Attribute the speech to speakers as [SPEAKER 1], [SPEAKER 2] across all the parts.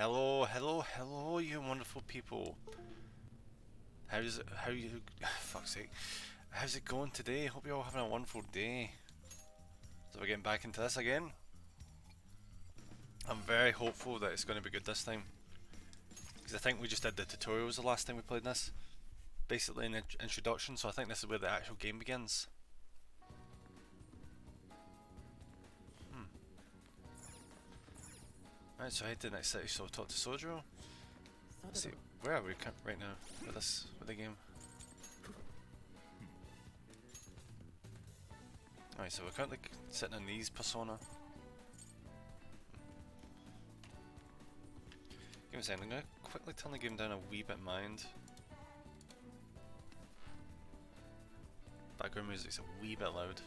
[SPEAKER 1] Hello, hello, hello, you wonderful people. How you, fuck's sake. How's it going today? Hope you're all having a wonderful day. So we're getting back into this again. I'm very hopeful that it's going to be good this time. Because I think we just did the tutorials the last time we played this. Basically an introduction, so I think this is where the actual game begins. Right, so head to the next city, so talk to Sojiro. Let's see, where are we right now with the game? Alright, so we're currently sitting in these persona. Give me a second, I'm gonna quickly turn the game down a wee bit mind. Background music's a wee bit loud.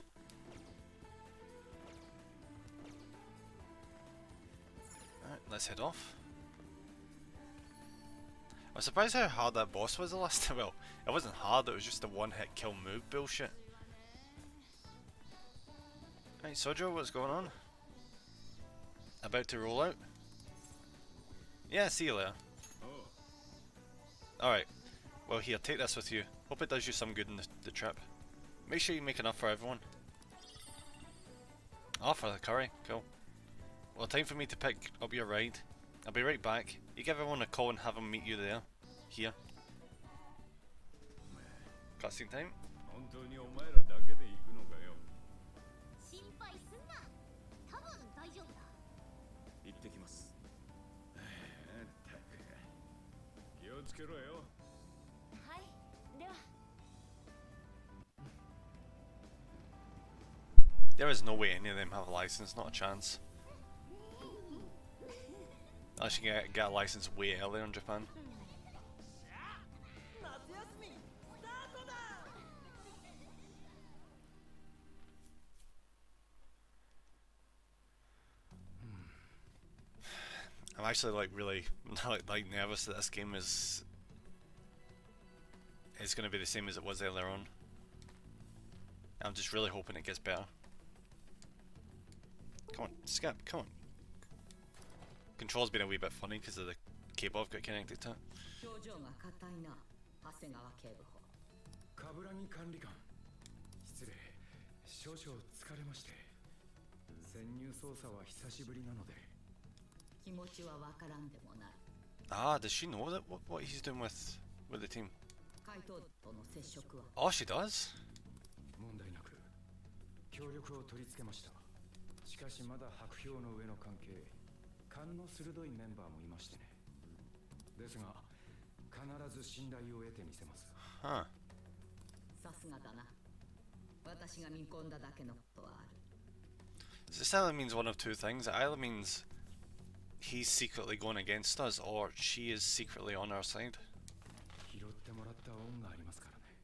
[SPEAKER 1] Alright, let's head off. I'm surprised how hard that boss was the last time. Well, it wasn't hard, it was just a one-hit kill move bullshit. Right, Sojiro, what's going on? About to roll out? Yeah, see you later. Alright, well here, take this with you. Hope it does you some good in the trip. Make sure you make enough for everyone. Oh, for the curry, cool. Well, time for me to pick up your ride. I'll be right back. You give everyone a call and have them meet you there. Here. Cutscene time.
[SPEAKER 2] 本当にお前らだけで行くのかよ。
[SPEAKER 3] 心配すんな。多分大丈夫だ。
[SPEAKER 2] 行ってきます。ったく気をつけろよ。
[SPEAKER 3] はい。では。
[SPEAKER 1] There is no way any of them have a license, not a chance. Unless you can get a license way earlier in Japan. I'm actually like really like nervous that this game is going to be the same as it was earlier on. I'm just really hoping it gets better. Come on, skip, come on. Control's been a wee bit funny because of the cable I've got connected to it.
[SPEAKER 4] 表情が硬いな、長谷川警部補。
[SPEAKER 2] 冠城管理官。失礼。少々疲れまして。潜入捜査は久しぶりなので。
[SPEAKER 4] 気持ちはわからんでもない。
[SPEAKER 1] Ah, does she know that what he's doing with the team?
[SPEAKER 4] 怪盗との接触は。
[SPEAKER 1] Oh, she does?
[SPEAKER 2] 問題なく協力を取り付けました。しかしまだ白票の上の関係。勘の鋭いメンバーもいましてね。ですが必ず信頼を得てみせます。
[SPEAKER 1] Huh.
[SPEAKER 4] さすがだな。私が見込んだだけのことはある。
[SPEAKER 1] This either means one of two things. It either means he's secretly going against us, or she is secretly on our side.
[SPEAKER 2] 拾ってもらった恩がありますからね。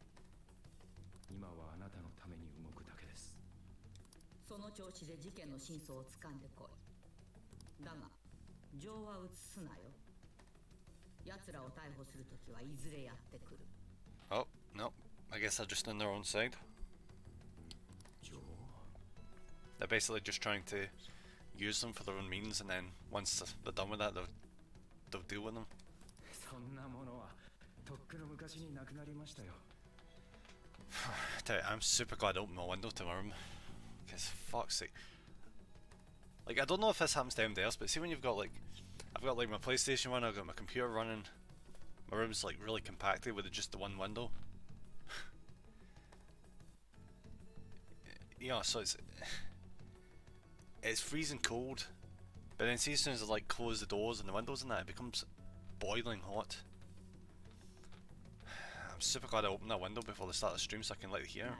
[SPEAKER 2] 今はあなたのために動くだけです。
[SPEAKER 4] その調子で事件の真相をつかんでこい。だが情は移すなよ。奴らを逮捕するときはいずれやってくる。
[SPEAKER 1] Oh, no. I guess they're just on their own side.
[SPEAKER 2] 情
[SPEAKER 1] They're basically just trying to use them for their own means, and then once they're done with that, they'll deal with them.
[SPEAKER 2] そんなものはとっくの昔になくなりましたよ。
[SPEAKER 1] I tell you, I'm super glad I opened my window to my room. Because fuck's sake. Like, I don't know if this happens to MDS, but see when you've got like, I've got like my PlayStation running, I've got my computer running, my room's like really compacted with just the one window. Yeah, so it's freezing cold, but then see as soon as I like close the doors and the windows and that, it becomes boiling hot. I'm super glad I opened that window before the start of the stream so I can let it hear.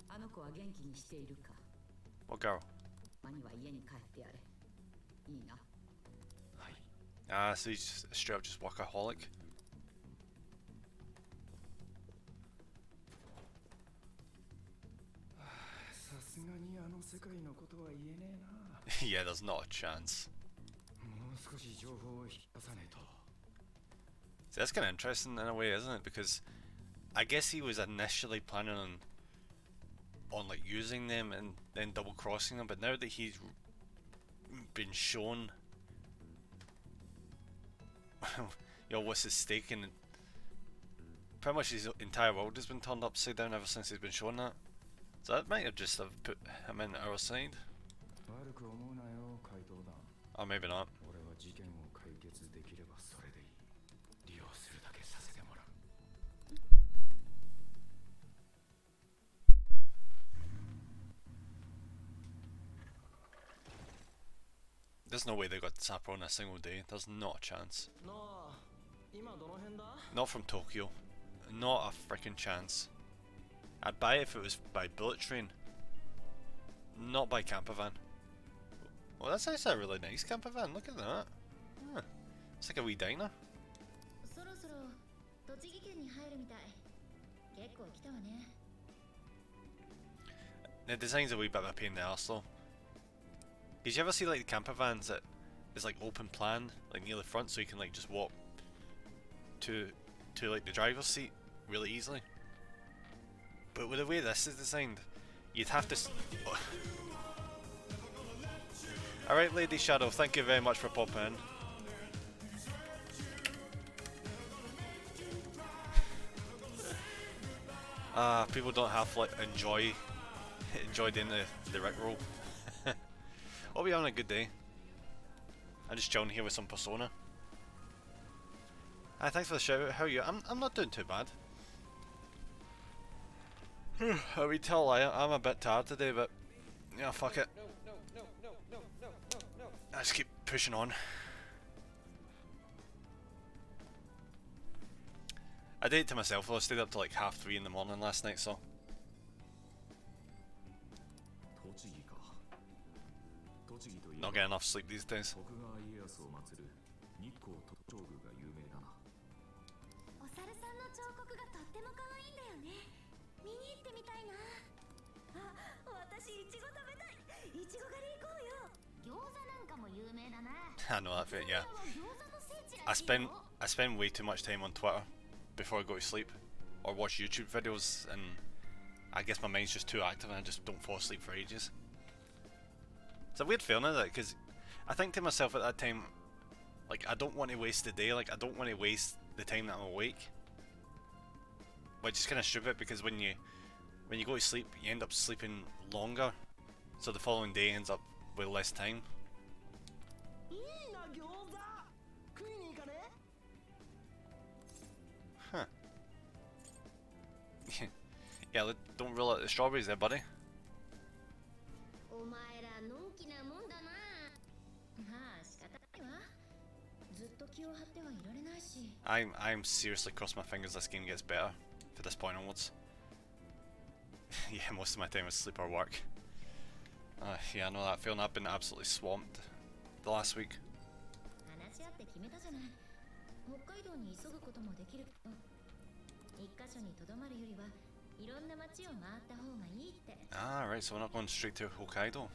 [SPEAKER 4] あの子は元気にしているか。
[SPEAKER 1] What girl?
[SPEAKER 4] マには家に帰ってやれ。いいな。
[SPEAKER 2] はい。
[SPEAKER 1] Ah, so he's straight up just workaholic.
[SPEAKER 2] さすがにあの世界のことは言えねえな。
[SPEAKER 1] Yeah, there's not a chance.
[SPEAKER 2] もう少し情報を引き出さねえと。
[SPEAKER 1] See, that's kind of interesting in a way, isn't it? Because I guess he was initially planning on like using them and then double crossing them, but now that he's been shown what's his stake in? Pretty much his entire world has been turned upside down ever since he's been shown that. So that might have just have put him in our side.
[SPEAKER 2] 悪く思うなよ、怪盗団。
[SPEAKER 1] Or maybe not.
[SPEAKER 2] 俺は事件を解決できればそれでいい。利用するだけさせてもらう。
[SPEAKER 1] There's no way they got Sapporo in a single day. There's not a chance.
[SPEAKER 2] なあ、今どの辺だ？
[SPEAKER 1] Not from Tokyo. Not a freaking chance. I'd buy it if it was by bullet train. Not by camper van. Well, that's actually a really nice camper van. Look at that. Huh. It's like a wee diner.
[SPEAKER 3] そろそろ栃木県に入るみたい。結構来たわね。
[SPEAKER 1] The design's a wee bit of a pain in the arse though. Did you ever see like the camper vans that is like open plan, like near the front, so you can like just walk to like the driver's seat really easily? But with the way this is designed, you'd have to. Alright, Lady Shadow, thank you very much for popping in. People don't have to like enjoy doing the Rickroll. Hope you're having a good day. I'm just chilling here with some Persona. Hi, thanks for the shout out. How are you? I'm not doing too bad. I would tell I'm a bit tired today, but yeah, fuck it. I just keep pushing on. I did it to myself though. I stayed up till like 3:30 in the morning last night, so.
[SPEAKER 2] 栃木か。栃木といえば
[SPEAKER 1] Not getting enough sleep these days.
[SPEAKER 2] 徳川家康を祀る日光東照宮が有名だな。
[SPEAKER 3] お猿さんの彫刻がとっても可愛いんだよね。見に行ってみたいな。あ、私イチゴ食べたい。イチゴ狩り行こうよ。餃子なんかも有名だな。
[SPEAKER 1] I know that bit, yeah.
[SPEAKER 3] 餃子の聖地らしいよ。
[SPEAKER 1] I spend way too much time on Twitter before I go to sleep, or watch YouTube videos, and I guess my mind's just too active and I just don't fall asleep for ages. It's a weird feeling, isn't it? Because I think to myself at that time, like, I don't want to waste the day, like, I don't want to waste the time that I'm awake. Which is kind of stupid, because when you go to sleep, you end up sleeping longer, so the following day ends up with less time.
[SPEAKER 2] いいな餃子。食いに行かね。
[SPEAKER 1] Huh. Yeah, don't rule out the strawberries there, buddy.
[SPEAKER 3] お前らのんきなもんだな。まあ仕方ないわ。ずっと気を張ってはいられないし。
[SPEAKER 1] I'm seriously crossing my fingers this game gets better for this point onwards. Yeah, most of my time is sleep or work. Yeah, I know that feeling. I've been absolutely swamped the last week.
[SPEAKER 3] 話し合って決めたじゃない。北海道に急ぐこともできるけど、一箇所にとどまるよりはいろんな街を回った方がいいって。
[SPEAKER 1] Ah, right, so we're not going straight to Hokkaido.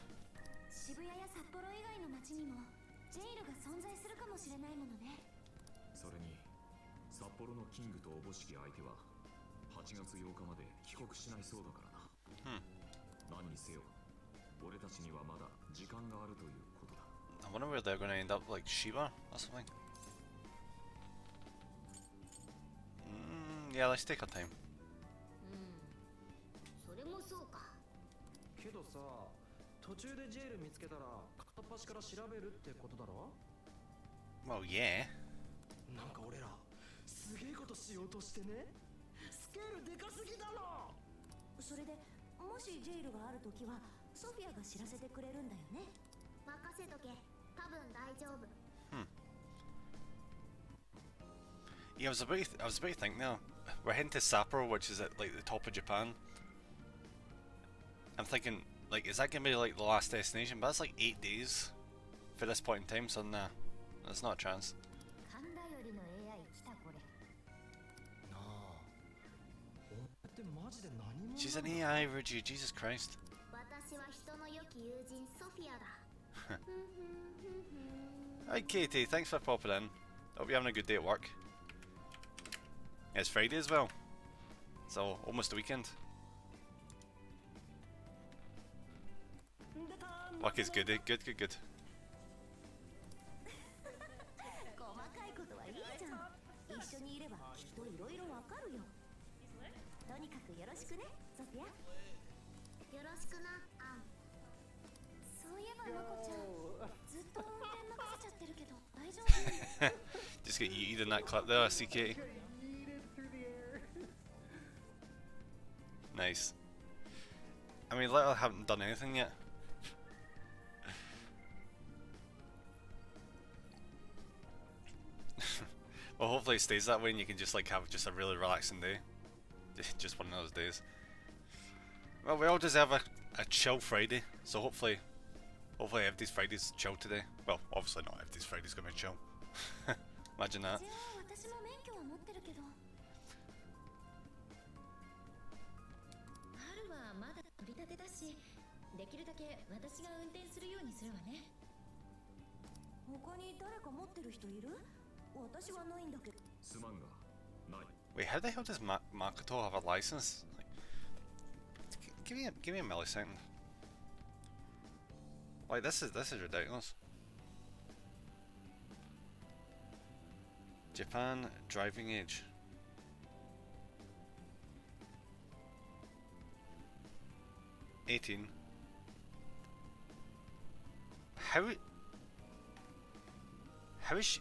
[SPEAKER 3] 渋谷や札幌以外の街にもジェイルが存在するかもしれないものね。
[SPEAKER 2] それに札幌のキングとおぼしき相手は8月8日まで帰国しないそうだからな。何にせよ、俺たちにはまだ時間があるということだ。
[SPEAKER 1] I wonder where they're going to end up, like Shiba or something. Yeah, let's take our time.
[SPEAKER 3] それもそうか。
[SPEAKER 5] けどさ、途中でジェイル見つけたら片っ端から調べるってことだろ？
[SPEAKER 1] Well, yeah.
[SPEAKER 5] なんか俺らすげえことしようとしてね。スケールでかすぎだろ。
[SPEAKER 3] それでもしジェイルがあるときはソフィアが知らせてくれるんだよね。任せとけ。多分大丈夫。
[SPEAKER 1] Yeah, I was about to think now. We're heading to Sapporo, which is at like the top of Japan. I'm thinking, like, is that gonna be like the last destination? But that's like 8 days for this point in time, so nah, there's not a chance.
[SPEAKER 3] 神田よりの AI 来たこれ。
[SPEAKER 5] なあ、お前ってマジで何者？
[SPEAKER 1] She's an AI, Reggie. Jesus Christ.
[SPEAKER 3] 私は人の良き友人ソフィアだ。
[SPEAKER 1] Hi, Katie. Thanks for popping in. Hope you're having a good day at work. Yeah, it's Friday as well, so almost a weekend. Work is good, eh? Good.
[SPEAKER 3] 細かいないことはいいじゃん。一緒にいればきっといろいろわかるよ。とにかくよろしくね、ソフィア。よろしくな、アン。そういえばマコちゃん、ずっと運転任せちゃってるけど大丈夫？
[SPEAKER 1] Just get yeeted in that clip there, CK. Nice. I mean, literally haven't done anything yet. Well, hopefully it stays that way and you can just like have just a really relaxing day. Just one of those days. Well, we all deserve a chill Friday, so hopefully everybody's Friday's chill today. Well, obviously not everybody's Friday's gonna be chill. Imagine that.
[SPEAKER 3] 一応私も免許は持ってるけど。
[SPEAKER 6] 春はまだ取り立てだし、できるだけ私が運転するようにするわね。
[SPEAKER 3] 他に誰か持ってる人いる？私はないんだけど。
[SPEAKER 2] すまんがない。
[SPEAKER 1] Wait, how the hell does Makoto have a license? Like, give me a millisecond. Like this is ridiculous. Japan driving age. $18. How is she?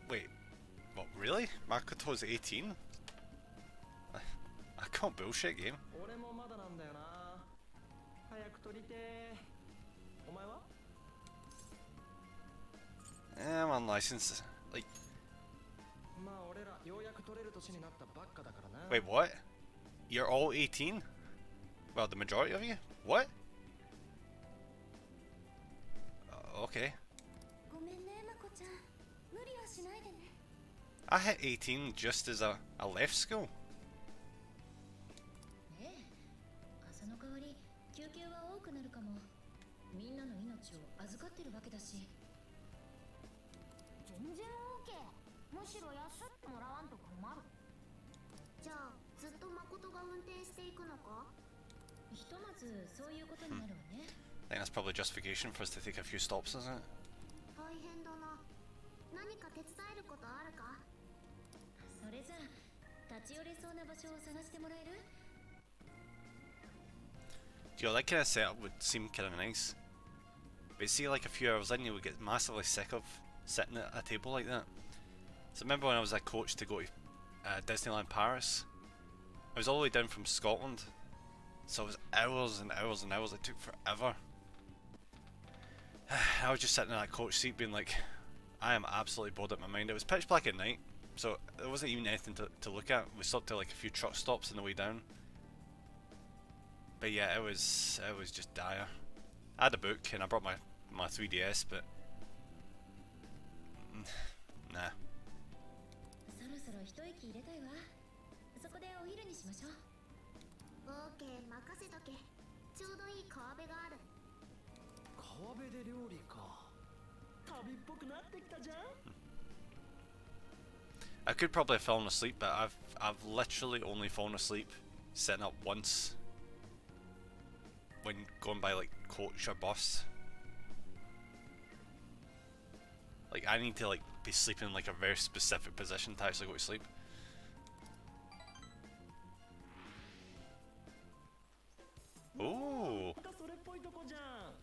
[SPEAKER 1] Wait, what, really? Makoto's 18? I can't bullshit game.
[SPEAKER 5] 俺もまだなんだよな。早く取りてー。お前は？
[SPEAKER 1] I'm on license. Like,
[SPEAKER 5] まあ俺らようやく取れる年になったばっかだからな。
[SPEAKER 1] wait, what? You're all 18? Well, the majority of you? What? Okay.
[SPEAKER 3] ごめんね、マコちゃん。無理はしないでね。
[SPEAKER 1] I hit 18 just as I left school.
[SPEAKER 6] ねえ、朝の代わり休憩は多くなるかも。みんなの命を預かってるわけだし。
[SPEAKER 3] 全然 OK。むしろ休んでもらわんと困る。じゃあずっと誠が運転していくのか？
[SPEAKER 6] ひとまずそういうことになるわね。
[SPEAKER 1] I think that's probably justification for us to take a few stops, isn't it?
[SPEAKER 3] 大変だな。何か手伝えることあるか？
[SPEAKER 6] それじゃあ立ち寄れそうな場所を探してもらえる？
[SPEAKER 1] Yo, that kind of setup would seem kind of nice. But see, like a few hours in, you would get massively sick of sitting at a table like that. So remember when I was a coach to go to Disneyland Paris? I was all the way down from Scotland. So it was hours and hours and hours. It took forever. I was just sitting in that coach seat being like, I am absolutely bored out of my mind. It was pitch black at night, so there wasn't even anything to look at. We stopped at like a few truck stops on the way down. But yeah, it was just dire. I had a book and I brought my 3DS, but nah.
[SPEAKER 6] そろそろ一息入れたいわ。そこでお昼にしましょう。
[SPEAKER 3] OK、任せとけ。ちょうどいい川辺がある。
[SPEAKER 5] 川辺で料理か。旅っぽくなってきたじゃん。
[SPEAKER 1] I could probably have fallen asleep, but I've literally only fallen asleep sitting up once when going by like coach or bus. Like I need to like be sleeping in like a very specific position to actually go to sleep. Oh.
[SPEAKER 5] なんかそれっぽいとこじゃん。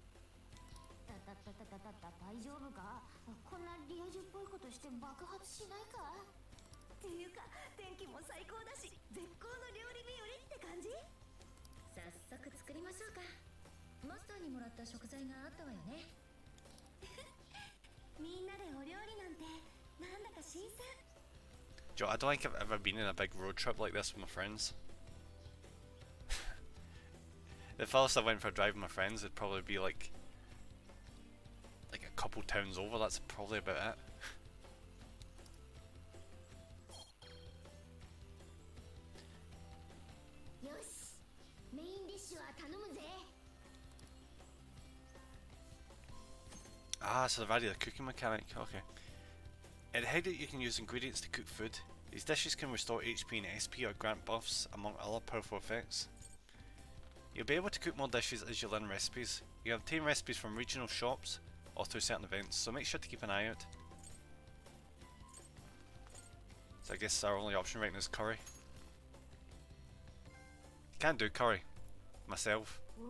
[SPEAKER 3] 大丈夫か？こんなリア充っぽいことして爆発しないか？っていうか天気も最高だし絶好の料理日和って感じ？
[SPEAKER 6] 早速作りましょうか。マスターにもらった食材があったわよね。
[SPEAKER 3] みんなでお料理なんてなんだか新鮮。
[SPEAKER 1] Joe, I don't think I've ever been in a big road trip like this with my friends. The furthest I went for a drive with my friends would probably be like a couple towns over. That's probably about it.
[SPEAKER 3] よし、メインディッシュは頼むぜ。
[SPEAKER 1] Ah, so they've added a cooking mechanic. Okay. It had it you can use ingredients to cook food. These dishes can restore HP and SP or grant buffs, among other powerful effects. You'll be able to cook more dishes as you learn recipes. You can obtain recipes from regional shops or through certain events, so make sure to keep an eye out. So I guess our only option right now is curry. Can't do curry myself,
[SPEAKER 3] おお、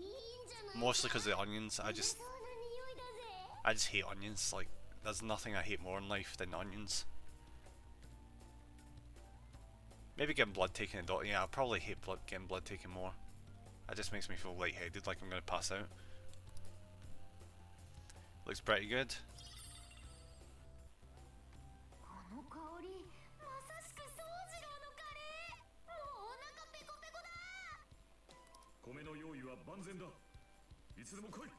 [SPEAKER 3] いいんじゃないか。
[SPEAKER 1] mostly because of the onions. I
[SPEAKER 3] 美味し
[SPEAKER 1] just
[SPEAKER 3] そうな匂いだぜ。
[SPEAKER 1] I just hate onions. Like, there's nothing I hate more in life than onions. Maybe getting blood taken and yeah, I'll probably hate getting blood taken more. That just makes me feel lightheaded, like I'm gonna pass out. Looks pretty good.
[SPEAKER 3] この香り、まさしく宗次郎のカレー。もうお腹ペコペコだ。
[SPEAKER 2] 米の用意は万全だ。いつでも来い。
[SPEAKER 3] お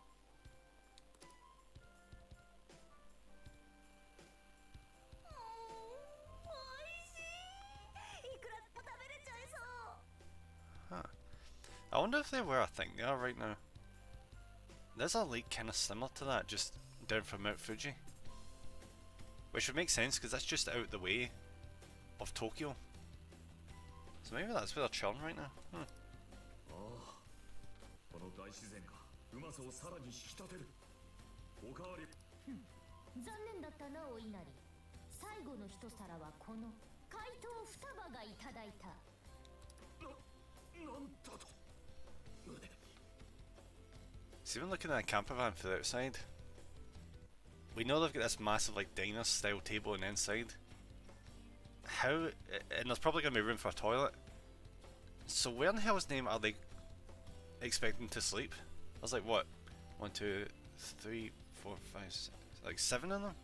[SPEAKER 3] いしい。いくらでも食べれちゃいそう。
[SPEAKER 1] Huh. I wonder if they were a thing they are right now. There's a lake kind of similar to that, just down from Mount Fuji. Which would make sense because that's just out the way of Tokyo. So maybe that's where they're chilling right now. Hmm.
[SPEAKER 2] ああ、この大自然がうまさをさらに引き立てる。おかわり。
[SPEAKER 3] 残念だったなお稲荷。最後の一皿はこの怪盗双葉がいただいた。
[SPEAKER 2] なんだと。
[SPEAKER 1] So even looking at a camper van from the outside, we know they've got this massive like diner style table on the inside. How, and there's probably going to be room for a toilet. So where in the hell's name are they expecting to sleep? I was like, what? 1, 2, 3, 4, 5, 6, like 7 of them?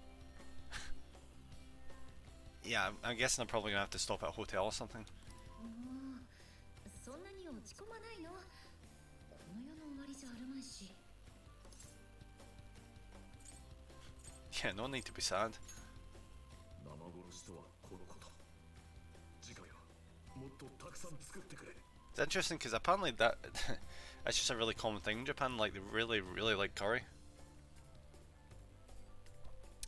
[SPEAKER 1] Yeah, I'm guessing I'm probably going to have to stop at a hotel or something.
[SPEAKER 6] そんなに落ち込まないの。この世の終わりじゃあるまいし。
[SPEAKER 1] Yeah, no need to be sad.
[SPEAKER 2] 生殺しとはこのこと。次回はもっとたくさん作ってくれ。
[SPEAKER 1] It's interesting because apparently that's just a really common thing in Japan. Like they really, really like curry.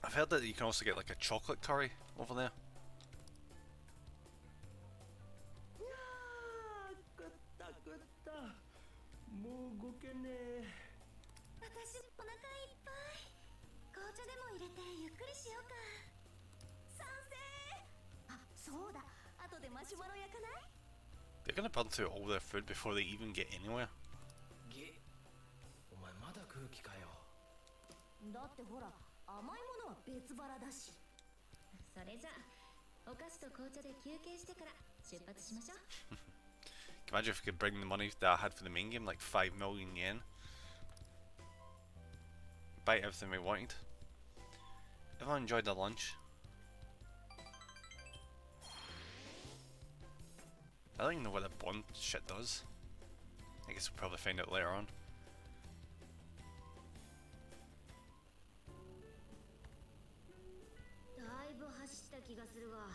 [SPEAKER 1] I've heard that you can also get like a chocolate curry over there.
[SPEAKER 5] 食った食った。もう動けねえ。
[SPEAKER 3] 私お腹いっぱい。紅茶でも入れてゆっくりしようか。賛成。あ、そうだ。後でマシュマロ焼かない？
[SPEAKER 1] They're gonna burn through all their food before they even get anywhere.
[SPEAKER 5] ゲ、お前まだ空気かよ。
[SPEAKER 3] だってほら、甘いものは別腹だし。
[SPEAKER 6] それじゃあお菓子と紅茶で休憩してから出発しましょう。
[SPEAKER 1] Can you imagine if we could bring the money that I had for the main game, like 5 million yen? Buy everything we wanted. Everyone enjoyed their lunch. I don't even know what the bond shit does. I guess we'll probably find out later on.
[SPEAKER 3] だいぶ走った気がするが、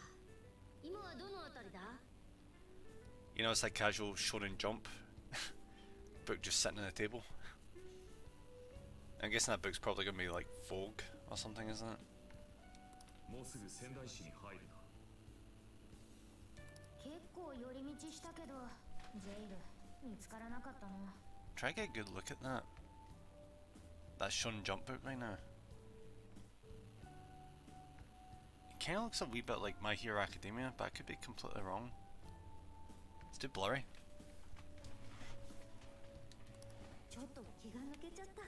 [SPEAKER 3] 今はどのあたりだ？
[SPEAKER 1] You know, it's like casual shonen jump book just sitting on the table. I'm guessing that book's probably gonna be like Vogue or something, isn't it?
[SPEAKER 2] もうすぐ仙台市に入るな。
[SPEAKER 3] 結構寄り道したけど、ジェイル見つからなかったな。
[SPEAKER 1] Try to get a good look at that. That shonen jump book right now. It kind of looks a wee bit like My Hero Academia, but I could be completely wrong. It's too blurry.
[SPEAKER 3] ちょっと気が抜けちゃった。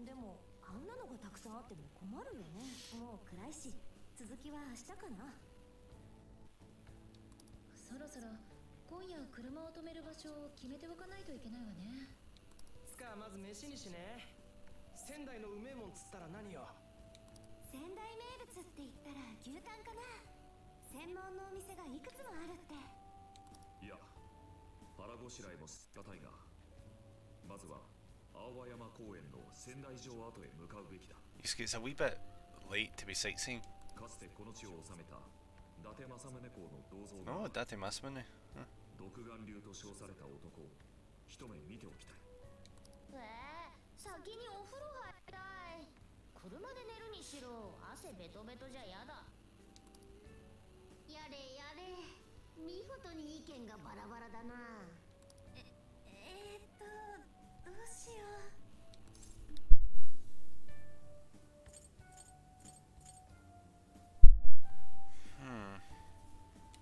[SPEAKER 3] でもあんなのがたくさんあっても困るよね。もう暗いし、続きは明日かな。
[SPEAKER 6] そろそろ今夜車を止める場所を決めておかないといけないわね。
[SPEAKER 5] つかまず飯にしね。仙台のうめえもんつったら何よ。
[SPEAKER 3] 仙台名物って言ったら牛タンかな。専門のお店がいくつもあるって。
[SPEAKER 2] いや、腹ごしらえもすったたいが、まずは青葉山公園の仙台城跡へ向かうべきだ。
[SPEAKER 1] It's a wee bit late to be sightseeing.
[SPEAKER 2] かつてこの地を治めた伊達政宗公の銅像
[SPEAKER 1] Oh,
[SPEAKER 2] が
[SPEAKER 1] Date Masamune. Huh.
[SPEAKER 2] 独眼竜と称された男を一目見ておきたい。
[SPEAKER 3] 先にお風呂入りたい。車で寝るにしろ汗ベトベトじゃやだ。当に意見がバラバラだな。どうしよう。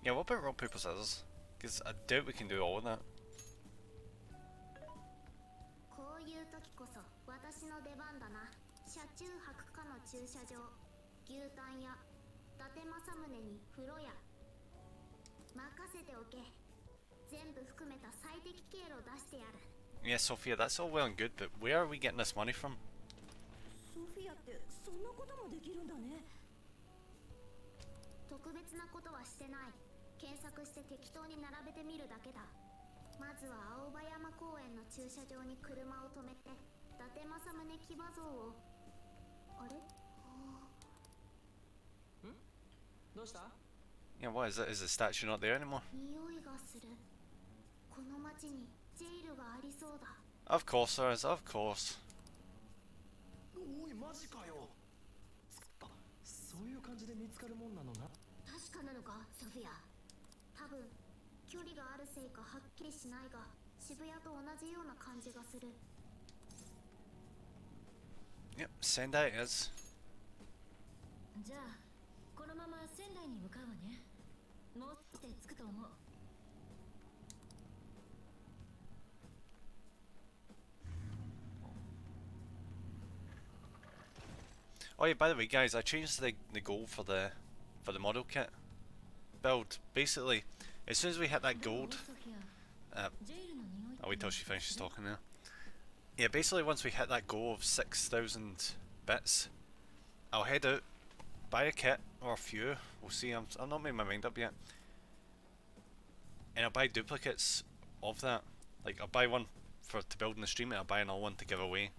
[SPEAKER 1] Yeah, what about rock, paper, scissors? Because I doubt we can do all of that.
[SPEAKER 3] こういう時こそ私の出番だな。車中泊かの駐車場、牛タン屋、伊達政宗に風呂屋。任せておけ。全部含めた最適経路を出してやる。
[SPEAKER 1] Yeah, Sophia, that's all well and good, but where are we getting this money from?
[SPEAKER 7] ソフィアってそんなこともできるんだね。
[SPEAKER 3] 特別なことはしてない。検索して適当に並べてみるだけだ。まずは青葉山公園の駐車場に車を止めて伊達政宗騎馬像を。あれ？
[SPEAKER 5] どうした？
[SPEAKER 1] Yeah, what is it? Is the statue not there anymore?
[SPEAKER 3] 匂いがする。この町にジェイルがありそうだ。
[SPEAKER 1] Of course there is, of course.
[SPEAKER 5] おいマジかよ。あ、そういう感じで見つかるもんなのな。
[SPEAKER 3] 確かなのか、ソフィア。多分距離があるせいかはっきりしないが、渋谷と同じような感じがする。
[SPEAKER 1] Yep, Sendai it is.
[SPEAKER 6] じゃあこのまま仙台に向かうわね。もう少しで着くと思う。
[SPEAKER 1] Oh yeah, by the way guys, I changed the goal for the model kit build. Basically, as soon as we hit that gold,
[SPEAKER 6] ソフィア、 ジェイルの匂いって
[SPEAKER 1] I'll wait till she finishes talking now. Yeah, basically once we hit that goal of 6,000 bits, I'll head out, buy a kit or a few. We'll see. I'm not made my mind up yet. And I'll buy duplicates of that. Like I'll buy one to build in the stream, and I'll buy another one to give away.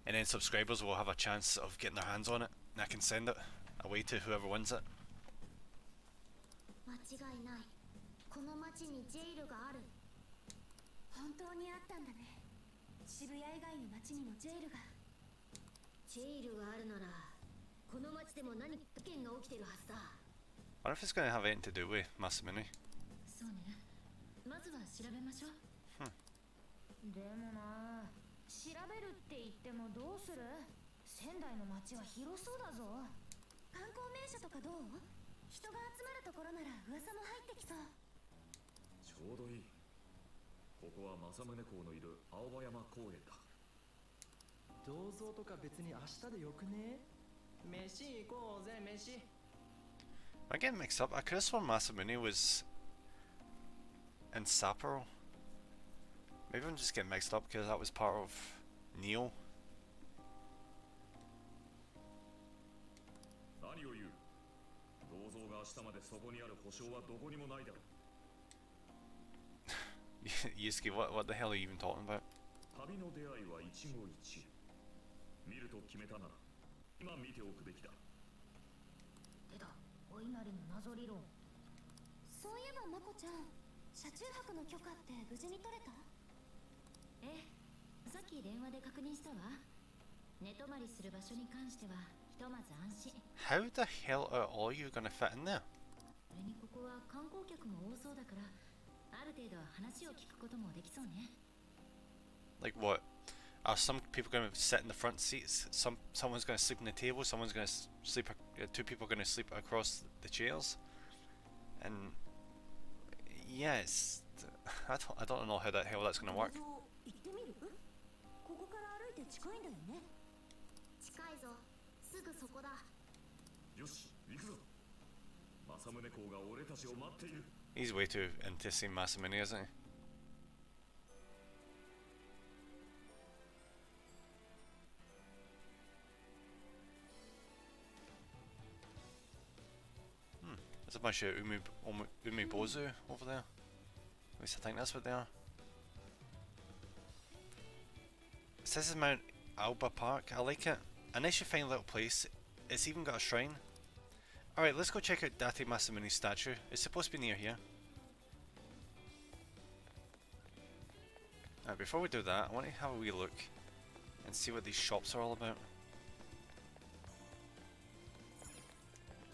[SPEAKER 1] And then subscribers will have a chance of getting their hands on it, and I can send it away to whoever wins it.
[SPEAKER 3] 間違いない。この町にジェイルがある。本当にあったんだね。渋谷以外の町にもジェイルが。
[SPEAKER 6] ジェイルがあるならこの町でも何か事件が起きてるはずだ。
[SPEAKER 1] I wonder if it's going to have anything to do with Masamune.
[SPEAKER 6] そうね。まずは調べましょう。
[SPEAKER 7] でもな、調べるって言ってもどうする？仙台の街は広そうだぞ。
[SPEAKER 3] 観光名所とかどう？人が集まるところなら噂も入ってきそう。
[SPEAKER 8] ちょうどいい。ここは政宗公のいる青葉山公園だ。
[SPEAKER 5] 銅像とか別に明日でよくね？飯行こうぜ、飯。
[SPEAKER 1] Am I getting mixed up? I could have sworn Masamune was in Sapporo. Maybe I'm just getting mixed up because that was part of Neo.
[SPEAKER 8] 何を言う？銅像が明日までそこにある保証はどこにもないだろう。
[SPEAKER 1] Yusuke, what the hell are you even talking about?
[SPEAKER 8] 旅の出会いは一期一会。見ると決めたなら今見ておくべきだ。
[SPEAKER 7] 出た、お稲荷の謎理論。
[SPEAKER 3] そういえばまこちゃん、車中泊の許可って無事に取れた？
[SPEAKER 6] ええ、さっき電話で確認したわ。寝泊まりする場所に関してはひとまず安心。
[SPEAKER 1] How the hell are all you gonna fit in there?
[SPEAKER 6] それにここは観光客も多そうだからある程度話を聞くこともできそうね。
[SPEAKER 1] Like what? Are some people going to sit in the front seats? Someone's going to sleep on the table. Someone's going to sleep. Two people are going to sleep across the chairs. And yes, I don't know how the hell that's going to work.
[SPEAKER 7] 行ってみる？ここから歩いて近いんだよね。
[SPEAKER 3] 近いぞ。すぐそこだ。
[SPEAKER 8] よし、行くぞ。政宗公が俺たちを待っている。
[SPEAKER 1] He's way too into seeing Masamune, isn't he? There's a bunch of Umibozu over there. At least I think that's what they are. It says it's Mount Alba Park. I like it. A nice fine little place. It's even got a shrine. Alright, let's go check out Date Masamune's statue. It's supposed to be near here. Alright, before we do that, I want to have a wee look and see what these shops are all about.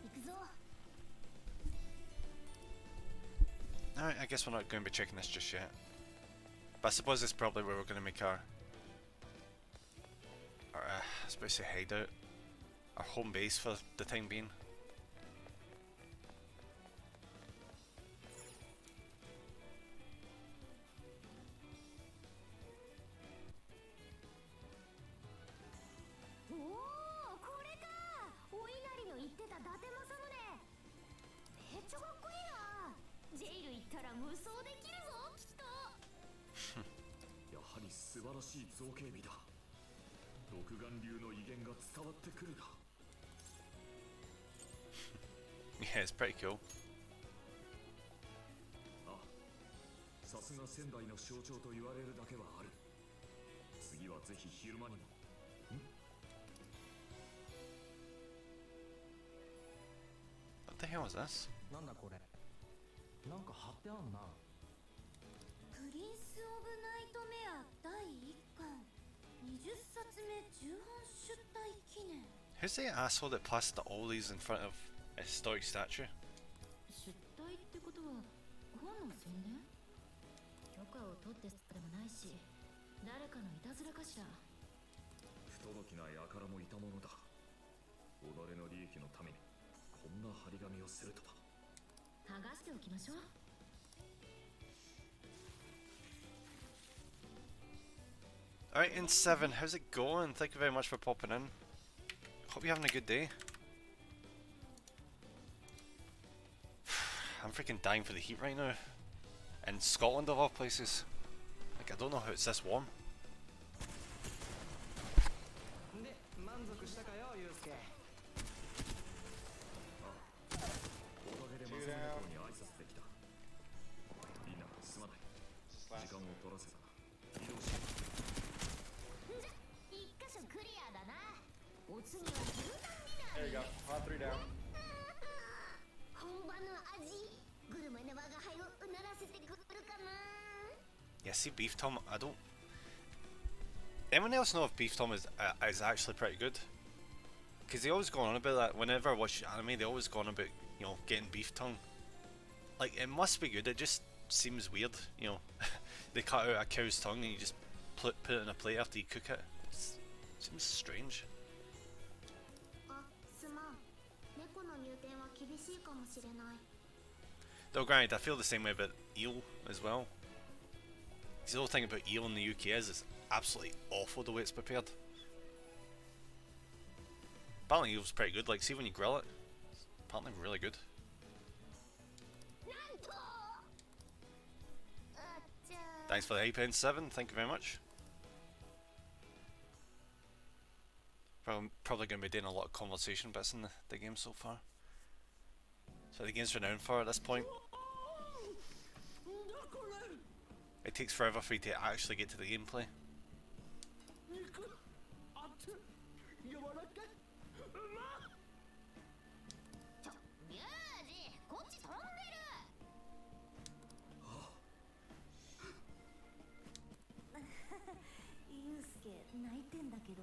[SPEAKER 3] 行くぞ。
[SPEAKER 1] Alright, I guess we're not going to be checking this just yet. But I suppose it's probably where we're going to make our I was about to say hideout. Our home base for the time being.
[SPEAKER 3] おお、これか。お稲荷の言ってた伊達政宗。めっちゃかっこいいな。ジェイル行ったら無双できるぞ、きっと。
[SPEAKER 8] やはり素晴らしい造形美だ。独眼流の威厳が伝わってくるな。
[SPEAKER 1] Yeah, it's pretty cool.
[SPEAKER 8] あ、さすが仙台の象徴と言われるだけはある。次はぜひ昼間にも。
[SPEAKER 1] What the hell is this?
[SPEAKER 5] なんだこれ。なんか貼ってあんな。
[SPEAKER 3] プリンス・オブ・ナイトメア第1巻20冊目重版出題記念。
[SPEAKER 1] Who's the asshole that plastered all these in front of a historic statue?
[SPEAKER 6] 出題ってことは本の宣伝？許可を取ってでもないし、誰かのいたずらかしら。
[SPEAKER 8] 不届きな輩もいたものだ。己の利益のためにこんな張り紙をするとは。
[SPEAKER 6] 剥がしておきましょう。
[SPEAKER 1] Alright, in 7, how's it going? Thank you very much for popping in. Hope you're having a good day. I'm freaking dying for the heat right now. In Scotland of all places. Like, I don't know how it's this warm.
[SPEAKER 5] で、満足したかよ、ユウスケ。
[SPEAKER 8] おかげでマサネコに挨拶できた。いいな、すまない。時間を取らせたな。移動しよう。
[SPEAKER 3] じゃ、一箇所クリアだな。お次は牛タンディナー。
[SPEAKER 9] There you go. Hot 3 down.
[SPEAKER 3] 本場の味、グルメの我が輩をうならせてくるかな。
[SPEAKER 1] Yeah, see, Beef Tom, I don't... Anyone else know if Beef Tom is actually pretty good? Because they always go on about that. Whenever I watch anime, they always go on about, you know, getting beef tongue. Like, it must be good, it just seems weird, you know. They cut out a cow's tongue and you just put it in a plate after you cook it. Seems strange.
[SPEAKER 3] あ、すまん。猫の入店は厳しいかもしれない。
[SPEAKER 1] Though granted, I feel the same way about eel as well. 'Cause the whole thing about eel in the UK is it's absolutely awful the way it's prepared. Apparently eel's pretty good, like see when you grill it, it's apparently really good.
[SPEAKER 3] なんと。あ、じゃあ。
[SPEAKER 1] Thanks for the hype in 7, thank you very much. Probably going to be doing a lot of conversation bits in the game so far. So the game's renowned for at this point. It takes forever for you to actually get to the gameplay.
[SPEAKER 3] ちょ、リュウジ、こっち飛んでる。ユウスケ、泣いてんだけど。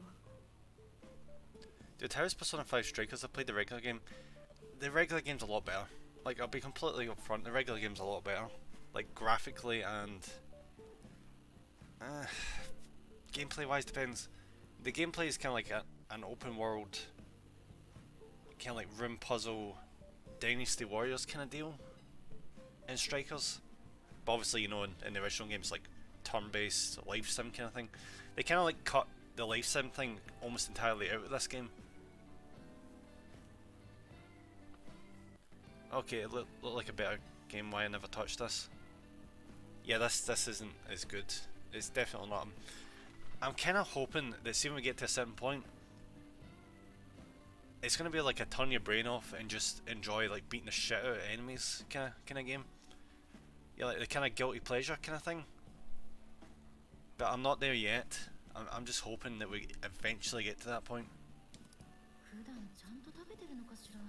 [SPEAKER 1] Dude, how's Persona 5 Strikers? I played the regular game. The regular game's a lot better. Like, I'll be completely upfront, the regular game's a lot better. Like, graphically and... gameplay wise depends. The gameplay is kind of like an open world, kind of like room puzzle, Dynasty Warriors kind of deal in Strikers. But obviously, you know, in the original game it's like turn-based life sim kind of thing. They kind of like cut the life sim thing almost entirely out of this game. Okay, it looked like a better game. Why I never touched this? Yeah, this isn't as good. It's definitely not. I'm kind of hoping that see when we get to a certain point, it's gonna be like a turn your brain off and just enjoy like beating the shit out of enemies kind of game. Yeah, like the kind of guilty pleasure kind of thing. But I'm not there yet. I'm just hoping that we eventually get to that point.
[SPEAKER 6] 普段ちゃんと食べてるのかしら。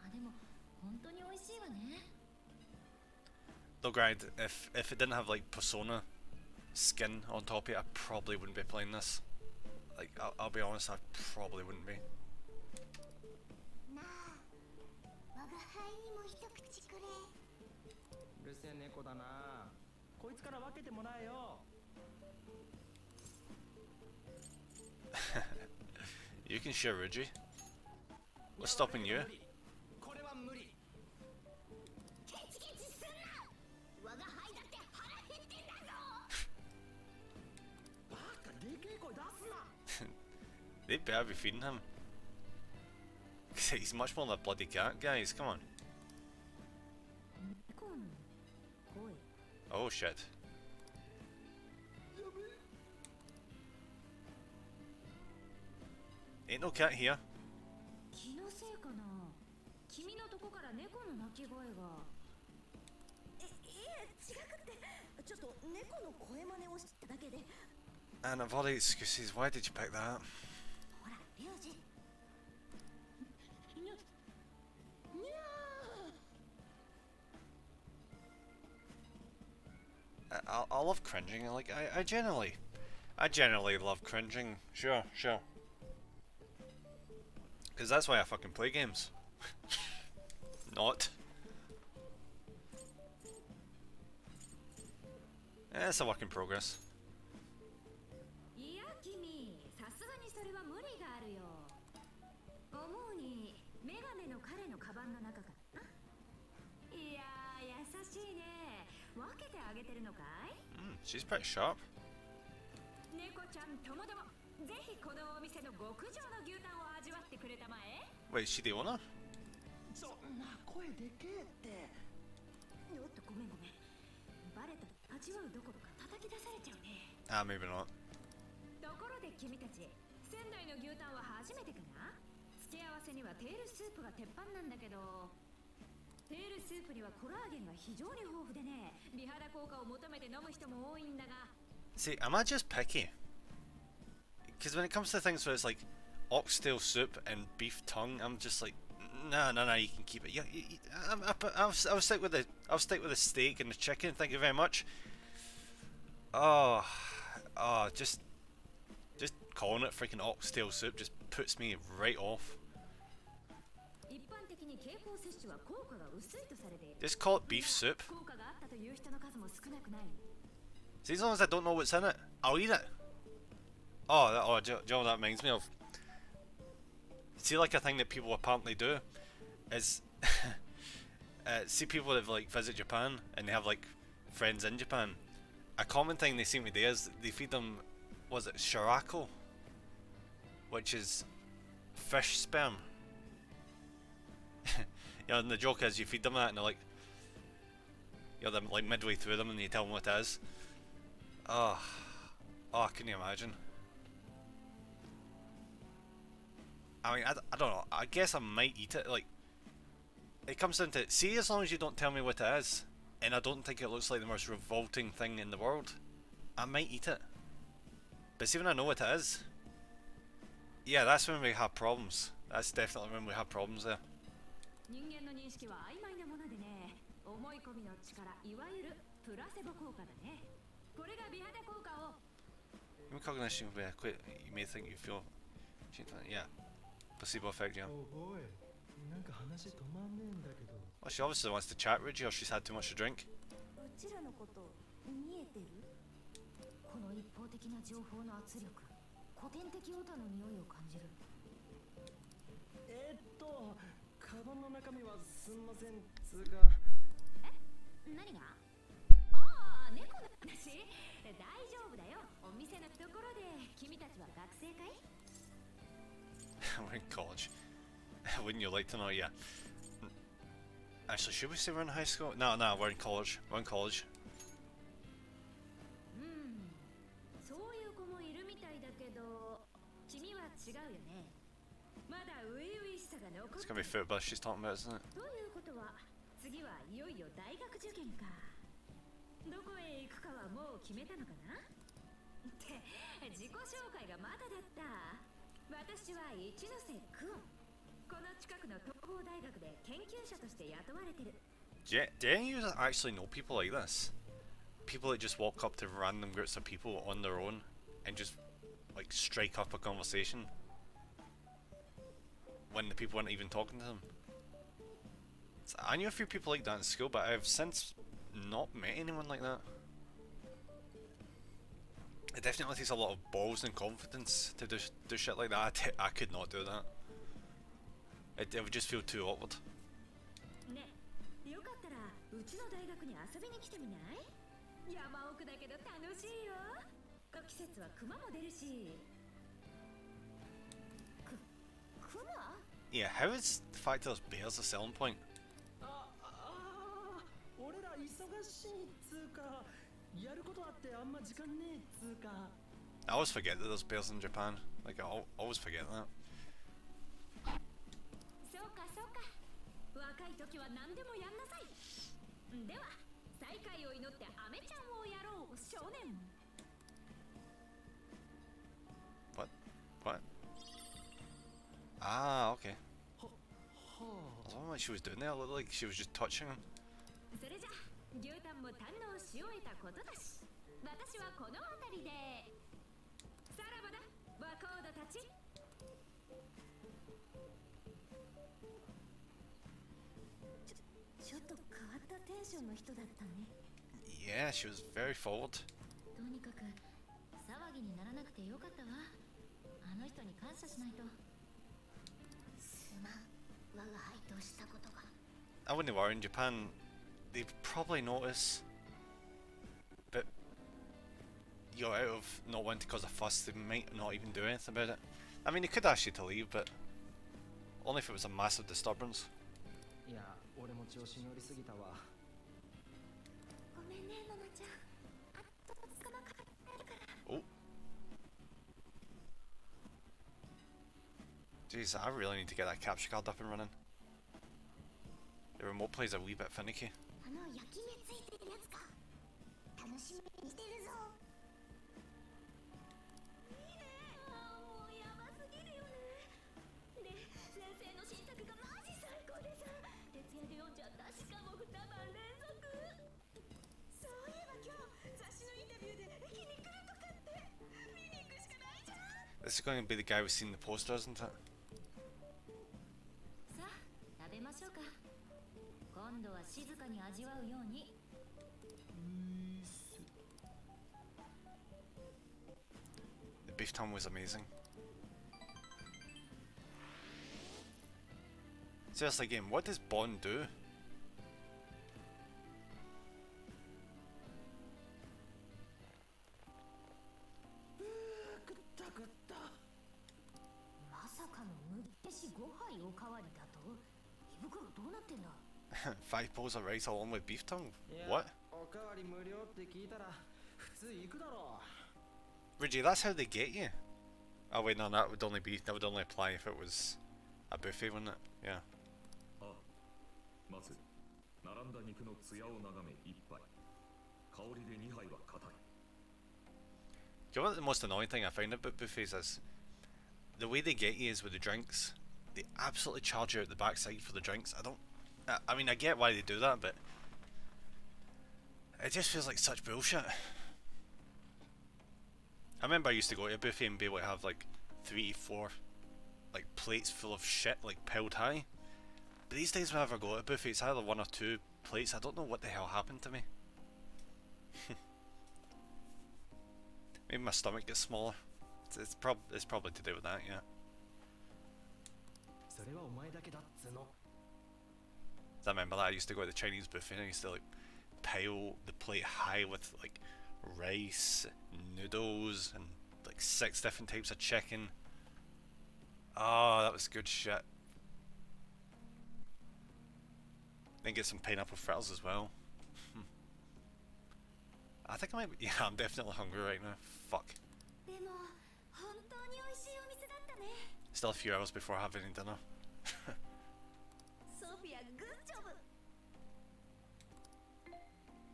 [SPEAKER 6] あ、でも本当に美味しいわね。
[SPEAKER 1] Though granted, if it didn't have like Persona skin on top of it, I probably wouldn't be playing this. Like, I'll be honest, I probably wouldn't be.
[SPEAKER 3] なあ、我が輩にも一口くれ。
[SPEAKER 5] るせえ猫だな。こいつから分けてもらえよ。
[SPEAKER 1] You can share Reggie. What's stopping you?
[SPEAKER 5] これは無理。
[SPEAKER 3] ケチケチすんな。我が輩だって腹減ってんだぞ。
[SPEAKER 5] バカ、でけえ声出すな。
[SPEAKER 1] They better be feeding him. He's much more than a bloody cat, guys. Come on.
[SPEAKER 6] 猫の声。
[SPEAKER 1] Oh shit. Ain't no cat here.
[SPEAKER 7] 気のせいかな。君のとこから猫の鳴き声が。
[SPEAKER 3] いえ、違くってちょっと猫の声真似をしただけで。
[SPEAKER 1] And I've already excuses. Why did you pick that?
[SPEAKER 3] ほら、リュウジ。
[SPEAKER 1] I love cringing. Like I generally love cringing. Sure. Because that's why I fucking play games. Not. It's a work in progress.
[SPEAKER 7] いや君、さすがにそれは無理があるよ。思うにメガネの彼のカバンの中かな。いやー、優しいね。分けてあげてるのかい？
[SPEAKER 1] She's pretty sharp.
[SPEAKER 7] 猫ちゃんともども、ぜひこのお店の極上の牛タンを味わってくれたまえ。
[SPEAKER 1] Wait, is she the owner?
[SPEAKER 5] そんな声でけえって。
[SPEAKER 7] おっと、ごめん。バレた。味わうどころか叩き出されちゃうね。
[SPEAKER 1] Ah, maybe not.
[SPEAKER 7] ところで君たち、仙台の牛タンは初めてかな？付け合わせにはテールスープが鉄板なんだけど、テールスープにはコラーゲンが非常に豊富でね、美肌効果を求めて飲む人も多いんだが。
[SPEAKER 1] See, am I just picky? Because when it comes to things where it's like oxtail soup and beef tongue, I'm just like, nah, you can keep it. Yeah, I'll stick with the steak and the chicken. Thank you very much. Oh, just calling it freaking oxtail soup just puts me right off.
[SPEAKER 7] 一般的に経口摂取は効果が薄いとされている。
[SPEAKER 1] Just call it beef soup.
[SPEAKER 7] 効果があったという人の数も少なくない。
[SPEAKER 1] See, as long as I don't know what's in it, I'll eat it. Do you know what that reminds me of? See, like a thing that people apparently do is see people that like visit Japan and they have like friends in Japan. A common thing they seem to do is they feed them, was it shirako, which is fish sperm. You know, and the joke is you feed them that and they're like, you're them like midway through them and you tell them what it is. Oh, can you imagine? I mean, I don't know. I guess I might eat it. Like, it comes down to, see, as long as you don't tell me what it is, and I don't think it looks like the most revolting thing in the world, I might eat it. But see, when I know what it is, yeah, that's when we have problems. That's definitely when we have problems there.
[SPEAKER 7] 人間の認識は曖昧なものでね、思い込みの力、いわゆるプラセボ効果だね。これが美肌効果を。
[SPEAKER 1] Human cognition will be quick. You may think you feel. Yeah. Placebo effect, yeah.
[SPEAKER 5] おい、なんか話止まんねえんだけど。
[SPEAKER 1] Well, she obviously wants to chat, Reggie, or she's had too much to drink.
[SPEAKER 3] うちらのこと見えてる？
[SPEAKER 6] この一方的な情報の圧力、古典的オタの匂いを感じる。
[SPEAKER 5] カバンの中身はすんませんつうが。
[SPEAKER 7] 何が？ああ、猫の話？大丈夫だよ。お店のところで君たちは学生かい？
[SPEAKER 1] We're in college. Wouldn't you like to know? Yeah. Actually, should we say we're in high school? No, we're in college. We're in college.
[SPEAKER 7] そういう子もいるみたいだけど、君は違うよね。まだ初々しさが残
[SPEAKER 1] It's
[SPEAKER 7] って
[SPEAKER 1] gonna be football she's talking about, isn't it?
[SPEAKER 7] ということは、次はいよいよ大学受験か。どこへ行くかはもう決めたのかな？って自己紹介がまだだった。私は一ノ瀬クオン。この近くの東邦大学で研究者として雇われてる。
[SPEAKER 1] Do any of you actually know people like this? People that just walk up to random groups of people on their own and just like strike up a conversation when the people weren't even talking to them. So I knew a few people like that in school, but I've since not met anyone like that. It definitely takes a lot of balls and confidence to do shit like that. I could not do that. It would just feel too awkward.
[SPEAKER 7] ね、よかったらうちの大学に遊びに来てみない？山奥だけど楽しいよ。季節は熊も出るし。
[SPEAKER 3] クマ？
[SPEAKER 1] Yeah, how is the fact that there's bears a selling point?
[SPEAKER 5] 俺ら忙しいっつうか、やることあってあんま時間ねえっつうか。
[SPEAKER 1] I always forget that there's bears in Japan. Like, I always forget that.
[SPEAKER 7] そうかそうか。若い時は何でもやんなさい。では、再会を祈ってアメちゃんをやろう、少年。
[SPEAKER 1] What? Ah, okay.
[SPEAKER 5] は
[SPEAKER 1] I don't know what she was doing there. It looked like she was just touching him.
[SPEAKER 7] それじゃ、牛タンも堪能し終えたことだし、私はこの辺りで。さらばだ、若人たち。ちょっと変わったテンションの人だったね。
[SPEAKER 1] Yeah, she was very forward.
[SPEAKER 6] とにかく騒ぎにならなくてよかったわ。あの人に感謝しないと。
[SPEAKER 3] すまん、我が輩としたことが。
[SPEAKER 1] I wouldn't worry. In Japan, they'd probably notice. But you're out of not wanting to cause a fuss. They might not even do anything about it. I mean, they could ask you to leave, but only if it was a massive disturbance.
[SPEAKER 5] いや、俺も調子乗りすぎたわ。
[SPEAKER 3] ごめんね、ママちゃん。あと捕まかかってるから。
[SPEAKER 1] Oh. Jeez, I really need to get that capture card up and running. The remote play's a wee bit finicky.
[SPEAKER 3] あの焼き目ついてるやつか。楽しみにしてるぞ。いいね。もうやばすぎるよね。で、先生の新作がマジ最高でさ、徹夜で読んじゃった。しかも2晩連続。そういえば今日雑誌のインタビューで駅に来るとかって見に行くしかないじゃん。
[SPEAKER 1] This is going to be the guy we've seen in the poster, isn't it?
[SPEAKER 6] さあ食べましょうか。今度は静かに味わうように。
[SPEAKER 1] The beef tongue was amazing. Seriously, game, what does Bond do?
[SPEAKER 5] 食った食った。
[SPEAKER 3] まさかのむっけし5杯おかわりだと？胃袋どうなってんだ？
[SPEAKER 1] 5 bowls of rice along with beef tongue?
[SPEAKER 5] いや、
[SPEAKER 1] What?
[SPEAKER 5] おかわり無料って聞いたら普通行くだろ
[SPEAKER 1] Reggie, that's how they get you. Oh wait, no, that would only apply if it was a buffet, wouldn't it? Yeah.
[SPEAKER 8] あ、まず並んだ肉の艶を眺め一杯。香りで2杯は硬い。
[SPEAKER 1] You know what the most annoying thing I find about buffets is? The way they get you is with the drinks. They absolutely charge you out the backside for the drinks. I mean, I get why they do that, but it just feels like such bullshit. I remember I used to go to a buffet and be able to have like 3, 4 like plates full of shit like piled high. But these days whenever I go to a buffet, it's either 1 or 2 plates. I don't know what the hell happened to me. Maybe my stomach gets smaller. It's probably to do with that, yeah.
[SPEAKER 5] それはお前だけだっつの。
[SPEAKER 1] I remember that I used to go to the Chinese buffet and I used to like pile the plate high with like rice, noodles, and like 6 different types of chicken. Oh, that was good shit. Then get some pineapple fritters as well. I think I might be, yeah, I'm definitely hungry right now. Fuck.
[SPEAKER 3] でも本当に美味しいお店だったね。
[SPEAKER 1] Still a few hours before having dinner.
[SPEAKER 3] ソフィア、グッジョブ。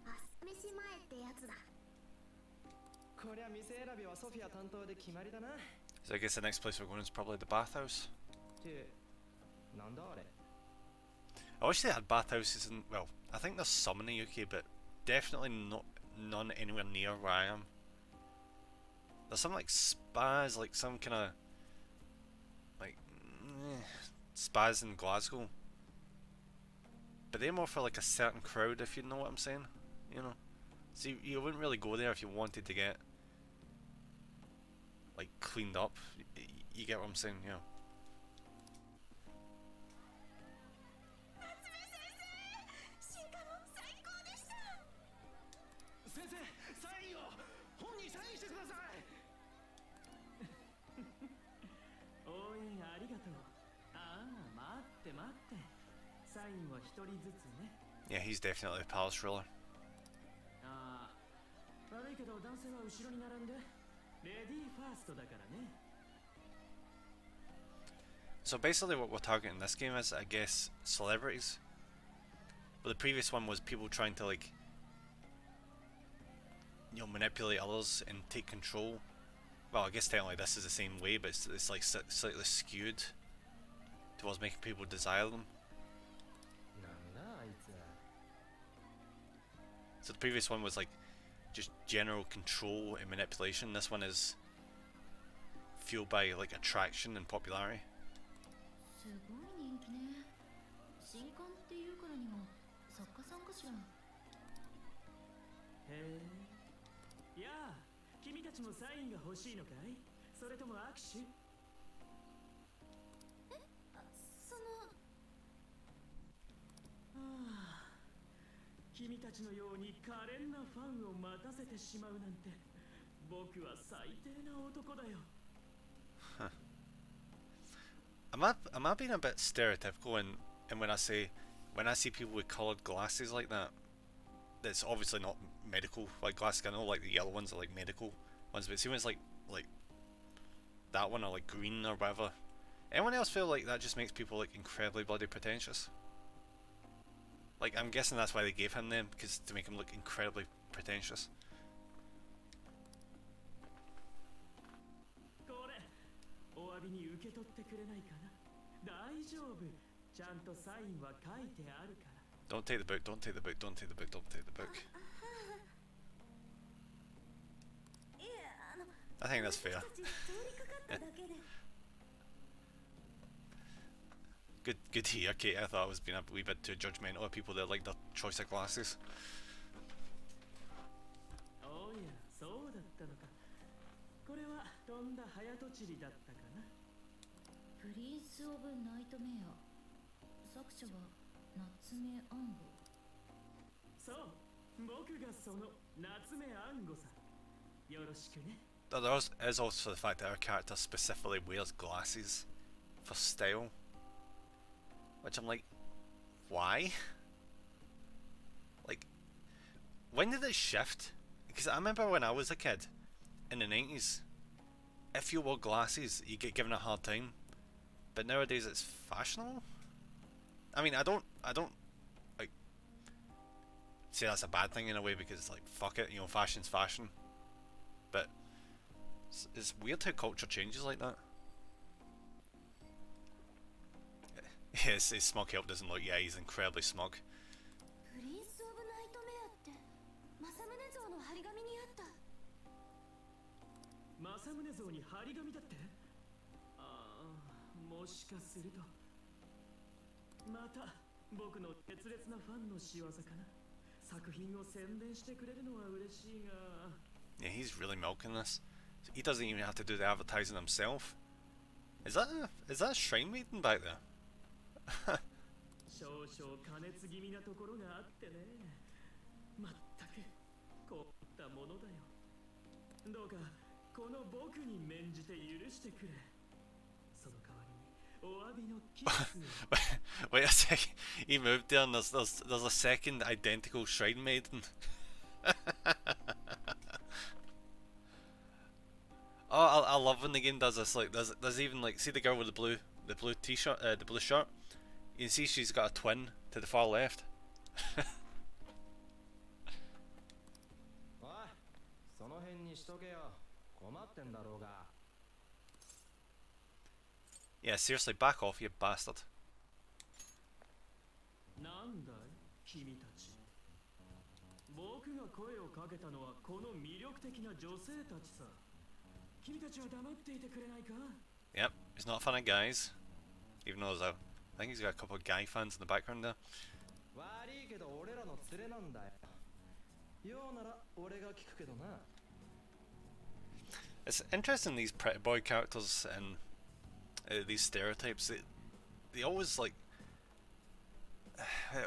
[SPEAKER 3] 朝飯前ってやつだ。
[SPEAKER 5] こりゃ店選びはソフィア担当で決まりだな。
[SPEAKER 1] So I guess the next place we're going is probably the bathhouse.
[SPEAKER 5] ってなんだあれ。
[SPEAKER 1] I wish they had bathhouses in, well, I think there's some in the UK, but definitely none anywhere near where I am. There's some like spas, like some kind of like spas in Glasgow, but they're more for like a certain crowd, if you know what I'm saying. you know. So you wouldn't really go there if you wanted to get like cleaned up. You get what I'm saying, you know.
[SPEAKER 5] 先生サインを本にサインしてください応援ありがとうああ待って待ってサインは一人ずつね
[SPEAKER 1] Yeah, he's definitely a palace ruler.
[SPEAKER 5] ああ悪いけど男性は後ろに並んでレディーファーストだからね
[SPEAKER 1] So basically what we're targeting in this game is, I guess, celebrities. But the previous one was people trying to, like, you know, manipulate others and take control. Well, I guess technically this is the same way, but it's like slightly skewed towards making people desire them.
[SPEAKER 5] なんだあいつ
[SPEAKER 1] So the previous one was like just general control and manipulation. This one is fueled by like attraction and popularity.
[SPEAKER 6] すごい人気ね。新刊っていうからには作家さんかしら。
[SPEAKER 5] へえいやあ君たちもサインが欲しいのかいそれとも握手
[SPEAKER 3] その
[SPEAKER 5] ああ君たちのように可憐なファンを待たせてしまうなんて僕は最低な男だよ
[SPEAKER 1] Am I being a bit stereotypical in when I see people with coloured glasses like that? That's obviously not medical like glasses. I know like the yellow ones are like medical ones, but see when it's like that one or like green or whatever. Anyone else feel like that just makes people like incredibly bloody pretentious? Like I'm guessing that's why they gave him them, because to make him look incredibly pretentious.
[SPEAKER 5] これお詫びに受け取ってくれないかな大丈夫ちゃんとサインは書いてあるから
[SPEAKER 1] Don't take the book. Don't take the book. Don't take the book. Don't take the book.
[SPEAKER 3] いえ
[SPEAKER 1] I think that's fair.
[SPEAKER 3] 私たち通りかかっただけで
[SPEAKER 1] Good to hear, Kate. I thought I was being a wee bit too judgmental of people that like their choice of glasses.
[SPEAKER 5] おやそうだったのかこれはとんだ早とちりだったかな
[SPEAKER 6] プリンス・オブ・ナイトメア。作者は夏目暗号。
[SPEAKER 5] そう僕がその夏目暗号さよろしくね
[SPEAKER 1] There is also the fact that our character specifically wears glasses for style, which I'm like, why? Like, when did it shift? Because I remember when I was a kid in the 90s, if you wore glasses, you get given a hard time. But nowadays it's fashionable. I mean, I don't like say that's a bad thing in a way, because like fuck it, you know, fashion's fashion. But it's weird how culture changes like that. Yes, his smug help doesn't look. Yeah, he's incredibly smug.
[SPEAKER 3] プリンス・オブ・ナイトメアって政宗像の張り紙にあった
[SPEAKER 5] 政宗像に張り紙だってああもしかするとまた僕の熱烈なファンの仕業かな作品を宣伝してくれるのは嬉しいが
[SPEAKER 1] Yeah, he's really milking this. He doesn't even have to do the advertising himself. Is that a shrine maiden back there?
[SPEAKER 5] 少々加熱気味なところがあってねまったくこったものだよどうかこの僕に免じて許してくれその代わりにお詫びのキスを
[SPEAKER 1] Wait a second. He moved there and there's a second identical shrine maiden. Oh, I love when the game does this. Like, there's even like, see the girl with the blue t-shirt, the blue shirt. You can see she's got a twin to the far left.
[SPEAKER 2] おいその辺にしとけよ困ってんだろうが
[SPEAKER 1] Yeah, seriously, back off, you bastard.
[SPEAKER 5] なんだい君たち僕が声をかけたのはこの魅力的な女性たちさ君たちは黙っていてくれないか
[SPEAKER 1] Yep, he's not a fan of guys. Even though I think he's got a couple of guy fans in the background there.
[SPEAKER 2] 悪いけど俺らの連れなんだよようなら俺が聞くけどな。
[SPEAKER 1] It's interesting, these pretty boy characters and these stereotypes. They always like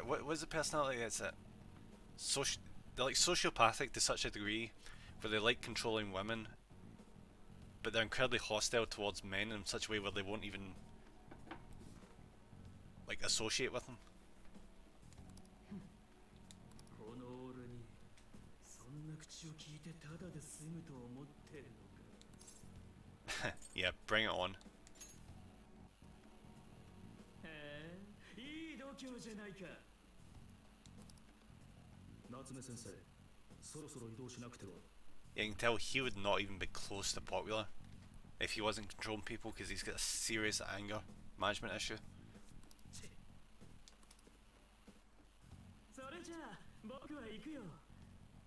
[SPEAKER 1] what's the personality? It's it they're like sociopathic to such a degree where they like controlling women, but they're incredibly hostile towards men in such a way where they won't even like associate with them.
[SPEAKER 5] この俺にそんな口を聞いてただで済むと思ってるのか。
[SPEAKER 1] Yeah, bring it on.
[SPEAKER 5] へえ、いい度胸じゃないか。
[SPEAKER 8] 夏目先生、そろそろ移動しなくては。
[SPEAKER 1] You can tell he would not even be close to popular if he wasn't controlling people, because he's got a serious anger management issue.
[SPEAKER 5] それじゃあ僕は行くよ。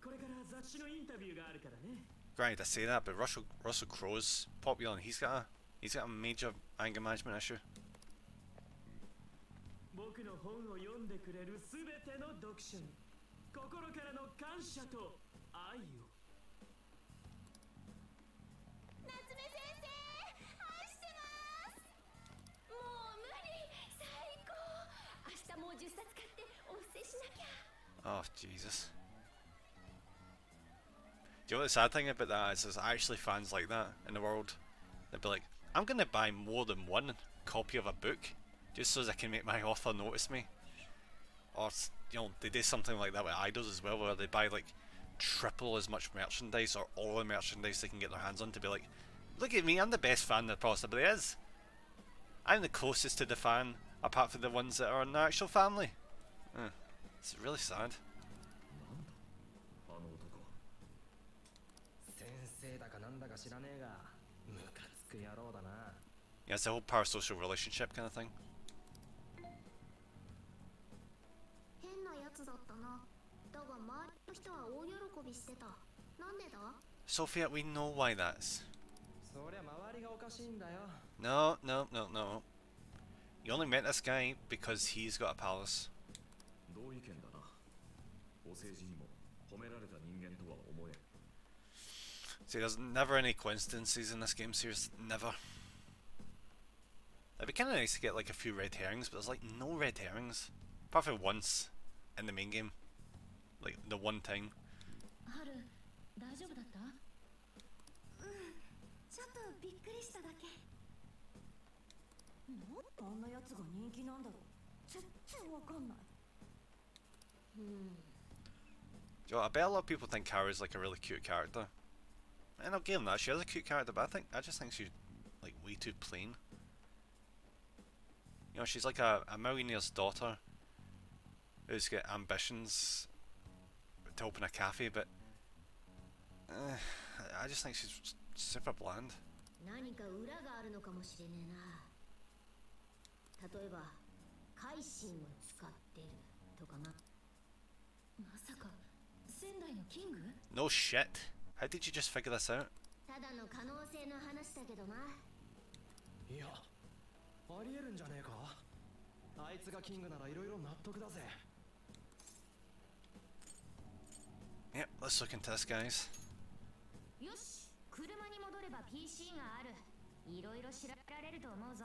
[SPEAKER 5] これから雑誌のインタビューがあるからね。
[SPEAKER 1] Granted, I say that, but Russell Crowe's popular, and he's got a major anger management issue.
[SPEAKER 5] 僕の本を読んでくれるすべての読者に心からの感謝と愛を。
[SPEAKER 3] 夏目先生愛してます。もう無理、最高。明日もう10冊買ってお布施しなきゃ。
[SPEAKER 1] Oh, Jesus. Do you know what the sad thing about that is? There's actually fans like that in the world. They'd be like, I'm gonna buy more than one copy of a book just so as I can make my author notice me. Or, you know, they do something like that with idols as well, where they buy like triple as much merchandise or all the merchandise they can get their hands on to be like, look at me, I'm the best fan there possibly is. I'm the closest to the fan, apart from the ones that are in the actual family. It's really sad.
[SPEAKER 8] あの男は。
[SPEAKER 2] 先生だかなんだか知らねえが、ムカつく野郎だな。
[SPEAKER 1] Yeah, it's the whole parasocial relationship kind of thing.
[SPEAKER 3] 変なやつだったな。だが周りの人は大喜びしてた。なんでだ？
[SPEAKER 1] Sophia, we know why that's.
[SPEAKER 2] そりゃ周りがおかしいんだよ。
[SPEAKER 1] No, no, no, no. You only met this guy because he's got a palace.
[SPEAKER 8] 同意見だな。お政治にも褒められた人間とは思えん。
[SPEAKER 1] See, there's never any coincidences in this game series. Never. It'd be kind of nice to get like a few red herrings, but there's like no red herrings. Apart from once in the main game. Like the one time.
[SPEAKER 6] ハル、大丈夫だった？
[SPEAKER 3] ちょっとびっくりしただけ。
[SPEAKER 7] なんであんなやつが人気なんだろう。全然わかんない。
[SPEAKER 1] You know, I bet a lot of people think Kara's like a really cute character. And I'll give him that, she is a cute character, but I just think she's like way too plain. You know, she's like a millionaire's daughter who's got ambitions to open a cafe, but I just think she's super bland.
[SPEAKER 3] 何か裏があるのかもしれねえな。例えば改心を使ってるとかな。
[SPEAKER 6] まさか仙台のキング？
[SPEAKER 1] No shit. How did you just figure this out?
[SPEAKER 3] ただの可能性の話だけどな。
[SPEAKER 2] いや、ありえるんじゃねえか。あいつがキングならいろいろ納得だぜ。
[SPEAKER 1] Yep, let's look into this, guys.
[SPEAKER 3] よし、車に戻れば PC がある。いろいろ調べられると思うぞ。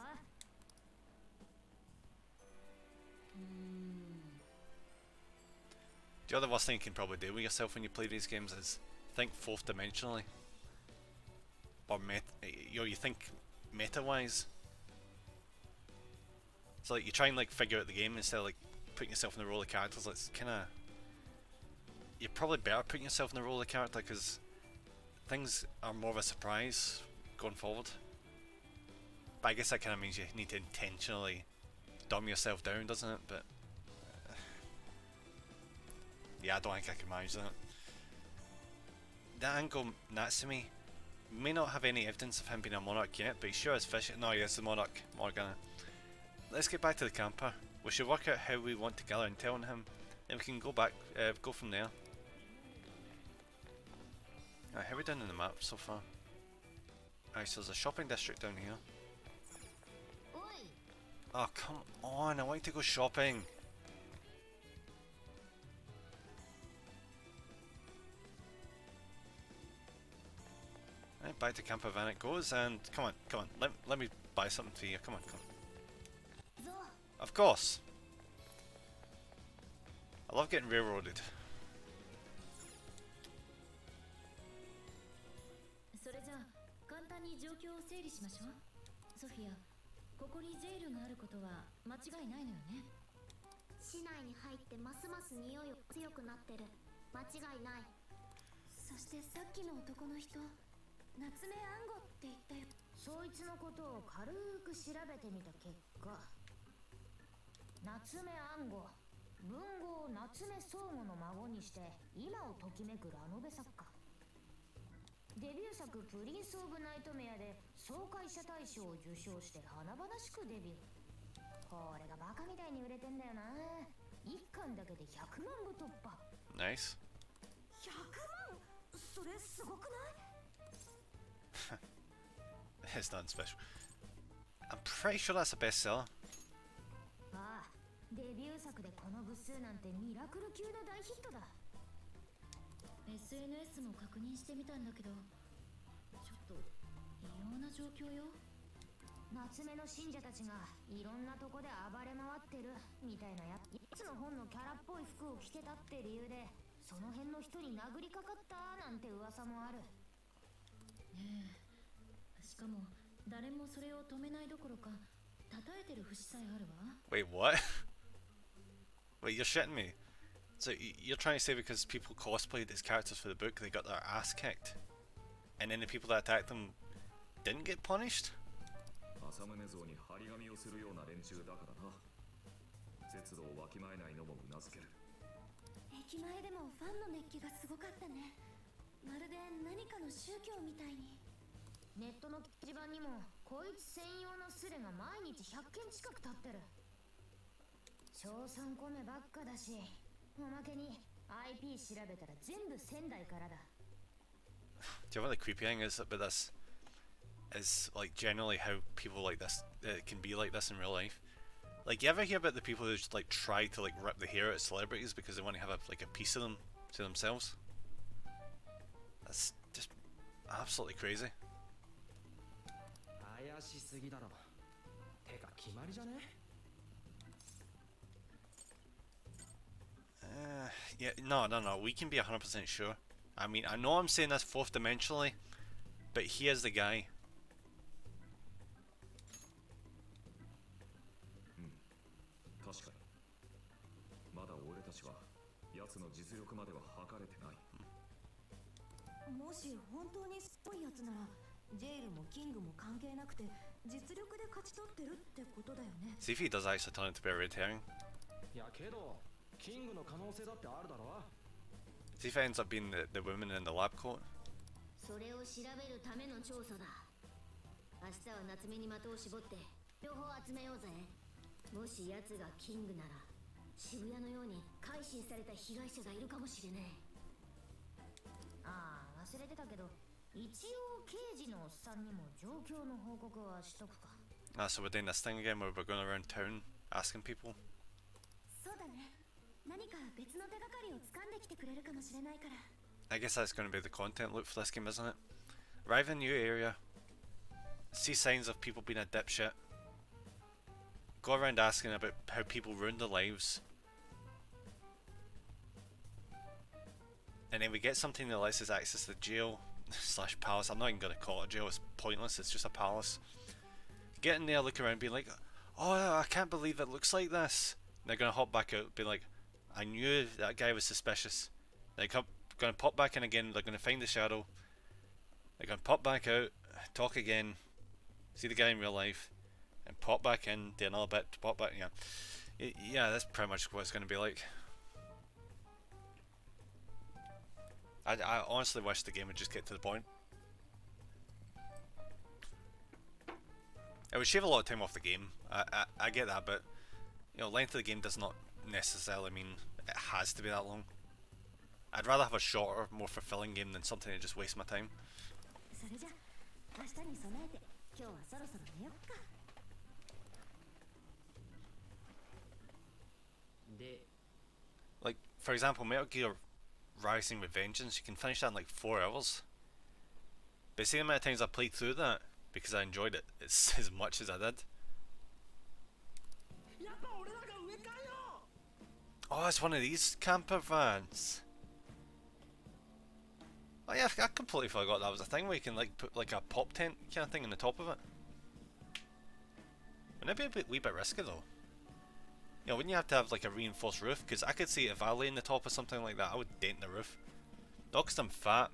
[SPEAKER 1] The other worst thing you can probably do with yourself when you play these games is think fourth dimensionally. Or you think meta-wise. So like you try and like figure out the game instead of like putting yourself in the role of characters. It's kind of, you're probably better putting yourself in the role of character because things are more of a surprise going forward. But I guess that kind of means you need to intentionally dumb yourself down, doesn't it? But yeah, I don't think I can manage that. That Ango Natsumi may not have any evidence of him being a monarch yet, but he sure is fishing. No, he is the monarch, Morgana. Let's get back to the camper. We should work out how we want to gather intel on him, and we can go back, go from there. Right, how are we doing on the map so far? Alright, so there's a shopping district down here.
[SPEAKER 3] おい、
[SPEAKER 1] Oh, come on, I want to go shopping. back to Camp Havana it goes, and come on, let me buy something for you. Come on. Of course. I love getting railroaded.
[SPEAKER 6] それじゃあ簡単に状況を整理しましょう。ソフィア、ここにジェイルがあることは間違いないのよね。
[SPEAKER 3] 市内に入ってますます匂いが強くなってる。間違いない。そしてさっきの男の人、夏目暗号って言ったよ。
[SPEAKER 6] そいつのことを軽く調べてみた結果、夏目暗号、文豪夏目宗吾の孫にして今をときめくラノベ作家。デビュー作「プリンス・オブ・ナイトメア」で爽快者大賞を受賞して華々しくデビュー。これがバカみたいに売れてんだよな。1巻だけで100万部突破。
[SPEAKER 1] ナイス。
[SPEAKER 7] 100万？それすごくない？
[SPEAKER 1] It's nothing special. I'm pretty sure that's a bestseller.
[SPEAKER 6] ああ、デビュー作でこの部数なんてミラクル級の大ヒットだ。SNS も確認してみたんだけど、ちょっと異様な状況よ。夏目の信者たちがいろんなとこで暴れ回ってるみたいなやつの本のキャラっぽい服を着てたって理由でその辺の人に殴りかかったなんて噂もある。ねえ、しかも誰もそれを止めないどころか叩いてる節さえあるわ。
[SPEAKER 1] Wait, what? Wait, you're shitting me. So you're trying to say because people cosplayed as characters for the book, they got their ass kicked, and then the people that attacked them didn't get punished?
[SPEAKER 8] 浅宗像に張り紙をするような連中だからな。節度をわきまえないのもうなずける。
[SPEAKER 3] 駅前でもファンの熱気がすごかったね。まるで何かの宗教みたいに。
[SPEAKER 6] ネットの掲示板にもこいつ専用のスレが毎日100件近く立ってる。賞賛込めばっかだし、おまけに IP 調べたら全部仙台からだ。
[SPEAKER 1] Do you know what the creepy thing is about this? Is like generally how people like this can be like this in real life. Like, you ever hear about the people who just like try to like rip the hair out of celebrities because they want to have like a piece of them to themselves? That's just absolutely crazy.
[SPEAKER 2] 怪しすぎだろ。てか決まりじゃね？
[SPEAKER 1] Yeah, no, we can be 100% sure. I mean, I know I'm saying this fourth dimensionally, but he is the guy.
[SPEAKER 8] 確かに。まだ俺たちは奴の実力までは測れてない。
[SPEAKER 7] もし本当にすごいやつならジェイルもキングも関係なくて実力で勝ち取ってるってことだよね。
[SPEAKER 1] See if he does actually turn out to be a red herring.
[SPEAKER 2] いやけどキングの可能性だってあるだろ。
[SPEAKER 1] See if it ends up being the woman in the lab coat.
[SPEAKER 6] それを調べるための調査だ。明日は夏目に的を絞って情報を集めようぜ。もし奴がキングなら渋谷のように改心された被害者がいるかもしれねえ。ああ、忘れてたけど一応刑事のおっさんにも状況の報告はしとくか。
[SPEAKER 1] So we're doing this thing again where we're going around town asking people.
[SPEAKER 3] そうだね。何か別の手がかりを掴んできてくれるかもしれないから。
[SPEAKER 1] I guess that's going to be the content loop for this game, isn't it? Arrive in a new area, see signs of people being a dipshit, go around asking about how people ruined their lives, and then we get something that lets us access the jail slash palace. I'm not even going to call it a jail, it's pointless, it's just a palace. Get in there, look around, be like, oh, I can't believe it looks like this. And they're going to hop back out, be like, I knew that guy was suspicious. They're going to pop back in again, they're going to find the shadow, they're going to pop back out, talk again, see the guy in real life, and pop back in, do another bit, pop back, yeah, that's pretty much what it's going to be like. I honestly wish the game would just get to the point. It would shave a lot of time off the game, I get that, but you know, length of the game does not necessarily mean it has to be that long. I'd rather have a shorter, more fulfilling game than something that just wastes my time.
[SPEAKER 3] それじゃ明日に備えて今日はそろそろ寝よっか。
[SPEAKER 2] で、
[SPEAKER 1] Like, for example, Metal Gear Rising with Vengeance, you can finish that in like 4 hours. But see the amount of times I played through that because I enjoyed it. It's as much as I did. Oh, it's one of these camper vans. Oh yeah, I completely forgot that was a thing where you can like put like a pop tent kind of thing on the top of it. Wouldn't it be a wee bit risky though? You know, wouldn't you have to have like a reinforced roof? Because I could see if I lay on the top of something like that, I would dent the roof. Not because I'm fat.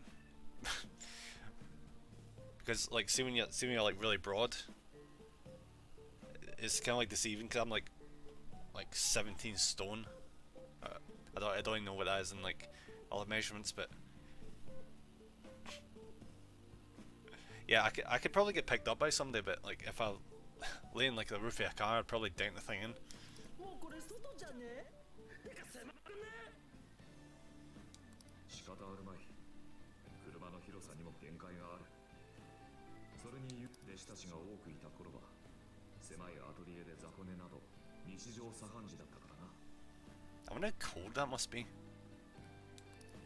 [SPEAKER 1] Because like, see when you're like really broad, it's kind of like deceiving. Because I'm like 17 stone. I don't even know what that is in like all the measurements, but yeah, I could probably get picked up by somebody, but like if I lay in like the roof of a car, I'd probably dent the thing in.
[SPEAKER 8] 仕方あるまい。車の広さにも限界がある。それに弟子たちが多くいた頃は、狭いアトリエで雑魚寝など日常茶飯事だったからな。
[SPEAKER 1] I wonder how cold that must be.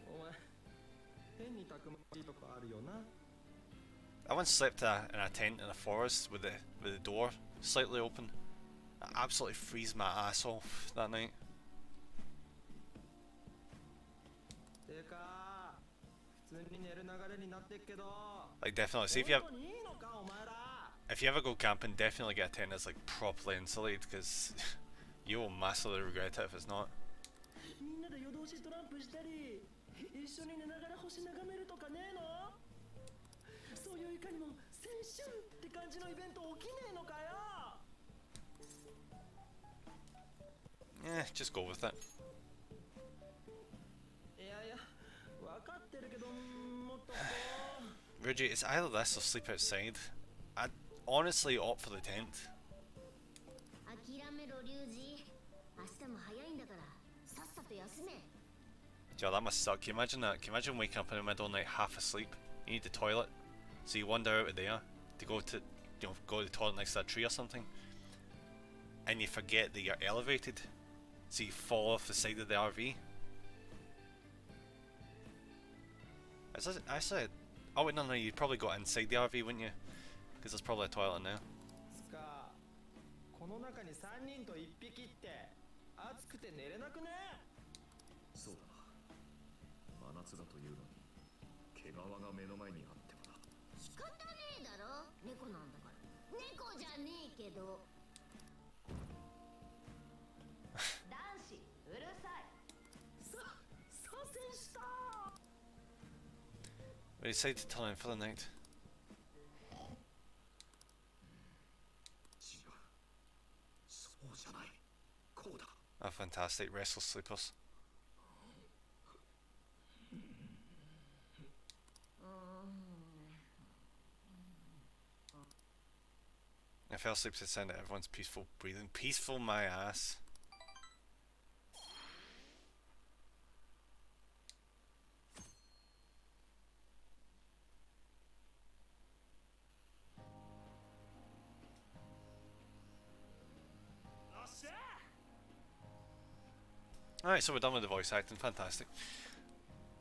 [SPEAKER 2] お前変にたくましいとこあるよな。
[SPEAKER 1] I once slept in a tent in a forest with the door slightly open. I absolutely freeze my ass off that night.
[SPEAKER 2] てか普通に寝る流れになってっけど。
[SPEAKER 1] Like definitely, see if
[SPEAKER 2] 本当にいいのかお前ら。
[SPEAKER 1] you ever go camping, definitely get a tent that's like properly insulated because you will massively regret it if it's not.
[SPEAKER 5] みんなで夜通しトランプしたり一緒に寝ながら星眺めるとかねえの？そういういかにも青春って感じのイベント起きねえのかよ。
[SPEAKER 1] Just go with it.
[SPEAKER 2] いやいや分かってるけどもっとこう。
[SPEAKER 1] Rudy, it's either this or sleep outside. I'd honestly opt for the tent.
[SPEAKER 6] 諦めろリュウジ。明日も早いんだからさっさと休め。
[SPEAKER 1] Joe, that must suck. Can you imagine that? Can you imagine waking up in the middle of the night half asleep? You need the toilet, so you wander out of there to go to, go to the toilet next to a tree or something, and you forget that you're elevated, so you fall off the side of the RV. I said, oh wait, no, you'd probably go inside the RV, wouldn't you? Because there's probably a toilet in there.
[SPEAKER 2] つかこの中に3人と1匹って暑くて寝れなくね。
[SPEAKER 8] そうだな。真夏だというのに、毛皮が目の前にあってもな。
[SPEAKER 6] 仕方ねえだろ猫なんだから。猫じゃねえけど。
[SPEAKER 7] 男子うるさい。
[SPEAKER 5] 左遷した。
[SPEAKER 1] We decided to turn in for the night.
[SPEAKER 8] 違う。そうじゃない。こうだ。
[SPEAKER 1] Oh, fantastic, restless sleepers. I fell asleep to the sound of everyone's peaceful breathing. Peaceful my ass. Alright, so we're done with the voice acting, fantastic.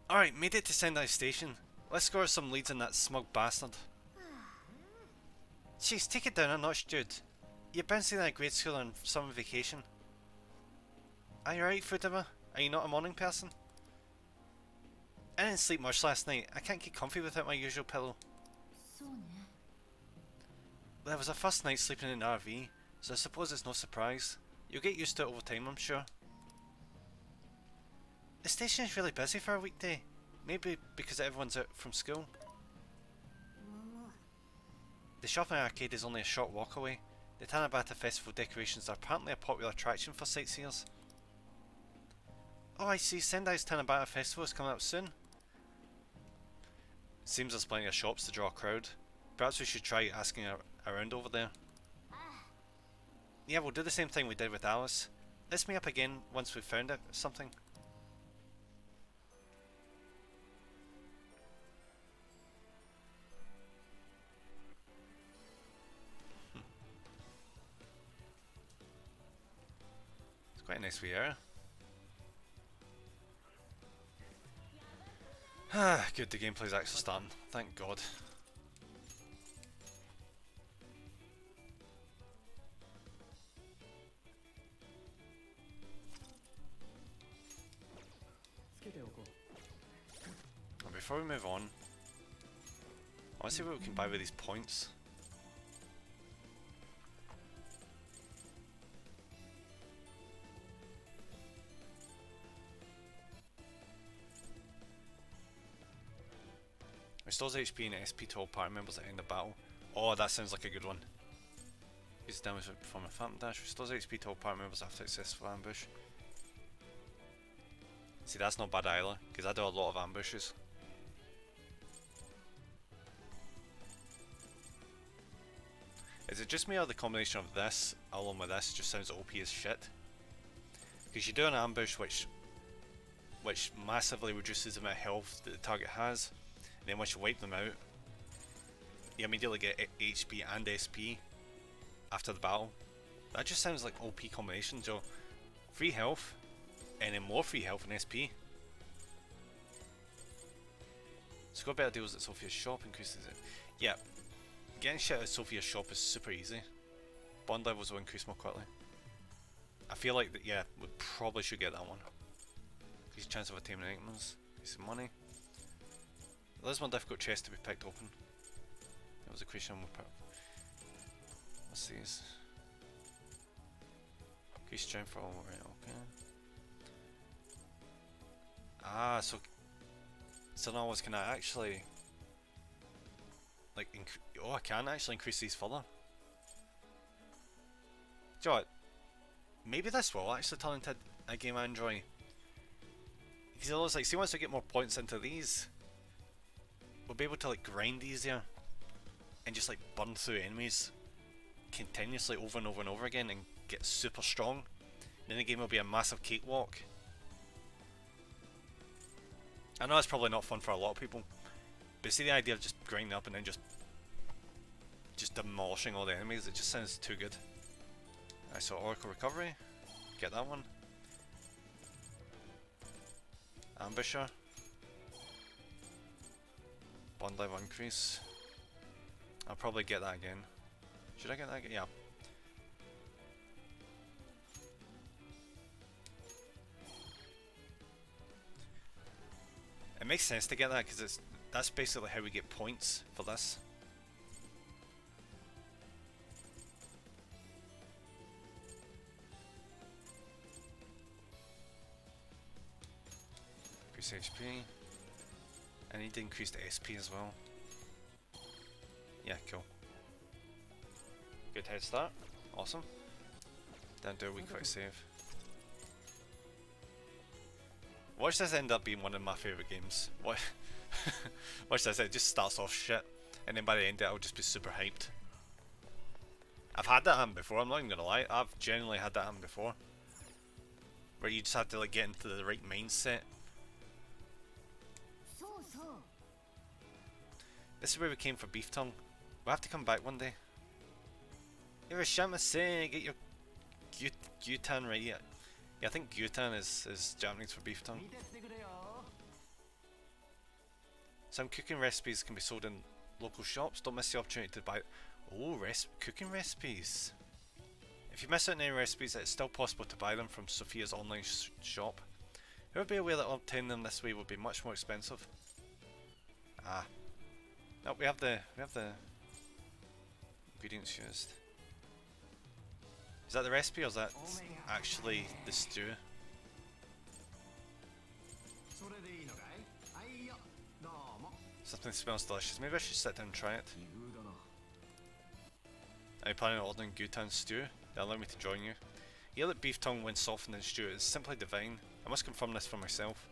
[SPEAKER 1] Alright, made it to Sendai Station. Let's score some leads on that smug bastard. Jeez, take it down a notch, dude. You're bouncing at grade school on summer vacation. Are you alright, Futaba? Are you not a morning person? I didn't sleep much last night. I can't get comfy without my usual pillow.
[SPEAKER 6] そうね。
[SPEAKER 1] There was a first night sleeping in an RV, so I suppose it's no surprise. You'll get used to it over time, I'm sure. The station is really busy for a weekday. Maybe because everyone's out from school. The shopping arcade is only a short walk away. The Tanabata Festival decorations are apparently a popular attraction for sightseers. Oh, I see. Sendai's Tanabata Festival is coming up soon. Seems there's plenty of shops to draw a crowd. Perhaps we should try asking around over there. Yeah, we'll do the same thing we did with Alice. Let's meet up again once we've found out something. It's quite a nice wee area. Ah, good, the gameplay's actually starting. Thank God. before we move on, I want to see what we can buy with these points. Restores HP and SP to all party members at the end of battle. Oh, that sounds like a good one. Increases damage from a phantom dash. Restores HP to all party members after successful ambush. See, that's not bad either, because I do a lot of ambushes. Is it just me, or the combination of this along with this just sounds OP as shit? Because you do an ambush which massively reduces the amount of health that the target has. Then once you wipe them out, you immediately get HP and SP after the battle. That just sounds like OP combination, Joe. Free health, and then more free health and SP. Score better deals at Sophia's shop, increases it. Yeah, getting shit at Sophia's shop is super easy. Bond levels will increase more quickly. I feel like that, yeah, we probably should get that one. Increase chance of attaining items, increase money. There's one difficult chest to be picked open. It was a question we put. What's these? Increase strength for all, right, okay. Ah, so now can I actually like oh, I can actually increase these further. Do you know what? Maybe this will actually turn into a game I enjoy. Because it looks like, see, once I get more points into these, we'll be able to like grind easier and just like burn through enemies continuously over and over and over again and get super strong. And then the game will be a massive cakewalk. I know it's probably not fun for a lot of people, but see, the idea of just grinding up and then just demolishing all the enemies, it just sounds too good. I saw Oracle Recovery, get that one. Ambusher. Bond level increase. I'll probably get that again. Should I get that again? Yeah. It makes sense to get that because that's basically how we get points for this. Increase HP. I need to increase the SP as well. Yeah, cool. Good head start. Awesome. Then do a wee quick save. Watch this end up being one of my favourite games. Watch this, it just starts off shit, and then by the end of it I'll just be super hyped. I've had that happen before, I'm not even gonna lie. I've genuinely had that happen before. Where you just have to like get into the right mindset. This is where we came for Beef Tongue. We'll have to come back one day. Irashamase, get your Gyutan right here. Yeah, I think Gyutan is Japanese for beef tongue. Some cooking recipes can be sold in local shops. Don't miss the opportunity to buy. Oh, cooking recipes. If you miss out on any recipes, it's still possible to buy them from Sophia's online shop. Who would be aware that obtaining them this way would be much more expensive? Ah. No, we have the ingredients used. Is that the recipe or is that actually the stew? Something smells delicious. Maybe I should sit down and try it. Are you planning on ordering Gyutan stew? They'll allow me to join you. Hear that beef tongue when softened in stew is simply divine. I must confirm this for myself.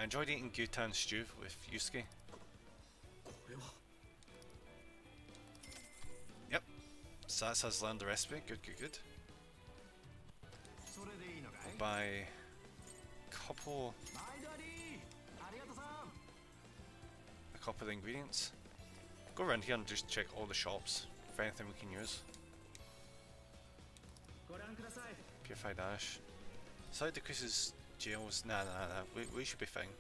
[SPEAKER 1] I enjoyed eating Gyutan stew with Yusuke. Yep. Sats has learned the recipe. Good. We'll buy a couple of the ingredients. Go around here and just check all the shops for anything we can use. Purified ash. Slightly decreases jails. Nah. We should be fine.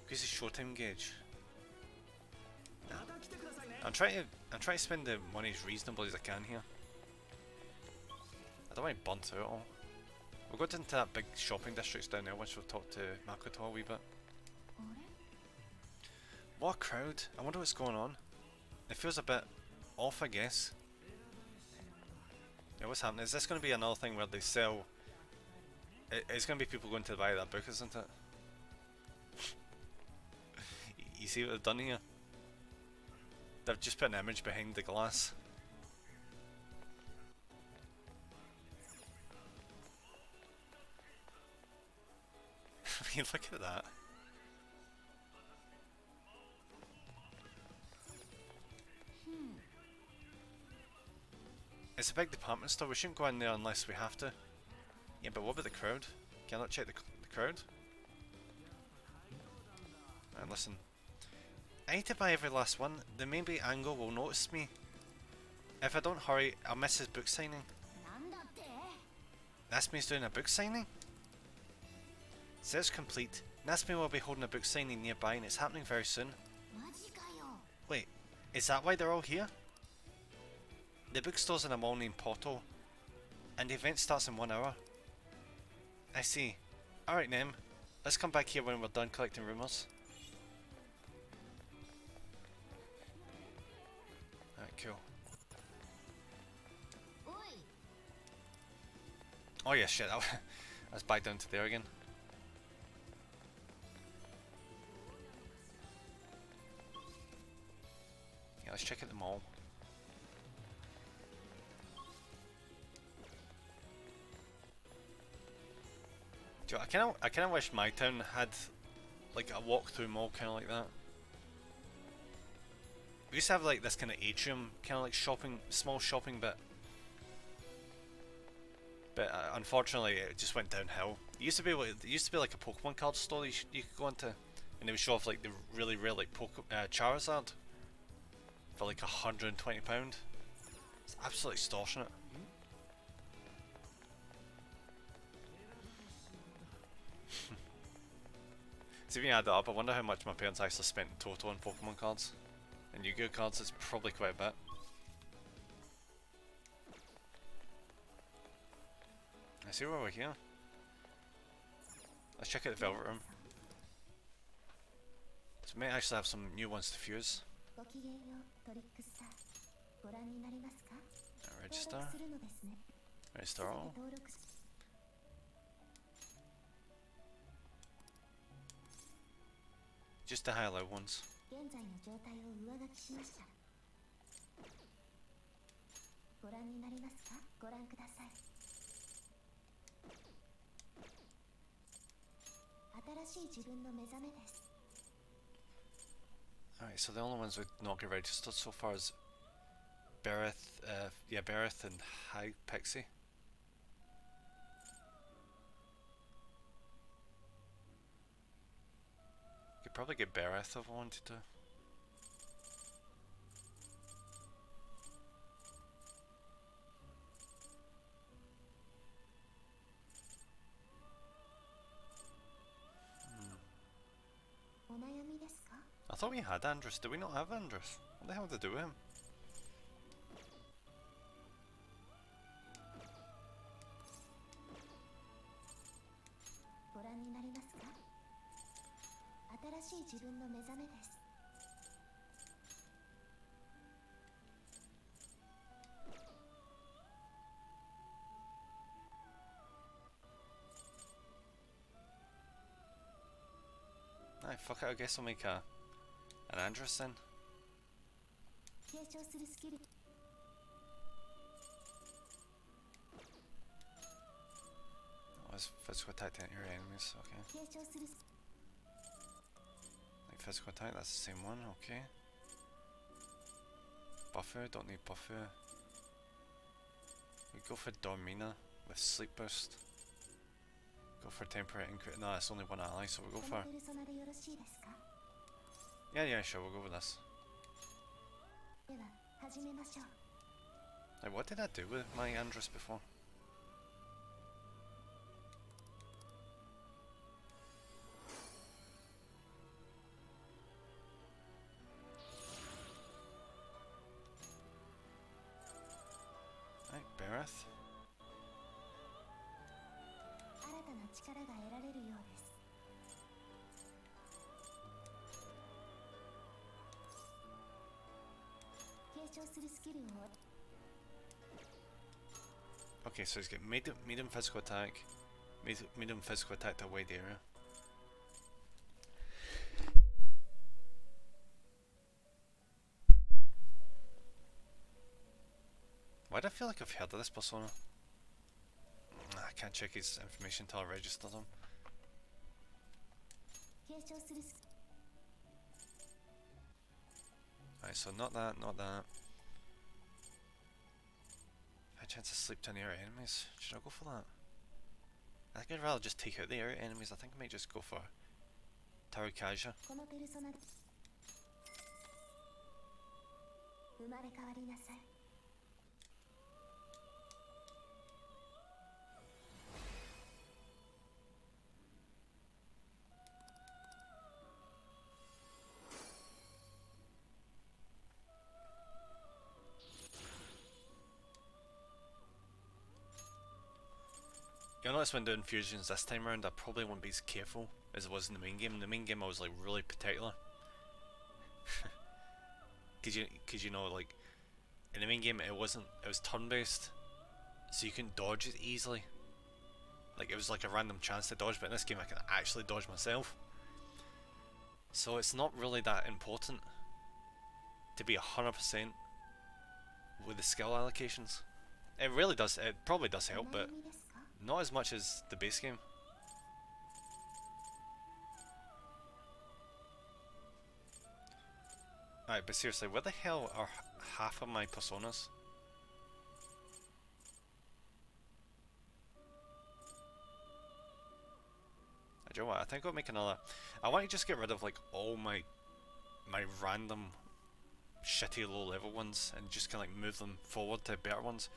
[SPEAKER 1] Increases showtime gauge. Nah. I'm trying to spend the money as reasonably as I can here. I don't want to burnt out all. We'll go into that big shopping district down there once we've talked to Makoto a wee bit. What a crowd. I wonder what's going on. It feels a bit off, I guess. Yeah, what's happening? Is this going to be another thing where they sell... It's going to be people going to buy that book, isn't it? You see what they've done here? They've just put an image behind the glass. I mean, look at that. It's a big department store, we shouldn't go in there unless we have to. Yeah, but what about the crowd? Can I not check the crowd? Alright, listen. I need to buy every last one. The maybe Angle will notice me. If I don't hurry, I'll miss his book signing. Natsume's doing a book signing? Search complete. Natsume will be holding a book signing nearby and it's happening very soon. Wait, is that why they're all here? The bookstore's in a mall named Porto, and the event starts in 1 hour. I see. Alright, Nem. Let's come back here when we're done collecting rumours. Alright, cool. Oh yeah, shit. I was back down to there again. Yeah, let's check out the mall. Do you know, I kind of wish my town had like a walk-through mall kind of like that. We used to have like this kind of atrium, kind of like shopping, small shopping bit. But unfortunately, it just went downhill. It used to be like a Pokemon card store you could go into, and they would show off like the really rare like Charizard for like £120. It's absolutely extortionate. So if you add that up, I wonder how much my parents actually spent in total on Pokemon cards. And Yu-Gi-Oh cards, it's probably quite a bit. I see where we're here. Let's check out the Velvet Room. So we may actually have some new ones to fuse. Register. Register all. Just the highlight ones. Alright, so the only ones we've not got registered so far is Bereth, Bereth and High Pixie. Could probably get Bereth if I wanted to. I thought we had Andrus. Do we not have Andrus? What the hell did they do with him? Alright, fuck it, I guess I'll make an Andrus then. Oh, it's physical attack to your enemies, okay. Like physical attack, that's the same one, okay. Buffer, don't need buffer. We go for Dormina with sleep boost. Go for temporary increase. No, it's only one ally, so we'll go for... Yeah, sure, we'll go with this. Like, what did I do with my Andrus before? Right, Bereth.
[SPEAKER 3] 長するスキルを
[SPEAKER 1] Okay, so he's got medium physical attack, medium physical attack to avoid the area. Why do I feel like I've heard of this persona? I can't check his information until I register them.
[SPEAKER 3] 継承するス
[SPEAKER 1] Right, so not that, not that. High chance to sleep to near enemies. Should I go for that? I think I'd rather just take out the area enemies. I think I might just go for Tarukaja.
[SPEAKER 3] このペルソナ生まれ変わりなさい
[SPEAKER 1] You'll notice when doing fusions this time around, I probably won't be as careful as I was in the main game. In the main game, I was like really particular. Cause you know, like in the main game, it was turn-based, so you couldn't dodge it easily. Like it was like a random chance to dodge, but in this game, I can actually dodge myself. So it's not really that important to be 100% with the skill allocations. It really does. It probably does help, but
[SPEAKER 3] お悩みですか
[SPEAKER 1] not as much as the base game. Alright, but seriously, where the hell are half of my personas? Do you know what? I think I'll make another. I want to just get rid of like all my random shitty low level ones and just kind of like move them forward to better ones.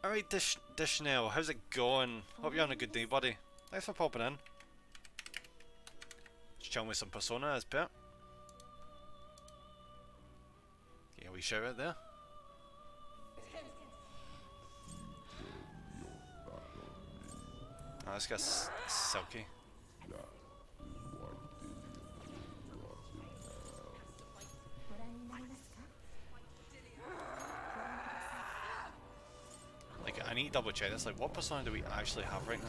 [SPEAKER 1] Alright, Dishnell, how's it going? Hope you're on a good day, buddy. Thanks for popping in. Just chilling with some Persona as per. Yeah, we shout out there. Oh, this guy's silky.
[SPEAKER 3] ご覧になりますか
[SPEAKER 1] Like, I need to double check this. Like, what persona do we actually have right now?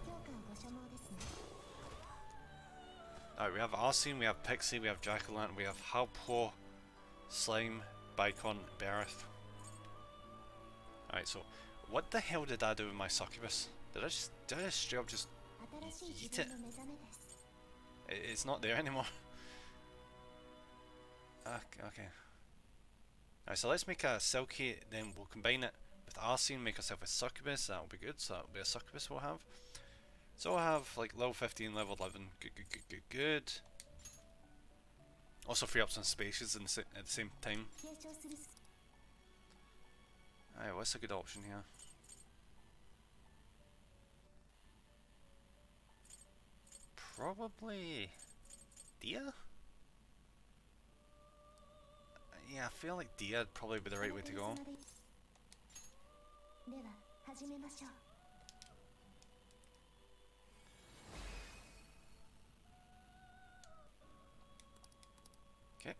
[SPEAKER 3] 教官ご所望ですね
[SPEAKER 1] Alright, we have Arsene, we have Pixie, we have Jack-O-Lantern, we have Halpo, Slime, Bicon, Berith. Alright, so what the hell did I do with my succubus? Did I just straight up just
[SPEAKER 3] 新しい
[SPEAKER 1] Eat
[SPEAKER 3] 自
[SPEAKER 1] it.
[SPEAKER 3] 分の目覚めです
[SPEAKER 1] it's not there anymore. Okay. Alright, so let's make a Silky, then we'll combine it with Arsene, make ourselves a succubus, that'll be good, so that'll be a succubus we'll have. So we'll have like level 15, level 11, good. Also free up some spaces at the same time.
[SPEAKER 3] 継承するス
[SPEAKER 1] Alright, what's a good option here? Probably Dia? Yeah, I feel like Dia would probably be the right way to go.
[SPEAKER 3] では始めましょう
[SPEAKER 1] Okay.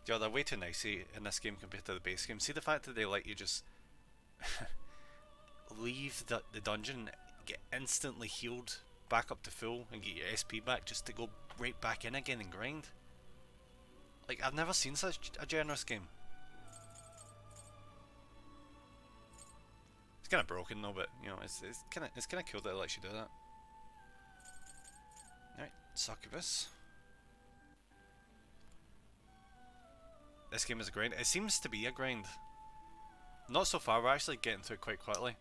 [SPEAKER 1] Yeah, they're way too nicey in this game compared to the base game. See the fact that they let you just leave the dungeon, get instantly healed back up to full and get your SP back just to go right back in again and grind? Like, I've never seen such a generous game. It's kind of broken though, but you know, it's kind of cool that it lets you do that. Alright, Succubus. This game is a grind. It seems to be a grind. Not so far, we're actually getting through it quite quickly.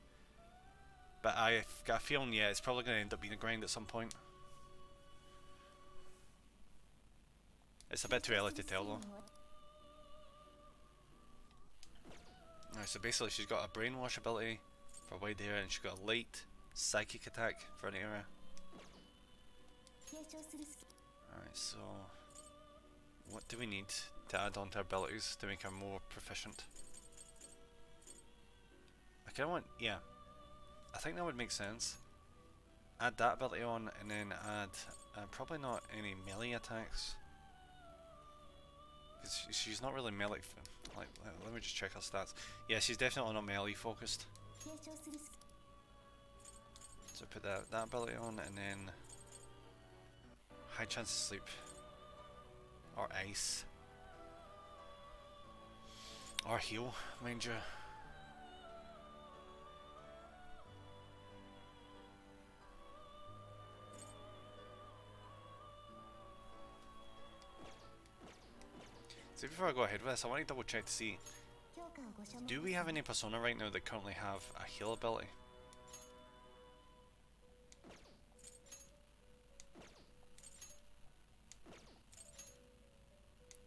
[SPEAKER 1] But I've got a feeling, yeah, it's probably going to end up being a grind at some point. It's a bit too early to tell though. Alright, so basically she's got a brainwash ability for a wide area and she's got a light psychic attack for an area.
[SPEAKER 3] 継承するス
[SPEAKER 1] Alright, so what do we need to add on to our abilities to make her more proficient? I kinda want, yeah, I think that would make sense. add that ability on, and then add probably not any melee attacks. Because she's not really melee. Like, let me just check her stats. Yeah, she's definitely not melee focused. So put that ability on, and then high chance of sleep or ice or heal, mind you. So before I go ahead with this, I want to double check to see, do we have any Persona right now that currently have a heal ability?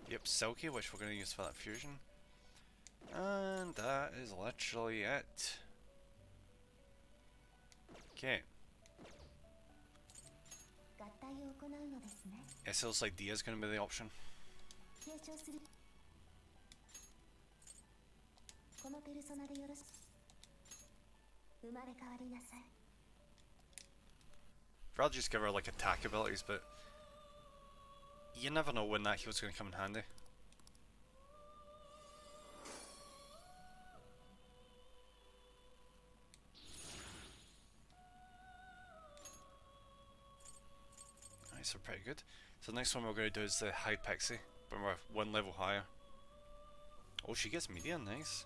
[SPEAKER 1] Yep, Silky, which we're going to use for that fusion. And that is literally it. Okay. It looks like Dia is going to be the option. I'll just give her like attack abilities, but you never know when that heal's going to come in handy. Nice, so pretty good. So the next one we're going to do is the High Pixie, when we're one level higher. Oh, she gets Media, nice.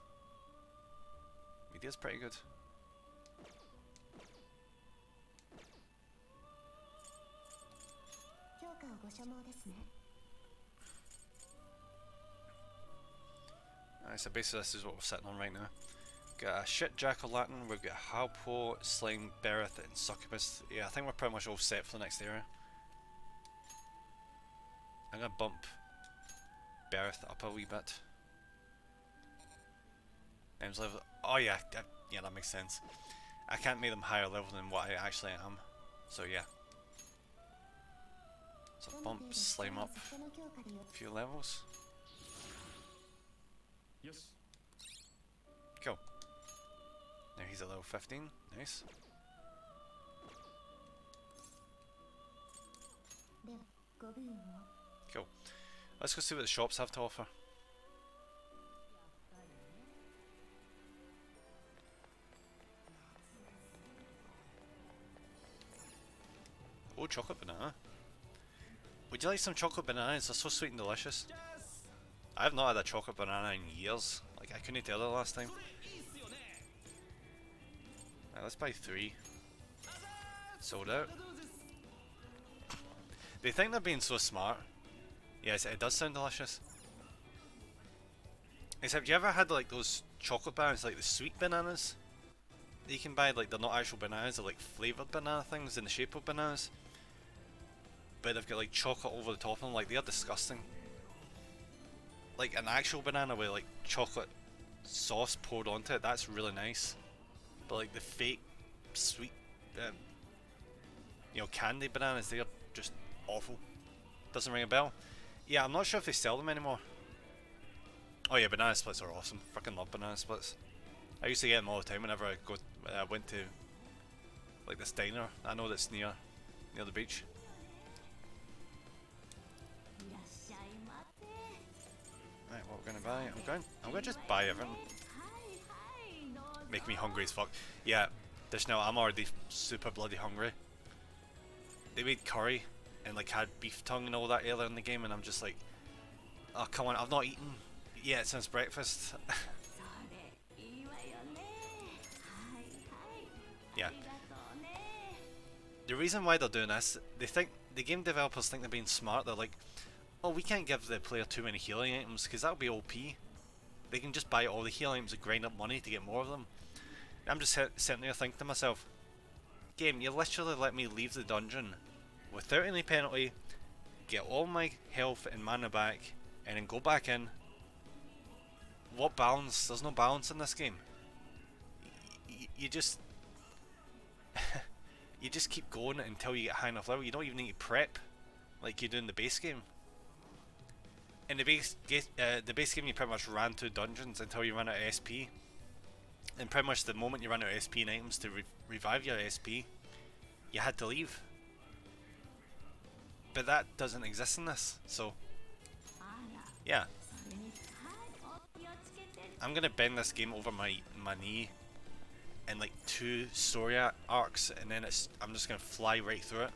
[SPEAKER 1] Media's pretty good. Alright, so basically this is what we're sitting on right now. Got a shit Jack-o'-lantern, we've got Halpo, Slime, Bereth, and Succubus. Yeah, I think we're pretty much all set for the next area. I'm gonna bump Bereth up a wee bit. Level. Oh yeah, yeah, that makes sense. I can't make them higher level than what I actually am. So yeah. So bump Slime up a few levels.
[SPEAKER 2] Yes.
[SPEAKER 1] Cool. Now he's at level 15. Nice. Cool. Let's go see what the shops have to offer. Oh, chocolate banana. Would you like some chocolate bananas? They're so sweet and delicious. I have not had a chocolate banana in years. Like, I couldn't tell the last time. Right, let's buy 3. Sold out. They think they're being so smart. Yes, it does sound delicious. Except, you ever had like those chocolate bananas, like the sweet bananas? That you can buy, like they're not actual bananas, they're like flavoured banana things in the shape of bananas. But they've got like chocolate over the top of them, like they are disgusting. Like an actual banana with like chocolate sauce poured onto it, that's really nice. But like the fake sweet, you know, candy bananas, they are just awful. Doesn't ring a bell. Yeah, I'm not sure if they sell them anymore. Oh yeah, banana splits are awesome. Freaking love banana splits. I used to get them all the time whenever I went to like this diner. I know that's near the beach. Right, what we're gonna buy? I'm gonna just buy everything. Make me hungry as fuck. Yeah, this now I'm already super bloody hungry. They made curry and like had beef tongue and all that earlier in the game, and I'm just like, oh come on, I've not eaten yet since breakfast. Yeah. The reason why they're doing this, the game developers think they're being smart. They're like, oh, we can't give the player too many healing items because that'll be OP. They can just buy all the healing items and grind up money to get more of them. And I'm just sitting there thinking to myself, game, you literally let me leave the dungeon without any penalty, get all my health and mana back, and then go back in. What balance? There's no balance in this game. You just you just keep going until you get high enough level. You don't even need to prep like you do in the base game. In the base game, you pretty much ran to dungeons until you run out of SP, and pretty much the moment you run out of SP and items to revive your SP, you had to leave. But that doesn't exist in this, so yeah. I'm gonna bend this game over my knee in like 2 story arcs, and then I'm just gonna fly right through it.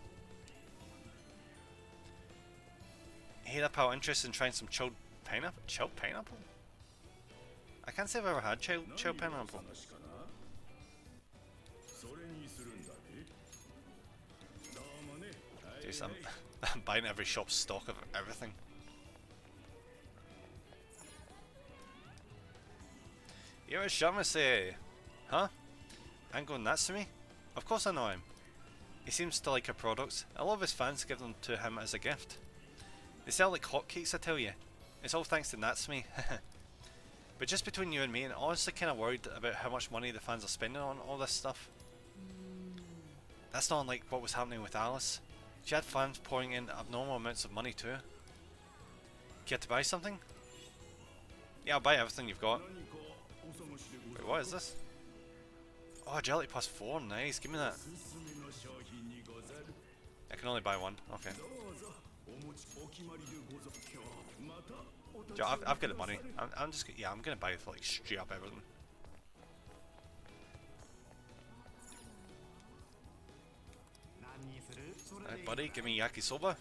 [SPEAKER 1] Hey there, pal, interested in trying some chilled pineapple? Chilled pineapple? I can't say I've ever had chilled pineapple. Jeez, I'm buying every shop's stock of everything. Yoroshamase! Huh? Ango Natsumi? Of course I know him. He seems to like her products. A lot of his fans give them to him as a gift. They sell like hotcakes, I tell you. It's all thanks to Natsumi. But just between you and me, I'm honestly kinda worried about how much money the fans are spending on all this stuff. That's not unlike what was happening with Alice. She had fans pouring in abnormal amounts of money too. Care to buy something? Yeah, I'll buy everything you've got. Wait, what is this? Oh, agility plus 4, nice, give me that. I can only buy one, okay. Yo, I've got the money. I'm just, yeah, I'm gonna buy like straight up everything. Alright, buddy, give me yakisoba.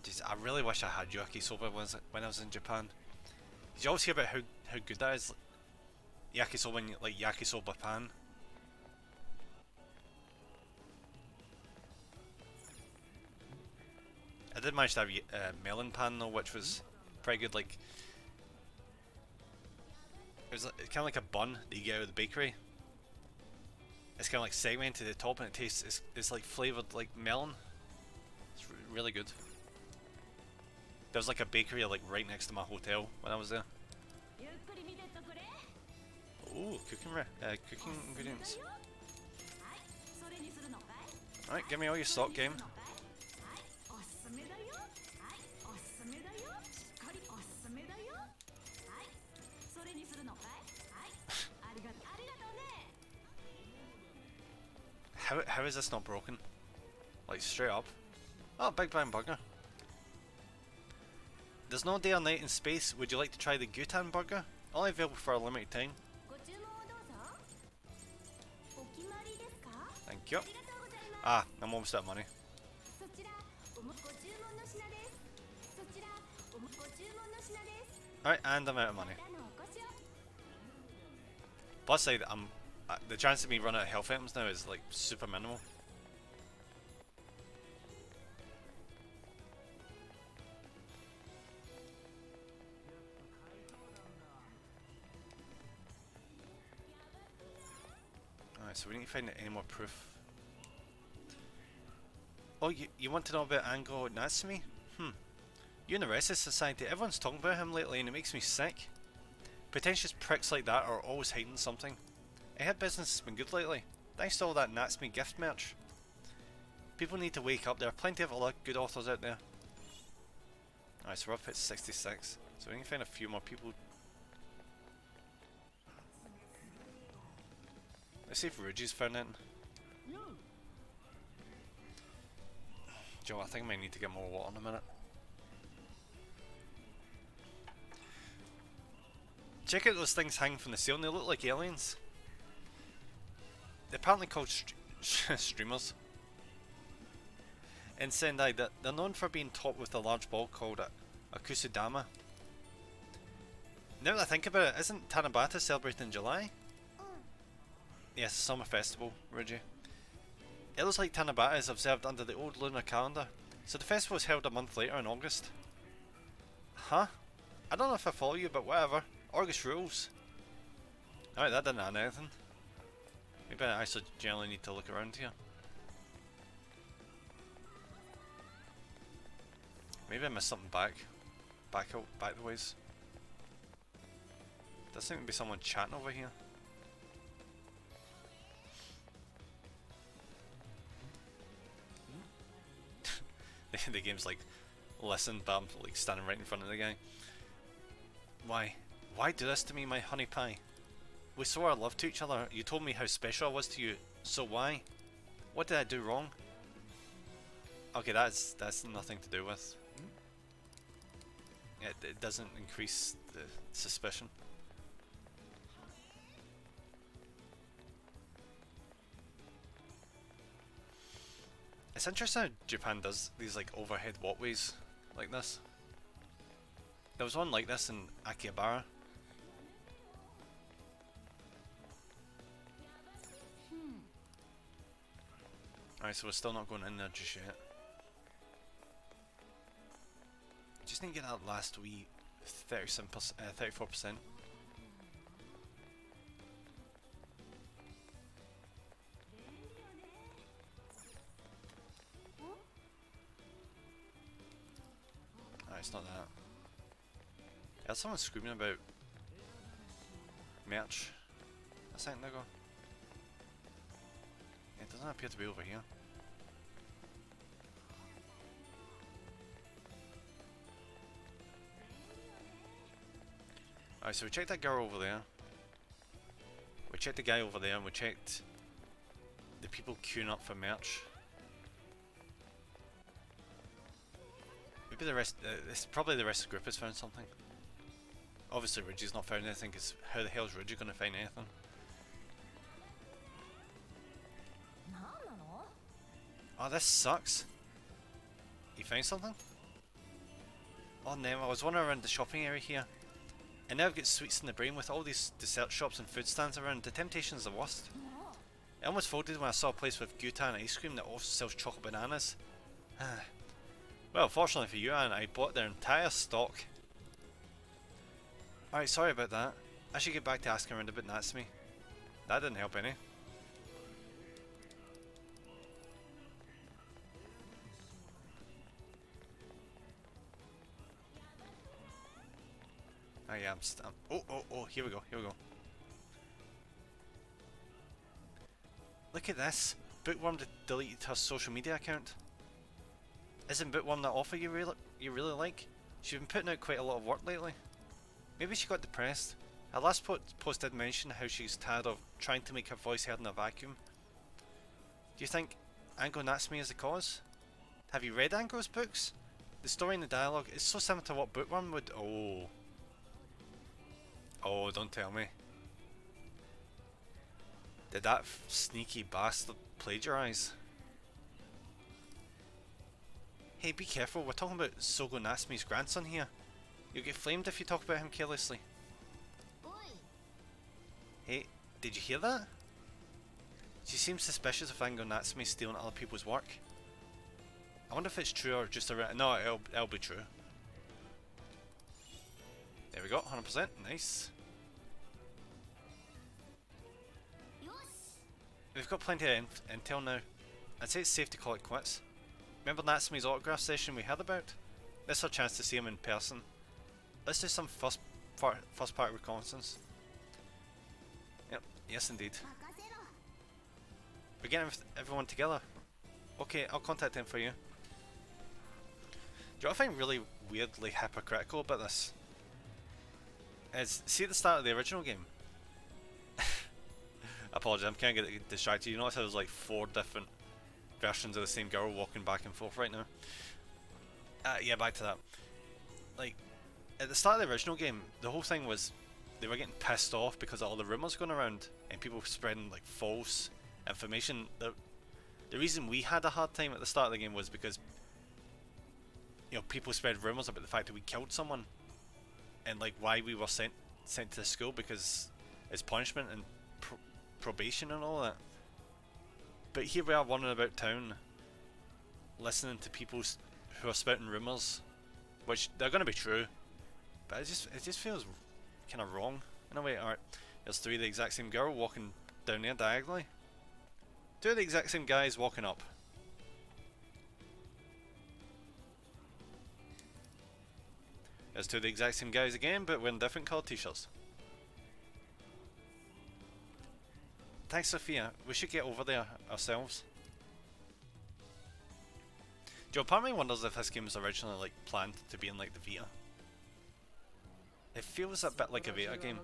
[SPEAKER 1] Jeez, I really wish I had yakisoba when I was in Japan. You always hear about how good that is. Yakisoba in like yakisoba pan. I did manage to have melon pan though, which was pretty good. Like it was kind of like a bun that you get out of the bakery. It's kind of like segmented at the top, and it tastes it's like flavored like melon. It's really good. There was like a bakery like right next to my hotel when I was there. Ooh, cooking ingredients. Alright, give me all your stock, game. How is this not broken? Like straight up. Oh, Big Bang Burger. There's no day or night in space. Would you like to try the Gutan Burger? Only available for a limited time. Thank you. Ah, I'm almost out of money. Alright, and I'm out of money. Plus side, the chance of me running out of health items now is like super minimal. Alright, so we need to find any more proof. Oh, you want to know about Ango Natsumi? You and the rest of society, everyone's talking about him lately and it makes me sick. Pretentious pricks like that are always hiding something. I heard business has been good lately, thanks to all that Natsumi gift merch. People need to wake up, there are plenty of other good authors out there. Alright, so we're up at 66, so we can find a few more people. Let's see if Ruji's found it. Joe, I think I might need to get more water in a minute. Check out those things hanging from the ceiling, they look like aliens. They're apparently called streamers. In Sendai, they're known for being topped with a large ball called a kusudama. Now that I think about it, isn't Tanabata celebrated in July? Yes, summer festival, Ruji. It looks like Tanabata is observed under the old lunar calendar, so the festival is held a month later in August. Huh? I don't know if I follow you, but whatever. August rules. Alright, that didn't add anything. Maybe I actually generally need to look around here. Maybe I missed something back the ways. There seems to be someone chatting over here. The game's like, listen, but I'm like standing right in front of the guy. Why? Why do this to me, my honey pie? We swore our love to each other. You told me how special I was to you So why? What did I do wrong? Okay, that's nothing to do with. It doesn't increase the suspicion. It's interesting how Japan does these like overhead walkways like this. There was one like this in Akihabara. Alright, so we're still not going in there just yet. Just need to get that last wee 34%. It's not that. Yeah, someone screaming about merch a second ago. It doesn't appear to be over here. Alright, so we checked that girl over there. We checked the guy over there, and we checked the people queuing up for merch. Maybe the rest, probably the rest of the group has found something. Obviously Ridgie's not found anything, because how the hell is Ridgie going to find anything? Oh, this sucks. You found something? Oh no, I was wandering around the shopping area here, and now I've got sweets in the brain with all these dessert shops and food stands around. The temptation's the worst. I almost folded when I saw a place with Gutan ice cream that also sells chocolate bananas. Well, fortunately for you, Anne, I bought their entire stock. Alright, sorry about that. I should get back to asking around about Natsumi. That didn't help any. Oh yeah, oh, here we go. Look at this. Bookworm deleted her social media account. Isn't Bookworm that author you really like? She's been putting out quite a lot of work lately. Maybe she got depressed. Her last post did mention how she's tired of trying to make her voice heard in a vacuum. Do you think Ango Natsumi is the cause? Have you read Ango's books? The story and the dialogue is so similar to what Bookworm would. Oh, don't tell me. Did that sneaky bastard plagiarize? Hey, be careful, we're talking about Sogo Natsumi's grandson here. You'll get flamed if you talk about him carelessly. Hey, did you hear that? She seems suspicious of Ango Natsumi stealing other people's work. I wonder if it's true or just a... No, it'll be true. There we go, 100%, nice. We've got plenty of intel now. I'd say it's safe to call it quits. Remember Natsumi's autograph session we heard about? This is our chance to see him in person. Let's do some first part reconnaissance. Yep, yes indeed. We're getting everyone together. Okay, I'll contact him for you. Do you know what I find really weirdly hypocritical about this? Is, see at the start of the original game? I apologize, I'm kind of getting distracted. You notice how there's like 4 different versions of the same girl walking back and forth right now. Yeah, back to that. Like, at the start of the original game, the whole thing was they were getting pissed off because of all the rumours going around and people spreading like false information. The reason we had a hard time at the start of the game was because, you know, people spread rumours about the fact that we killed someone and like why we were sent to school because it's punishment and probation and all that. But here we are wandering about town, listening to people who are spouting rumours, which they're going to be true, but it just feels kind of wrong in a way. Alright, there's 3 of the exact same girl walking down there diagonally. 2 of the exact same guys walking up. There's 2 of the exact same guys again, but wearing different coloured t-shirts. Thanks, Sophia. We should get over there ourselves. Joe, part of me wonders if this game was originally like planned to be in like the Vita. It feels a bit like a Vita game.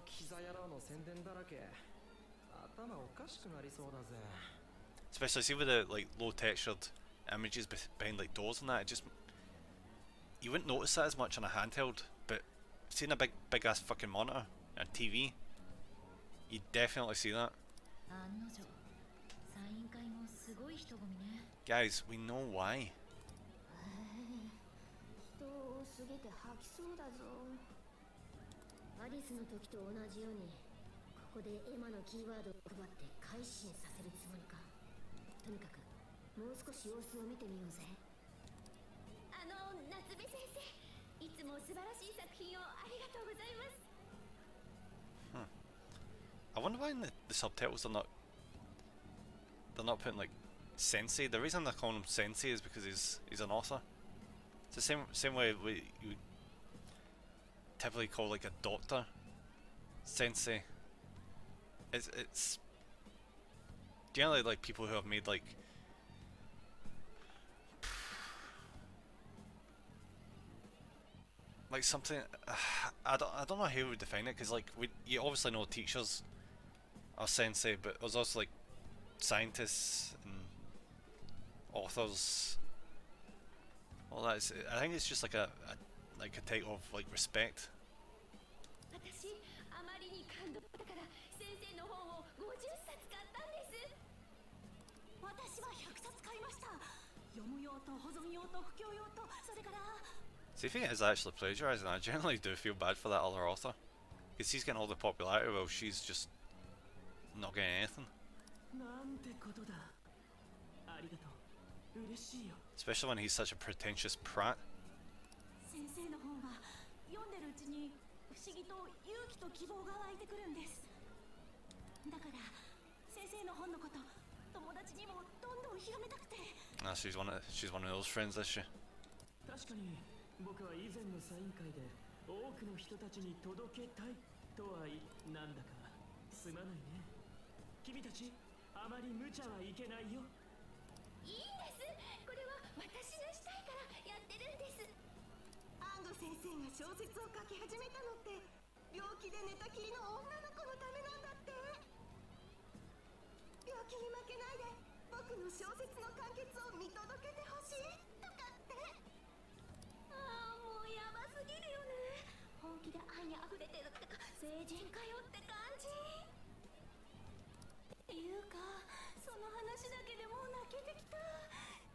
[SPEAKER 1] Especially see with the like low textured images behind like doors and that, it just, you wouldn't notice that as much on a handheld, but seeing a big ass fucking monitor and TV, you definitely see that.
[SPEAKER 6] 案の定サイン会もすごい人混みね。
[SPEAKER 1] Guys, we know why.
[SPEAKER 6] 人多すぎて吐きそうだぞ。アリスの時と同じようにここでエマのキーワードを配って改心させるつもりか。とにかくもう少し様子を見てみようぜ。
[SPEAKER 3] 夏目先生、いつも素晴らしい作品をありがとうございます。
[SPEAKER 1] I wonder why in the subtitles they're not putting like sensei. The reason they're calling him sensei is because he's an author. It's the same way you would typically call like a doctor sensei. It's generally like people who have made like something. I don't know how you would define it, because like you obviously know teachers are sensei, but there's also like scientists and authors. All that is, I think it's just like a type of like respect.
[SPEAKER 3] 私、あまりに感動だから先生の本を50冊買ったんです。私は100冊買いました。読む用と保存用と布教用と、それから。
[SPEAKER 1] See, if it is actually plagiarising, I generally do feel bad for that other author, because he's getting all the popularity while she's just not getting anything.
[SPEAKER 5] なんてことだ。ありがとう。嬉しいよ。
[SPEAKER 1] Especially when he's such a pretentious prat.
[SPEAKER 3] 先生の本は読んでるうちに不思議と勇気と希望が湧いてくるんです。だから先生の本のこと友達にもどんどん広めたくて。
[SPEAKER 1] Ah, she's one of those friends, is she?
[SPEAKER 5] 確かに僕は以前のサイン会で多くの人たちに届けたいとはなんだかすまないね。君たちあまり無茶はいけないよ。
[SPEAKER 3] いいんです。これは私がしたいからやってるんです。安吾先生が小説を書き始めたのって病気で寝たきりの女の子のためなんだって。病気に負けないで僕の小説の完結を見届けてほしいとかって。ああ、もうやばすぎるよね。本気で愛にあふれてるってか成人かよって感じ。っていうかその話だけでもう泣けてきた。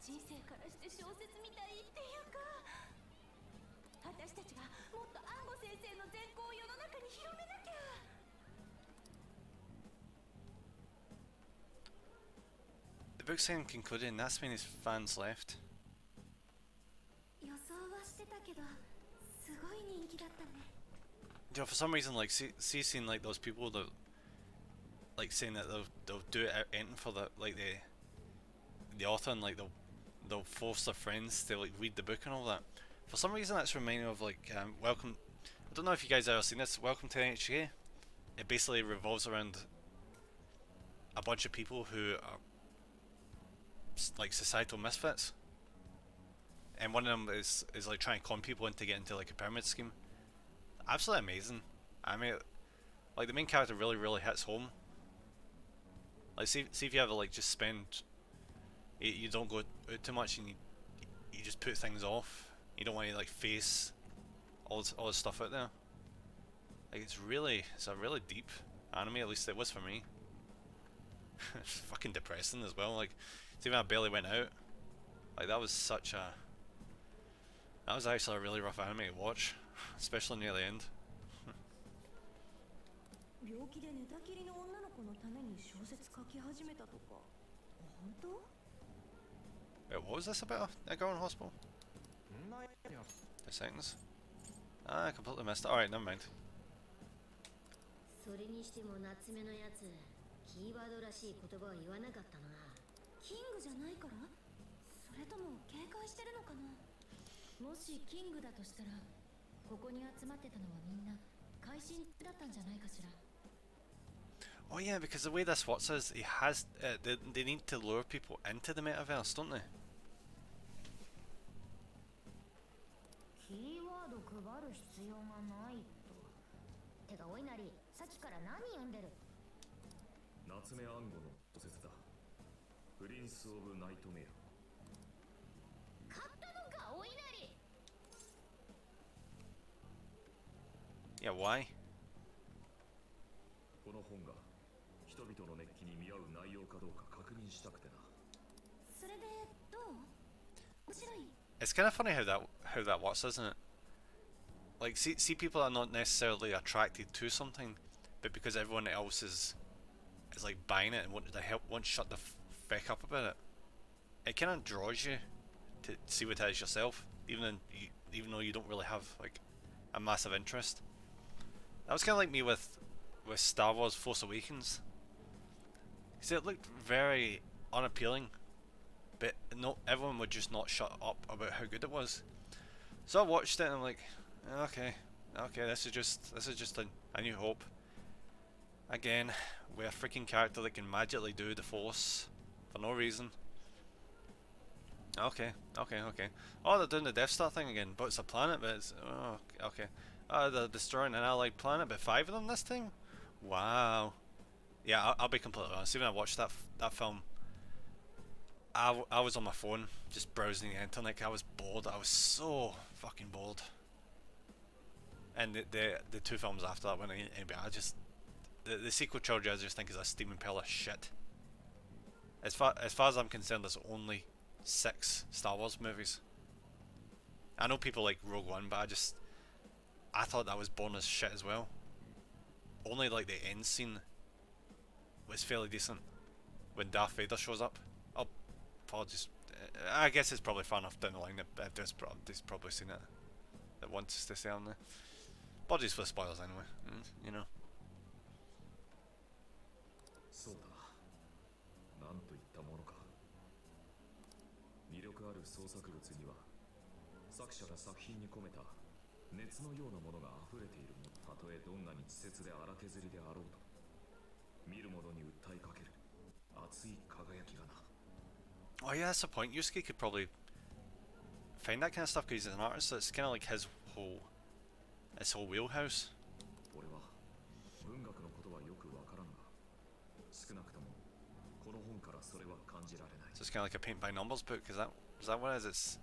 [SPEAKER 3] 人生からして小説みたいっていうか、私たちがもっと安吾先生の善行を世の中に広めなきゃ。
[SPEAKER 1] The book's saying concluded, and that's when his fans left.
[SPEAKER 3] 予想はしてたけどすごい人気だったね。
[SPEAKER 1] You know, for some reason, like seeing like those people that like saying that they'll do it anything for the author, and like they'll force their friends to like read the book and all that. For some reason, that's reminding me of like Welcome. I don't know if you guys have ever seen this. Welcome to NHK. It basically revolves around a bunch of people who are like societal misfits, and one of them is like trying to con people into get into like a pyramid scheme. Absolutely amazing. I mean, like the main character really hits home. Like see if you ever like just spend, you don't go out too much and you just put things off. You don't want to like face all this stuff out there. Like it's a really deep anime, at least it was for me. It's fucking depressing as well. Like see when I barely went out, like that was actually a really rough anime to watch, especially near the end.
[SPEAKER 3] 病気で寝たきりの女の子のために小説書き始めたとか本当？
[SPEAKER 1] Wait, what was this about? A girl in hospital? 2 seconds. Ah, I completely missed it. Alright, never mind.
[SPEAKER 6] それにしても夏目のやつキーワードらしい言葉は言わなかったな。
[SPEAKER 3] キングじゃないから？それとも警戒してるのかな？
[SPEAKER 6] もしキングだとしたらここに集まってたのはみんな改心だったんじゃないかしら。
[SPEAKER 1] Oh yeah, because the way this works is he has they need to lure people into the metaverse, don't they?
[SPEAKER 6] キーワード配る必要がないと。てかおいなり、さっきから何読んでる？
[SPEAKER 8] 夏目暗号の小説だ。プリンス・オブ・ナイトメア。
[SPEAKER 6] 買ったのかお稲荷。
[SPEAKER 1] Yeah, why?
[SPEAKER 8] この本が人々の熱気に見合う内容かどうか確認したくてな。
[SPEAKER 3] それでどう？面白い？
[SPEAKER 1] It's kind of funny how that works, isn't it? Like, see, people are not necessarily attracted to something, but because everyone else is like buying it and won't shut the feck up about it, it kind of draws you to see what it is yourself, even though you don't really have like a massive interest. That was kind of like me with Star Wars: Force Awakens. See, it looked very unappealing, but no, everyone would just not shut up about how good it was. So I watched it and I'm like, okay, this is just a New Hope. Again, with a freaking character that can magically do the Force for no reason. Okay. Oh, they're doing the Death Star thing again, but it's a planet, but it's... Oh, okay. They're destroying an allied planet, but 5 of them this time? Wow. Yeah, I'll be completely honest. Even when I watched that film, I was on my phone, just browsing the internet. I was bored. I was so fucking bored. And the 2 films after that went anyway, I just... The sequel trilogy I just think is a steaming pile of shit. As far as I'm concerned, there's only 6 Star Wars movies. I know people like Rogue One, but I thought that was born as shit as well. Only like the end scene was fairly decent when Darth Vader shows up. Oh, apologies. I guess it's probably far enough down the line that there's probably seen it that wants to say on there. Apologies for the spoilers anyway. You know.
[SPEAKER 8] そうだ。なんといったものか。魅力ある創作物には作者が作品に込めた熱のようなものが溢れているもの。たとえどんなに稚拙で荒削りであろうと、見る者に訴えかける熱い輝きがな。
[SPEAKER 1] Oh yeah, that's the point. Yusuke could probably find that kind of stuff because he's an artist. So it's kind of like his whole wheelhouse.
[SPEAKER 8] 俺は文学のことはよくわからんが、少なくともこの本からそれは感じられない。
[SPEAKER 1] So it's kind of like a paint by numbers book. Is that what it is?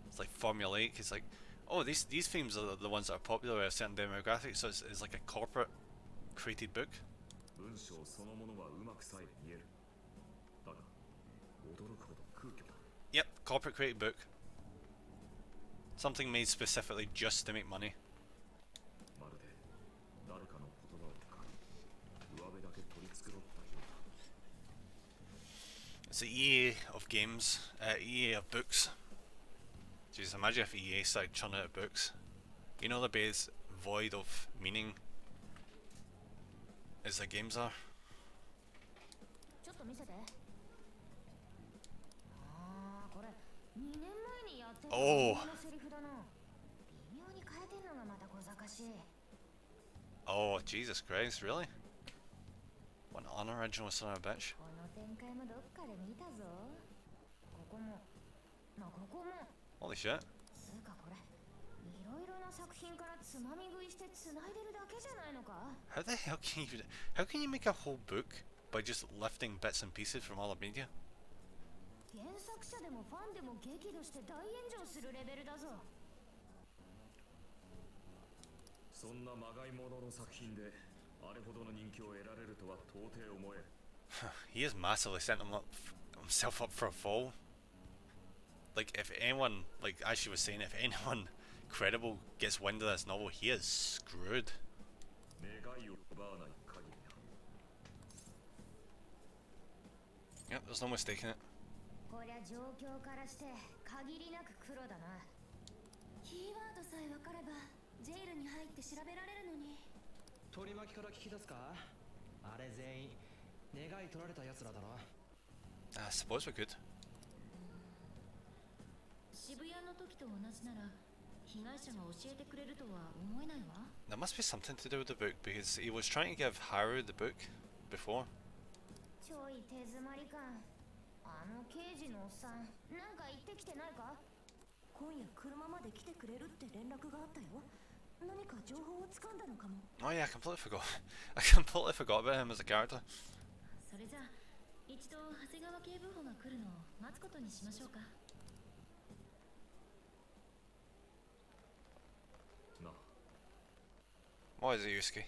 [SPEAKER 1] It's like formulaic. It's like, oh, these themes are the ones that are popular with a certain demographic. So it's like a corporate created book.
[SPEAKER 8] 文章そのものはうまくさえ見える。だが驚くほど空虚だ。
[SPEAKER 1] Yep, corporate created book. Something made specifically just to make money.
[SPEAKER 8] まるで誰かの言葉を書き、上辺だけ取り繕ったようだ。
[SPEAKER 1] It's the EA of games, EA of books. Jeez, imagine if EA started churning out books. You know the base void of meaning as the games are.
[SPEAKER 6] ちょっと見せて。これ2年前にやってたのセリフだな。微妙に変えてんのがまた小賢しい。
[SPEAKER 1] Oh, Jesus Christ, really? What an unoriginal son of a bitch.
[SPEAKER 6] この展開もどっかで見たぞ。ここも、まあここも。
[SPEAKER 1] Holy shit.
[SPEAKER 6] つうかこれ、いろいろな作品からつまみ食いして繋いでるだけじゃないのか？
[SPEAKER 1] How the hell can you make a whole book by just lifting bits and pieces from all the media?
[SPEAKER 6] 原作者でもファンでも激怒して大炎上するレベルだぞ。
[SPEAKER 8] そんなまがいものの作品であれほどの人気を得られるとは到底思えん。
[SPEAKER 1] He has massively set himself up for a fall. Like, if anyone, like as she was saying, if anyone credible gets wind of this novel, he is screwed.
[SPEAKER 8] 願いを奪わない限りな。
[SPEAKER 1] Yep, there's no mistaking it.
[SPEAKER 6] こりゃ状況からして限りなく黒だな。
[SPEAKER 3] キーワードさえ分かればジェイルに入って調べられるのに。
[SPEAKER 9] 取り巻きから聞き出すか？あれ全員願い取られた奴らだろ。
[SPEAKER 1] I suppose we could.
[SPEAKER 6] 渋谷の時と同じなら被害者が教えてくれるとは思えないわ。
[SPEAKER 1] There must be something to do with the book because he was trying to give Haru the book before.
[SPEAKER 6] ちょい手詰まり感。あの刑事のおっさん、なんか言ってきてないか？
[SPEAKER 3] 今夜車まで来てくれるって連絡があったよ。何か情報を掴んだのかも。
[SPEAKER 1] Oh yeah, I completely forgot. I completely forgot about him as a character.
[SPEAKER 6] それじゃ一度長谷川警部補が来るのを待つことにしましょうか。
[SPEAKER 8] なあ、
[SPEAKER 1] What is it, Yusuke?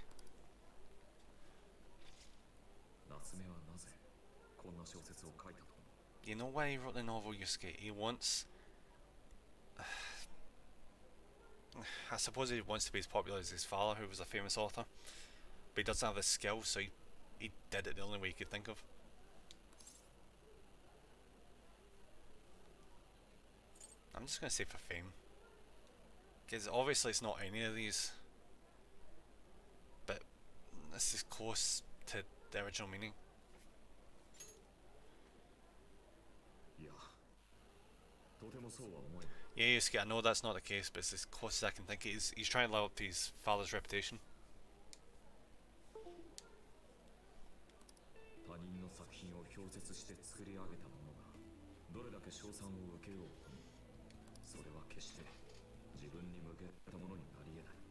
[SPEAKER 8] 夏目はなぜこんな小説を書いたと思う？
[SPEAKER 1] You know why he wrote the novel, Yusuke? He wants... I suppose he wants to be as popular as his father, who was a famous author. But he doesn't have the skill, so he did it the only way he could think of. I'm just going to say for fame. Because obviously it's not any of these. But this is close to the original meaning.
[SPEAKER 8] いや、とてもそうは思えない。
[SPEAKER 1] Yeah, Yusuke, I know that's not the case, but it's as close as I can think. He's trying to live up to his father's reputation.
[SPEAKER 8] 他人の作品を評説して作り上げたものがどれだけ称賛を受けようとも、それは決して自分に向けたものになり得ない。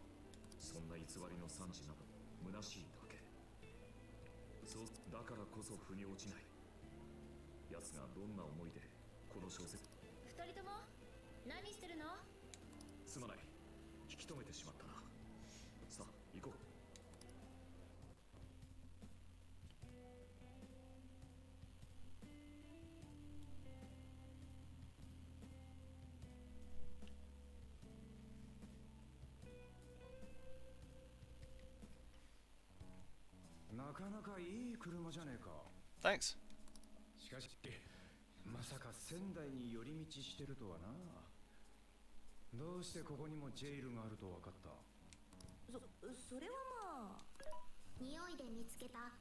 [SPEAKER 8] そんな偽りの賛辞など虚しいだけ。そうだからこそ腑に落ちない。奴がどんな思いでこの小説。
[SPEAKER 6] 二人とも何してるの？
[SPEAKER 8] すまない、引き止めてしまったな。さあ行こう。
[SPEAKER 2] なかなかいい車じゃねえか。
[SPEAKER 1] Thanks.
[SPEAKER 2] しかしまさか仙台に寄り道してるとはな。どうしてここにもジェイルがあると分かった？
[SPEAKER 3] それはまあ、匂いで見つけた。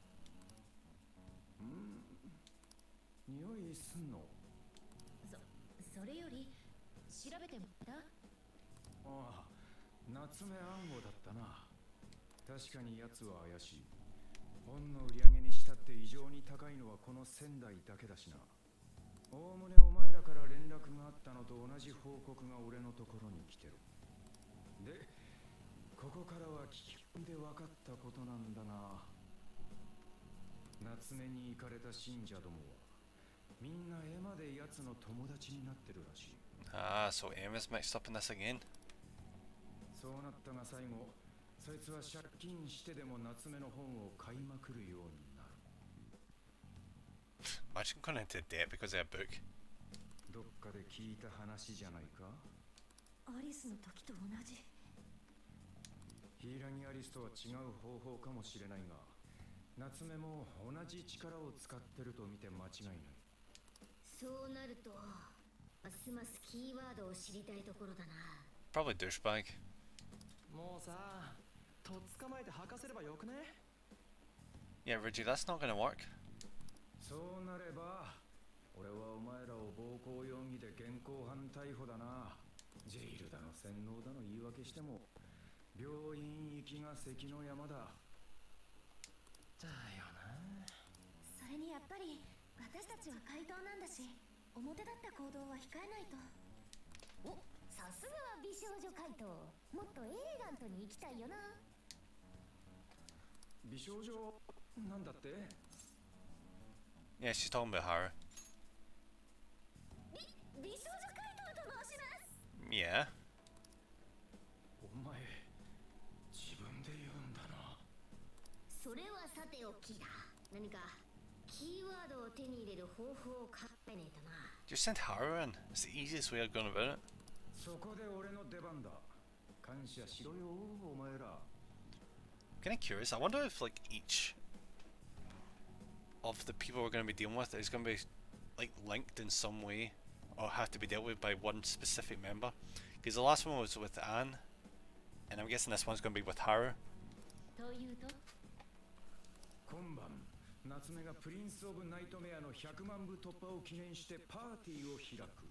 [SPEAKER 2] 匂いすんの？
[SPEAKER 6] それより調べてもらった？
[SPEAKER 2] ああ、夏目暗号だったな。確かに奴は怪しい。本の売り上げにしたって異常に高いのはこの仙台だけだしな。おおむねお前らから連絡があったのと同じ報告が俺のところに来てる。で、ここからは聞き込んで分かったことなんだが、夏目に行かれた信者どもはみんなエマで奴の友達になってるらしい。
[SPEAKER 1] Ah, so Emma's mixed up in this again.
[SPEAKER 2] そうなったが最後、そいつは借金してでも夏目の本を買いまくるようになる。
[SPEAKER 1] Imagine going into debt because of a book.
[SPEAKER 2] どっかで聞いた話じゃないか？
[SPEAKER 7] アリスの時と同じ。
[SPEAKER 2] ヒイラギアリスとは違う方法かもしれないが、夏目も同じ力を使ってると見て間違いない。
[SPEAKER 6] そうなるとますますキーワードを知りたいところだな。
[SPEAKER 1] Probably douchebag.
[SPEAKER 9] もうさ、とっ捕まえて吐かせればよくね？
[SPEAKER 1] Yeah, Reggie, that's not gonna work.
[SPEAKER 2] そうなれば、俺はお前らを暴行容疑で現行犯逮捕だな。ジェイルだの洗脳だの言い訳しても、病院行きが関の山だ。
[SPEAKER 9] だよな。
[SPEAKER 3] それにやっぱり私たちは怪盗なんだし、表立った行動は控えないと。
[SPEAKER 6] お、さすがは美少女怪盗。もっとエレガントに行きたいよな。
[SPEAKER 2] 美少女なんだって？
[SPEAKER 1] Yeah, she's talking about Haru.
[SPEAKER 3] 美少女怪盗と申します。
[SPEAKER 1] Yeah.
[SPEAKER 2] お前、自分で言うんだな。
[SPEAKER 6] それはさておきだ。何かキーワードを手に入れる方法を考えねえとな。
[SPEAKER 1] Just send Haru in. It's the easiest way of going about it.
[SPEAKER 2] そこで俺の出番だ。感謝しろよ、お前ら。
[SPEAKER 1] Kind of curious. I wonder if like each of the people we're going to be dealing with is going to be like linked in some way, or have to be dealt with by one specific member. Because the last one was with Anne, and I'm guessing this one's going to be with Haru.
[SPEAKER 6] というと、
[SPEAKER 2] 今晩、夏目がプリンス・オブ・ナイトメアの100万部突破を記念してパーティーを開く。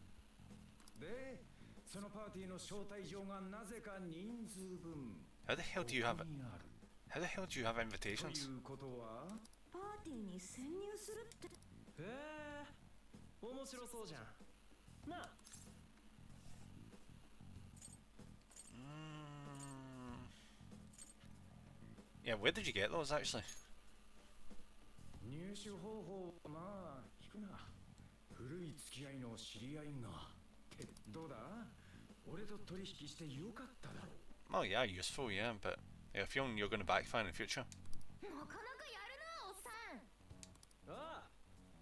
[SPEAKER 2] で、そのパーティーの招待状がなぜか人数分。
[SPEAKER 1] How the hell do you have it?
[SPEAKER 2] ここにある。
[SPEAKER 1] How the hell do you have
[SPEAKER 2] と
[SPEAKER 1] invitations?
[SPEAKER 2] いうことは、
[SPEAKER 7] パーティーに潜入するって。
[SPEAKER 9] へえ、面白そうじゃん。なあ。
[SPEAKER 1] Yeah, where did you get those actually?
[SPEAKER 2] 入手方法はまあ聞くな。古い付き合いの知り合いがってどうだ？俺と取引してよかっただろ。
[SPEAKER 1] Oh yeah, useful, yeah, but yeah, if you're going to backfire in the future.
[SPEAKER 6] なかなかやるな、おっさん。
[SPEAKER 9] ああ、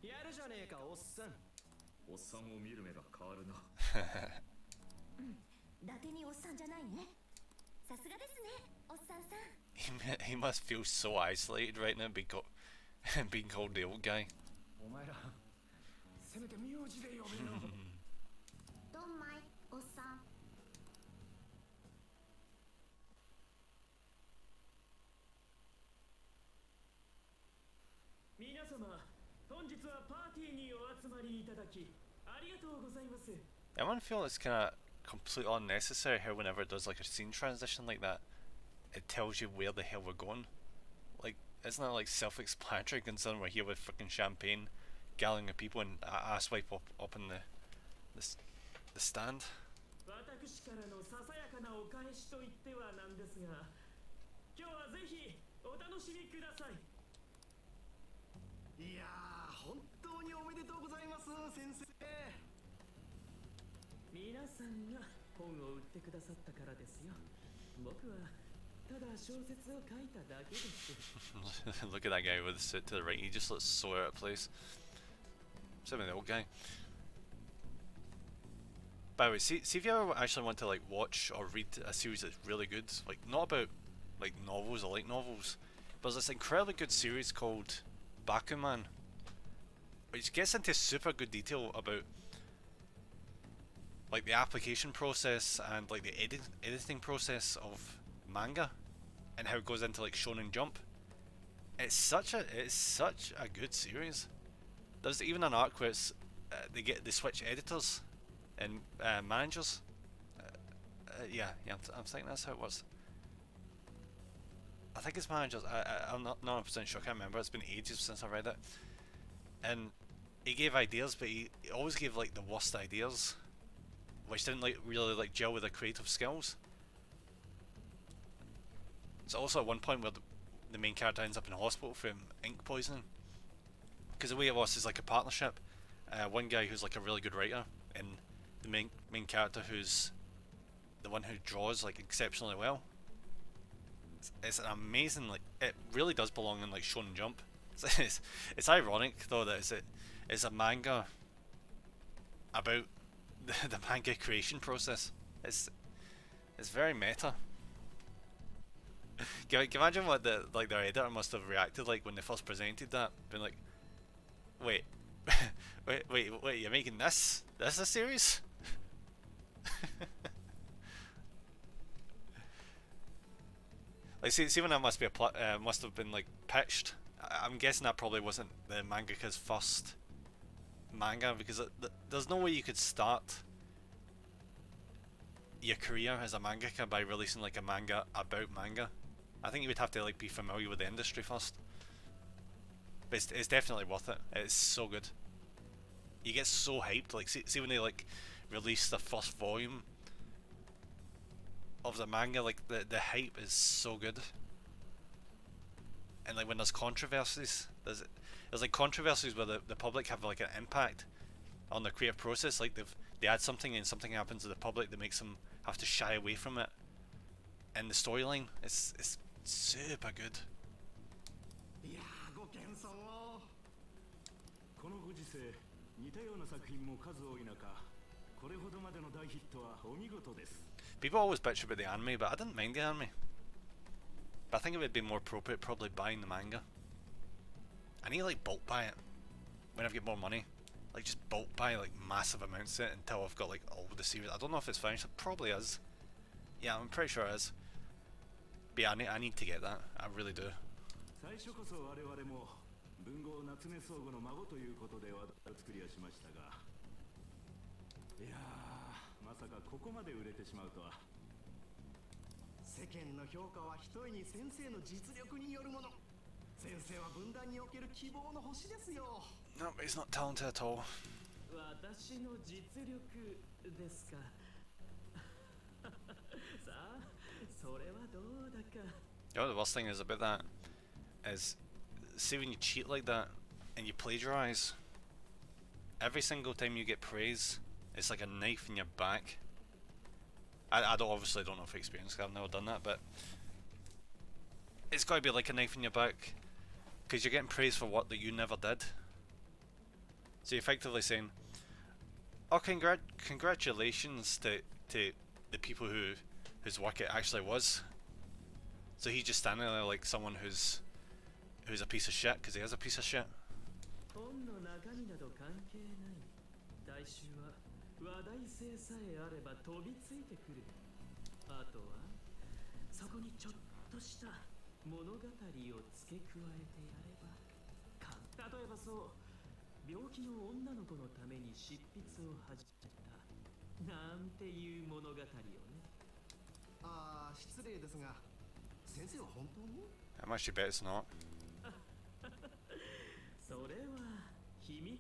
[SPEAKER 9] やるじゃねえか、おっさん。
[SPEAKER 8] おっさんを見る目が変わるな。
[SPEAKER 3] 伊達におっさんじゃないね。さすがですね、おっさんさん。
[SPEAKER 1] He must feel so isolated right now being being called the old guy.
[SPEAKER 2] お前らせめて名字で呼べよ。
[SPEAKER 6] ドンマイ、おっさん。
[SPEAKER 5] 皆様、本日はパーティーにお集まりいただきありがとうございます。
[SPEAKER 1] I want to feel it's kind of completely unnecessary how whenever it does like a scene transition like that, it tells you where the hell we're going. Like, isn't that like self-explanatory considering we're here with freaking champagne, galling of people and asswipe up in the stand?
[SPEAKER 5] 私からのささやかなお返しと言ってはなんですが、今日はぜひお楽しみください。
[SPEAKER 9] いやー、本当におめでとうございます、先生。
[SPEAKER 5] 皆さんが本を売ってくださったからですよ。僕はただ小説を書いただけです。
[SPEAKER 1] Look at that guy with the suit to the right, he just looks so out of place. Same with the old guy. By the way, see if you ever actually want to like watch or read a series that's really good, like not about like novels or light novels, but there's this incredibly good series called Bakuman, which gets into super good detail about like the application process and like the editing process of manga and how it goes into like Shonen Jump. It's such a good series. There's even an arc where it's, they switch editors and managers. Yeah, I'm thinking that's how it was. I think it's managers. I'm not 100% sure. I can't remember. It's been ages since I read it. And he gave ideas, but he always gave like the worst ideas, which didn't like really like gel with the creative skills. There's also at one point where the main character ends up in a hospital from ink poisoning. Because the way it was is like a partnership. One guy who's like a really good writer, and the main character who's the one who draws like exceptionally well. It's an amazing, like, it really does belong in like Shonen Jump. It's ironic though that it's a manga about the manga creation process. It's very meta. Can you imagine what their editor must have reacted like when they first presented that? Being like, wait, wait, you're making this? This a series? Like, see when that must have been like pitched. I'm guessing that probably wasn't the mangaka's first manga, because there's no way you could start your career as a mangaka by releasing like a manga about manga. I think you would have to like be familiar with the industry first. But it's definitely worth it. It's so good. You get so hyped. Like see when they like release the first volume of the manga, like the hype is so good. And like when there's controversies, there's like controversies where the public have like an impact on the creative process. Like they add something and something happens to the public that makes them have to shy away from it. And the storyline is super good.
[SPEAKER 9] いやー、ご謙遜を。
[SPEAKER 2] このご時世、似たような作品も数多い中、これほどまでの大ヒットはお見事です。
[SPEAKER 1] People always bitch about the anime, but I didn't mind the anime. But I think it would be more appropriate probably buying the manga. I need to like bulk buy it when I get more money. Like just bulk buy like massive amounts of it until I've got like all the series. I don't know if it's finished. It probably is. Yeah, I'm pretty sure it is. But yeah, I need to get that. I really do.
[SPEAKER 2] 最初こそ我々も文豪夏目漱吾の孫ということで話題を作りはしましたが、いやー、まさかここまで売れてしまうとは。
[SPEAKER 9] 世間の評価はひとえに先生の実力によるもの。先生は分断における希望の星ですよ。
[SPEAKER 1] No, but he's not talented at all.
[SPEAKER 5] 私の実力ですか。さあ、それはどうだか。
[SPEAKER 1] You know what the worst thing is about that is, see when you cheat like that, and you plagiarize, every single time you get praise, it's like a knife in your back. I obviously don't know from experience, 'cause I've never done that, but it's got to be like a knife in your back, because you're getting praise for work that you never did. So you're effectively saying, oh, congratulations to the people whose work it actually was. So he's just standing there like someone who's a piece of shit, because he is a piece of shit.
[SPEAKER 5] 本の中身など関係ない。大衆は話題性さえあれば飛びついてくる。あとはそこにちょっとした物語を付け加えてやれば。例えばそう、病気の女の子のために執筆を始めたなんていう物語をね。
[SPEAKER 9] ああ、失礼ですが、先生は本当に？
[SPEAKER 1] I'm actually bet it's not.
[SPEAKER 5] それは秘密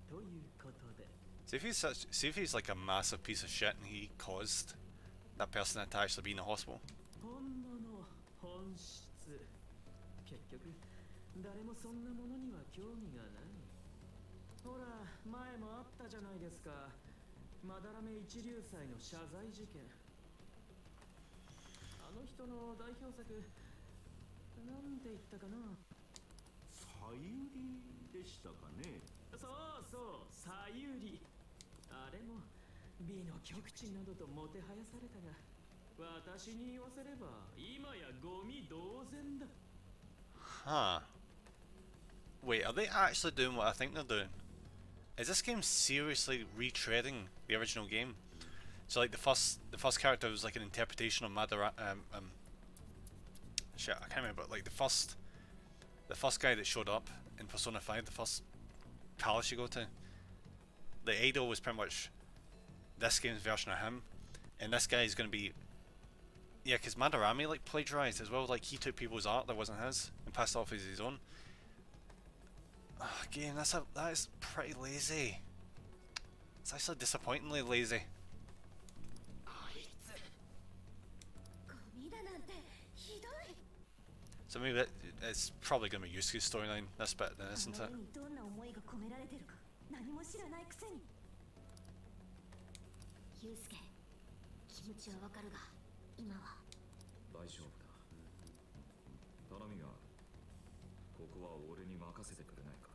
[SPEAKER 5] ということで。
[SPEAKER 1] See if he's like a massive piece of shit and he caused that person to actually be in the hospital.
[SPEAKER 5] 本物、本質。結局、誰もそんなものには興味がない。ほら、前もあったじゃないですか。まだらめ一流祭の謝罪事件。あの人の代表作、なんて言ったかな。
[SPEAKER 9] さゆりでしたかね。
[SPEAKER 5] そうそう、さゆり。あれも美の極致などともてはやされたが、私に言わせれば今やゴミ同然だ。
[SPEAKER 1] Huh. Wait, are they actually doing what I think they're doing? Is this game seriously retreading the original game? So like the first character was like an interpretation of shit, I can't remember, but like the first guy that showed up in Persona 5, the first palace you go to, the idol was pretty much this game's version of him, and this guy is going to be, yeah, because Madarame like plagiarized as well, like he took people's art that wasn't his and passed it off as his own. Again, that is pretty lazy. It's actually disappointingly lazy. So maybe it's probably going to be Yusuke's storyline, this bit then, isn't it?
[SPEAKER 3] どんな思いが込められてるか何も知らないくせに。ユウスケ、気持ちはわかるが、今は
[SPEAKER 8] 大丈夫だ。頼みがある。ここは俺に任せてくれないか。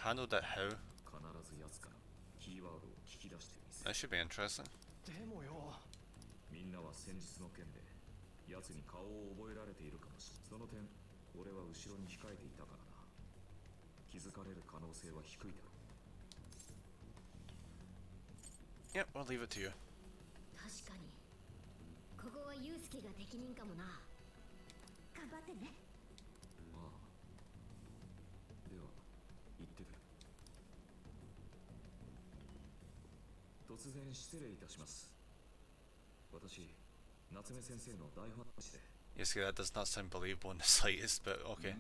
[SPEAKER 1] Handled it how?
[SPEAKER 8] 必ず奴からキーワードを聞き出してみせる。
[SPEAKER 1] That should be interesting.
[SPEAKER 9] でもよ、
[SPEAKER 8] みんなは先日の件で奴に顔を覚えられているかもしれない。その点、俺は後ろに控えていたからな。気づかれる可能性は低いだろう。
[SPEAKER 1] Yep, we'll leave it to you.
[SPEAKER 6] 確かにここはユウスケが適任かもな。
[SPEAKER 3] 頑張ってね。
[SPEAKER 8] ああ。では、行ってくる。突然失礼いたします。私、夏目先生の大ファンでして。
[SPEAKER 1] Yusuke, that does not sound believable in the slightest, but okay.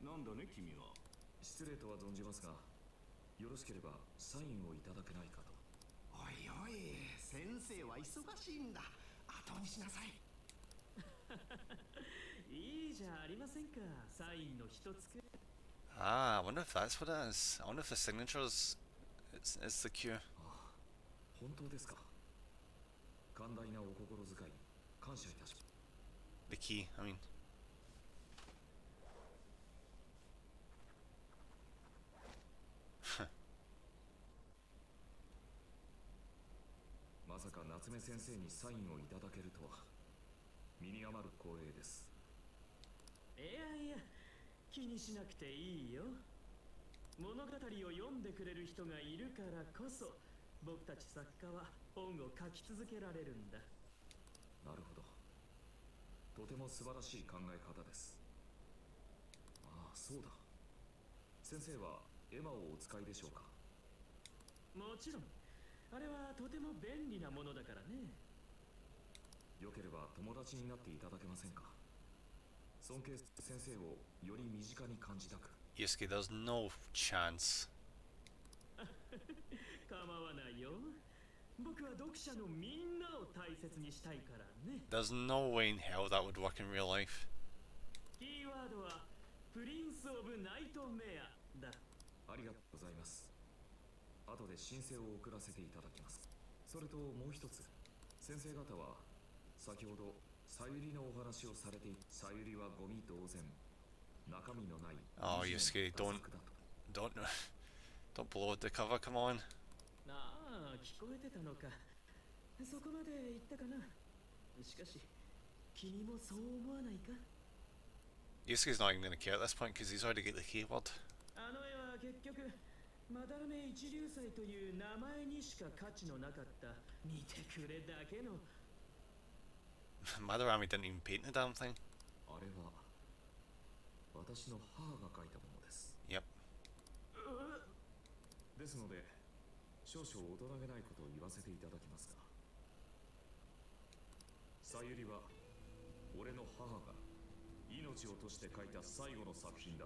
[SPEAKER 9] なんだね君は。
[SPEAKER 8] 失礼とは存じますが、よろしければサインをいただけないかと。
[SPEAKER 9] おいおい、先生は忙しいんだ。後にしなさい。
[SPEAKER 5] いいじゃありませんか。サインの一つく。
[SPEAKER 1] I wonder if that's what it is. I wonder if the signatures is the cue.
[SPEAKER 8] ああ、本当ですか。寛大なお心遣い、感謝いたします。
[SPEAKER 1] The key, I mean.
[SPEAKER 8] まさか夏目先生にサインをいただけるとは身に余る光栄です。
[SPEAKER 5] いやいや、気にしなくていいよ。物語を読んでくれる人がいるからこそ僕たち作家は本を書き続けられるんだ。
[SPEAKER 8] なるほど。とても素晴らしい考え方です。ああ、そうだ。先生はエマをお使いでしょうか。
[SPEAKER 5] もちろん。あれはとても便利なものだからね。
[SPEAKER 8] よければ友達になっていただけませんか。尊敬する先生をより身近に感じたく。
[SPEAKER 1] Yusuke, there's no chance.
[SPEAKER 5] 構わないよ。僕は読者のみんなを大切にしたいからね。
[SPEAKER 1] There's no way in hell that would work in real life.
[SPEAKER 5] キーワードはプリンス・オブ・ナイトメアだ。
[SPEAKER 8] ありがとうございます。後で申請を送らせていただきます。それともう一つ、先生方は先ほどさゆりのお話をされていた。さゆりはゴミ同然、中身のない。
[SPEAKER 1] Oh, Yusuke, don't blow the cover, come on.
[SPEAKER 5] ああ、聞こえてたのか。そこまで言ったかな。しかし、君もそう思わないか？
[SPEAKER 1] Yusuke's not even going to care at this point because he's already got the keyword.
[SPEAKER 5] あの絵は結局、まだらめ一流祭という名前にしか価値のなかった見てくれだけの。
[SPEAKER 1] Madarami didn't even paint the damn thing.
[SPEAKER 8] あれは私の母が描いたものです。
[SPEAKER 1] Yep.
[SPEAKER 8] ですので、少々大人げないことを言わせていただきますが、さゆりは俺の母が命を賭して描いた最後の作品だ。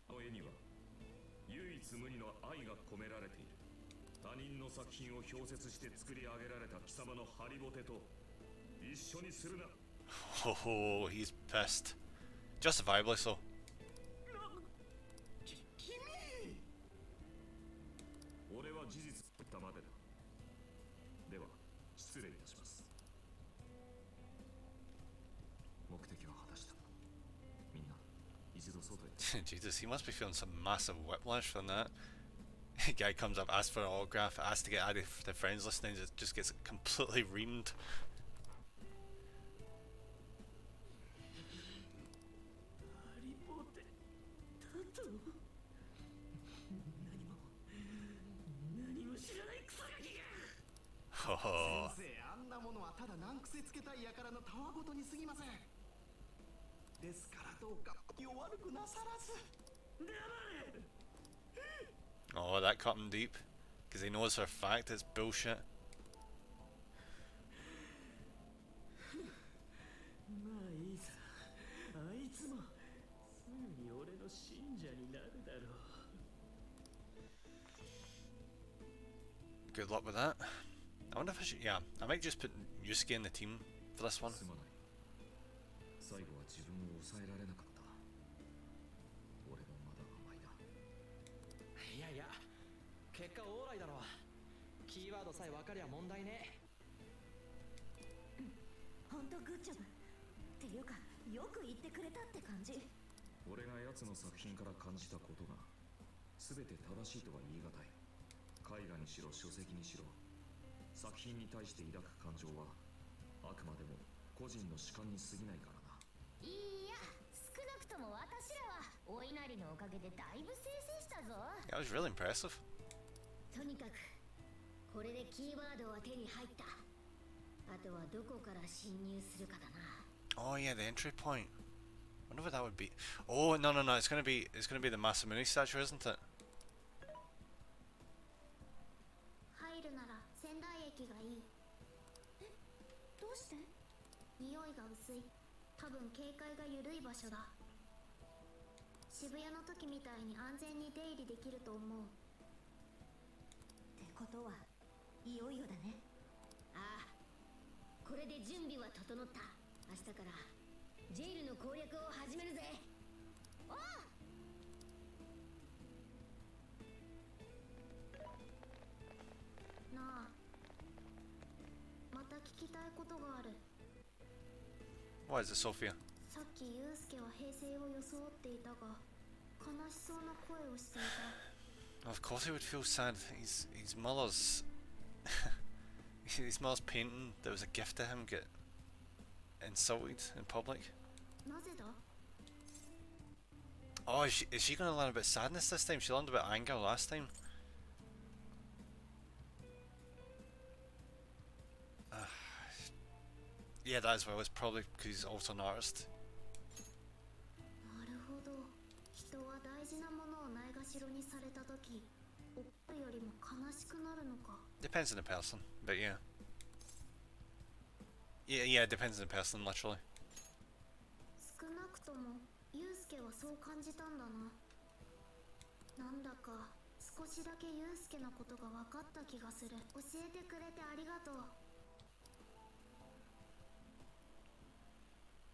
[SPEAKER 8] あの絵には唯一無二の愛が込められている。他人の作品を氷雪して作り上げられた貴様のハリボテと一緒にするな。
[SPEAKER 1] Oh, he's pissed. Justifiably so.
[SPEAKER 8] 俺は事実を言ったまでだ。では失礼いたします。目的は果たした。みんな一度外へ。
[SPEAKER 1] Jesus, he must be feeling some massive whiplash from that. Guy comes up, asks for an autograph, asks to get added to friends list, and then just gets completely reamed.
[SPEAKER 5] ハリボテだと？何も知らないクソガキが。
[SPEAKER 1] Oh,
[SPEAKER 9] 先生、あんなものはただ難癖つけたい輩のたわごとに過ぎません。ですからどうか気を悪くなさらず。
[SPEAKER 1] oh, that cut him deep. Because he knows for a fact it's bullshit.
[SPEAKER 5] まあいいさ。あいつもすぐに俺の信者になるだろう。
[SPEAKER 1] Good luck with that. I wonder if I should. Yeah, I might just put Yusuke in the team for this one.
[SPEAKER 8] すまない。最後は自分を抑えられなかった。俺もまだ甘いな。
[SPEAKER 10] いやいや、結果オーライだろう。キーワードさえ分かりゃ問題ね。
[SPEAKER 3] ほんとグッジョブっていうか、よく言ってくれたって感じ。
[SPEAKER 8] 俺が奴の作品から感じたことが全て正しいとは言い難い。絵画にしろ書籍にしろ、作品に対して抱く感情はあくまでも個人の主観に過ぎないからな。
[SPEAKER 6] いや、少なくとも私らはお稲荷のおかげでだいぶ生成したぞ。
[SPEAKER 1] Yeah, it was really impressive.
[SPEAKER 6] とにかくこれでキーワードは手に入った。あとはどこから侵入するかだな。
[SPEAKER 1] Oh yeah, the entry point. Wonder what that would be. Oh no, it's gonna be the Masamune statue, isn't it?
[SPEAKER 6] 入るなら仙台駅がいい。え、どうして？匂いが薄い。多分警戒が緩い場所だ。渋谷の時みたいに安全に出入りできると思う。
[SPEAKER 3] ってことはいよいよだね。
[SPEAKER 6] ああ、これで準備は整った。明日からジェイルの攻略を始めるぜ。おう。なあ、また聞きたいことがある。
[SPEAKER 1] What is it, Sophia?
[SPEAKER 6] さっきユウスケは平成を装っていたが、悲しそうな声をしていた。
[SPEAKER 1] Of course he would feel sad. His mother's his mother's painting that was a gift to him get insulted in public.
[SPEAKER 6] なぜだ？
[SPEAKER 1] Oh, is she going to learn about sadness this time? She learned about anger last time. Yeah, that as well. It's probably because he's also an artist.
[SPEAKER 6] なるほど。人は大事なものをないがしろにされたとき、怒るよりも悲しくなるのか。
[SPEAKER 1] Depends on the person, but yeah. Yeah, it depends on the person, literally.
[SPEAKER 6] 少なくともユウスケはそう感じたんだな。なんだか少しだけユウスケのことが分かった気がする。教えてくれてありがとう。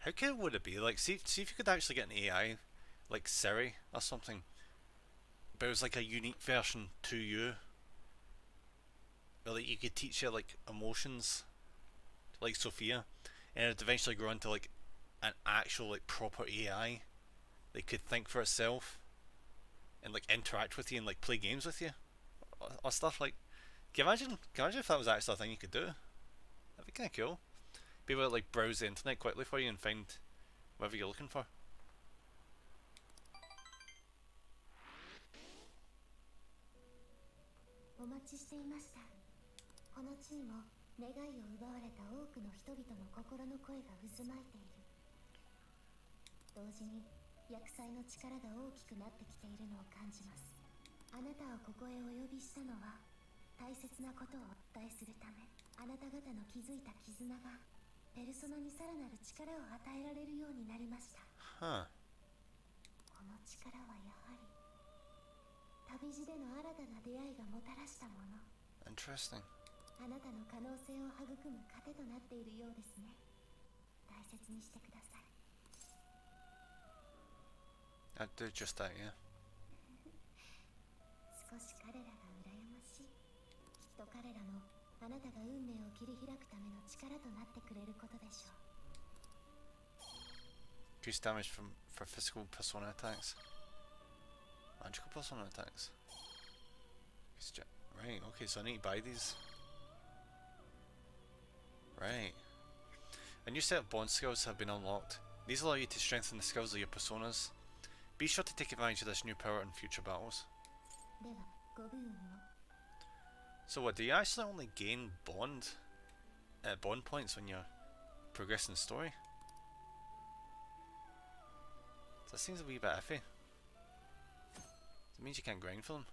[SPEAKER 1] How cool would it be? Like, see if you could actually get an AI, like Siri or something, but it was like a unique version to you. Where like you could teach it like emotions, like Sophia, and it'd eventually grow into like an actual like proper AI that could think for itself and like interact with you and like play games with you or stuff like. Can you imagine? Can you imagine if that was actually a thing you could do? That'd be kind of cool. Be able to like browse the internet quickly for you and find whatever you're looking for.
[SPEAKER 3] お待ちしていました。この地にも願いを奪われた多くの人々の心の声が渦巻いている。同時に厄災の力が大きくなってきているのを感じます。あなたをここへお呼びしたのは大切なことをお伝えするため。あなた方の築いた絆がペルソナにさらなる力を与えられるようになりました。この力はやはり旅路での新たな出会いがもたらしたもの。
[SPEAKER 1] Interesting.
[SPEAKER 3] あなたの可能性を育む糧となっているようですね。大切にしてください。
[SPEAKER 1] I'd do just that, yeah.
[SPEAKER 3] 少し彼らが羨ましい。きっと彼らもあなたが運命を切り開くための力となってくれることでしょう。
[SPEAKER 1] Increased damage for physical persona attacks. Magical persona attacks. Right, okay, so I need to buy these. Right. A new set of bond skills have been unlocked. These allow you to strengthen the skills of your personas. Be sure to take advantage of this new power in future battles.
[SPEAKER 3] では、ご武運を。
[SPEAKER 1] So what, do you actually only gain bond points when you're progressing the story? That seems a wee bit iffy. It means you can't grind for them.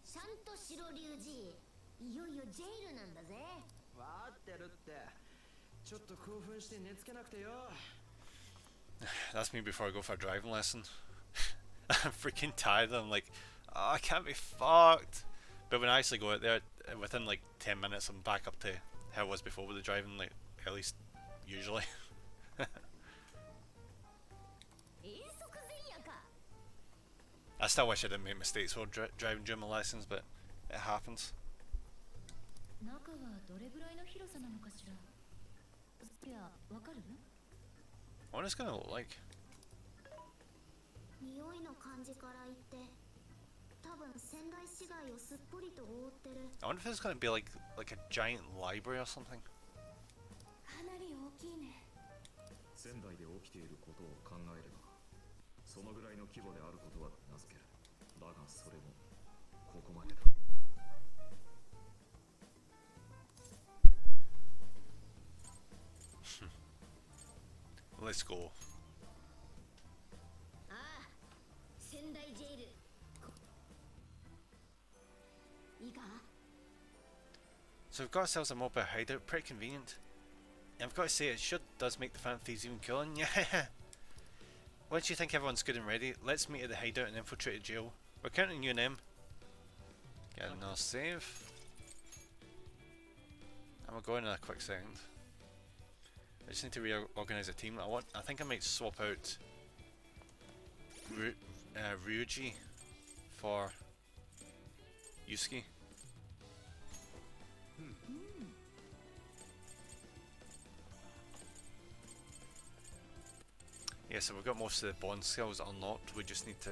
[SPEAKER 6] シャントシロリュウジ、いよいよジェイルなんだぜ。
[SPEAKER 10] わかってるって。ちょっと興奮して寝つけなくてよ。
[SPEAKER 1] That's me before I go for a driving lesson. I'm freaking tired. I'm like, oh, I can't be fucked. But when I actually go out there, within like 10 minutes, I'm back up to how I was before with the driving, like at least usually. I still wish I didn't make mistakes while driving during my lessons, but it happens.
[SPEAKER 6] 中はどれぐらいの広さなのかしら。いや、わかる？
[SPEAKER 1] I wonder what it's gonna look like.
[SPEAKER 3] 匂いの感じから言って、多分仙台市街をすっぽりと覆ってる。
[SPEAKER 1] I wonder if it's gonna be like a giant library or something.
[SPEAKER 3] かなり大きいね。
[SPEAKER 8] 仙台で起きていることを考えれば、そのぐらいの規模であることは名付ける。だがそれもここまでだ。
[SPEAKER 1] Let's go.
[SPEAKER 6] ああ、仙台ジェイル。いいか？
[SPEAKER 1] So we've got ourselves a mobile hideout, pretty convenient. And I've got to say, it does make the Phantom Thieves even cooler. Yeah. Once you think everyone's good and ready, let's meet at the hideout and infiltrate the jail. We're counting on you and them. Get another save. And we'll go in a quick second. I just need to reorganize the team. I think I might swap out Ryuji for Yusuke. Yeah, so we've got most of the bond skills unlocked. We just need to...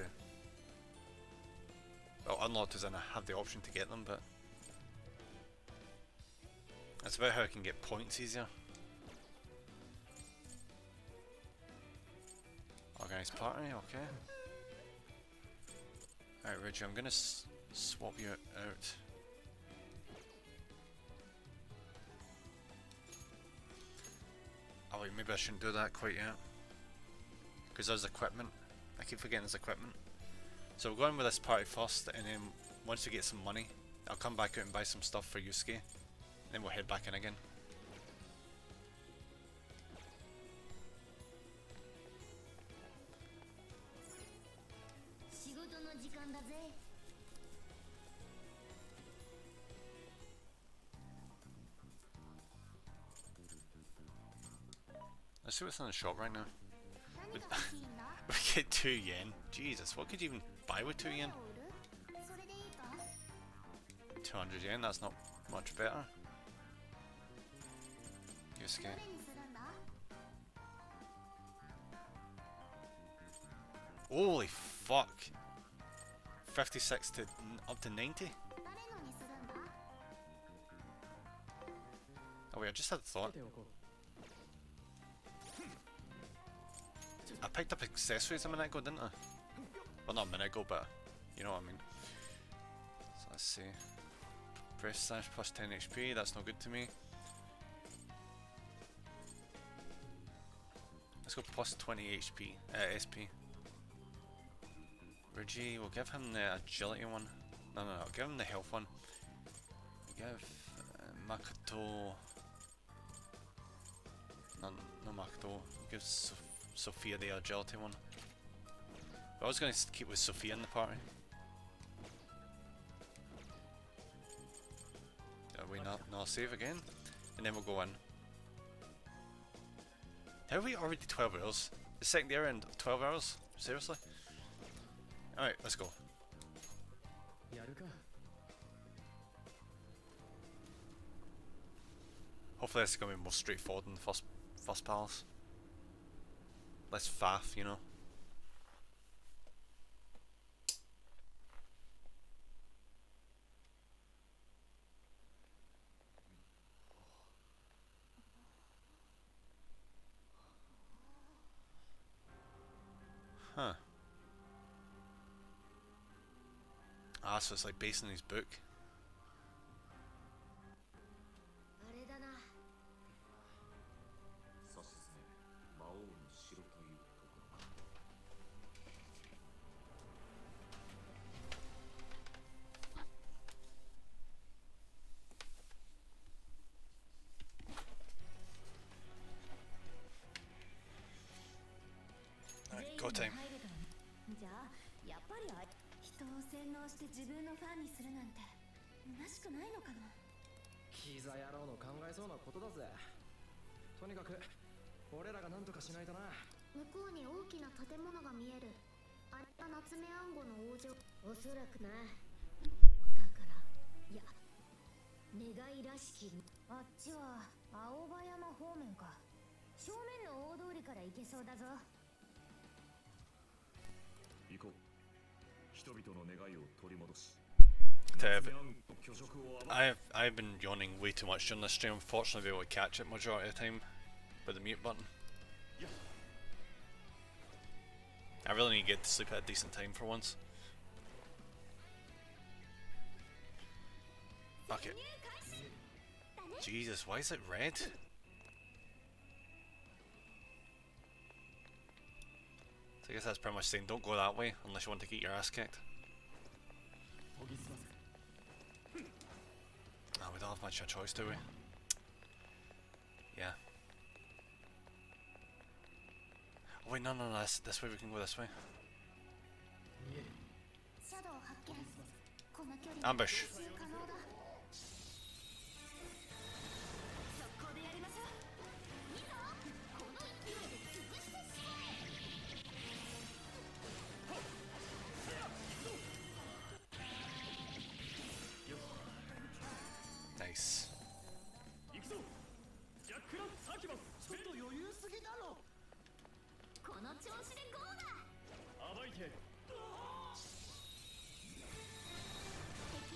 [SPEAKER 1] Well, unlocked as in I have the option to get them, but... That's about how I can get points easier. Organised party, okay. Alright, Reggie, I'm gonna swap you out. Oh wait, maybe I shouldn't do that quite yet. Because there's equipment. I keep forgetting there's equipment. So we're going with this party first, and then once we get some money, I'll come back out and buy some stuff for Yusuke. Then we'll head back in again. Let's see what's in the shop right now.
[SPEAKER 3] 何が欲しいんだ
[SPEAKER 1] We get 2 yen. Jesus, what could you even buy with 2 yen?
[SPEAKER 3] 何を売るそれでいいか
[SPEAKER 1] 200 yen, that's not much better. Yusuke.
[SPEAKER 3] どれにするんだ
[SPEAKER 1] Holy fuck! 56 to up to 90?
[SPEAKER 3] 誰のにするんだ
[SPEAKER 1] Oh wait, I just had a thought.
[SPEAKER 10] ておこう
[SPEAKER 1] I picked up accessories a minute ago, didn't I? Well, not a minute ago, but you know what I mean. So let's see. Breast slash plus 10 HP, that's no good to me. Let's go plus 20 HP, SP. Reggie, we'll give him the agility one. No, give him the health one. Give Makoto. No Makoto. Give Sophia the agility one. But I was going to keep with Sophia in the party. Are we not save again? And then we'll go in. How are we already 12 hours? The second year in 12 hours? Seriously? Alright, let's go.
[SPEAKER 10] やるか
[SPEAKER 1] Hopefully this is going to be more straightforward than the first palace. Less faff, you know. Huh. Ah, so it's like based on his book.
[SPEAKER 6] あれだな
[SPEAKER 8] さしずめ魔王の城というところか。
[SPEAKER 1] Alright, go time.
[SPEAKER 3] じゃあやっぱり人を洗脳して自分のファンにするなんて虚しくないのかな
[SPEAKER 10] キザ野郎の考えそうなことだぜとにかく俺らが何とかしないとな
[SPEAKER 6] 向こうに大きな建物が見えるあれが夏目暗号の王女おそらくなお宝いや願いらしきあっちは青葉山方面か正面の大通りから行けそうだぞ
[SPEAKER 8] 行こう。人々の願いを取り戻し。
[SPEAKER 1] Tab.
[SPEAKER 8] 虚飾を暴く。
[SPEAKER 1] I've been yawning way too much during this stream. Unfortunately, be able to catch it majority of the time with the mute button. I really need to get to sleep at a decent time for once. Okay. Jesus, why is it red? So I guess that's pretty much saying don't go that way unless you want to get your ass kicked. Oh, we don't have much of a choice, do we? Yeah. Oh wait, no, this way we can go this way.
[SPEAKER 3] シャドウ発見この距離
[SPEAKER 1] Ambush.
[SPEAKER 3] 可能だ速攻でやりましょういいぞこの勢いで潰してしまえ
[SPEAKER 1] Nice.
[SPEAKER 5] 行くぞジャックランサーキュバスちょっと余裕すぎだろ
[SPEAKER 3] この調子でゴーだ
[SPEAKER 5] 暴いて
[SPEAKER 3] 敵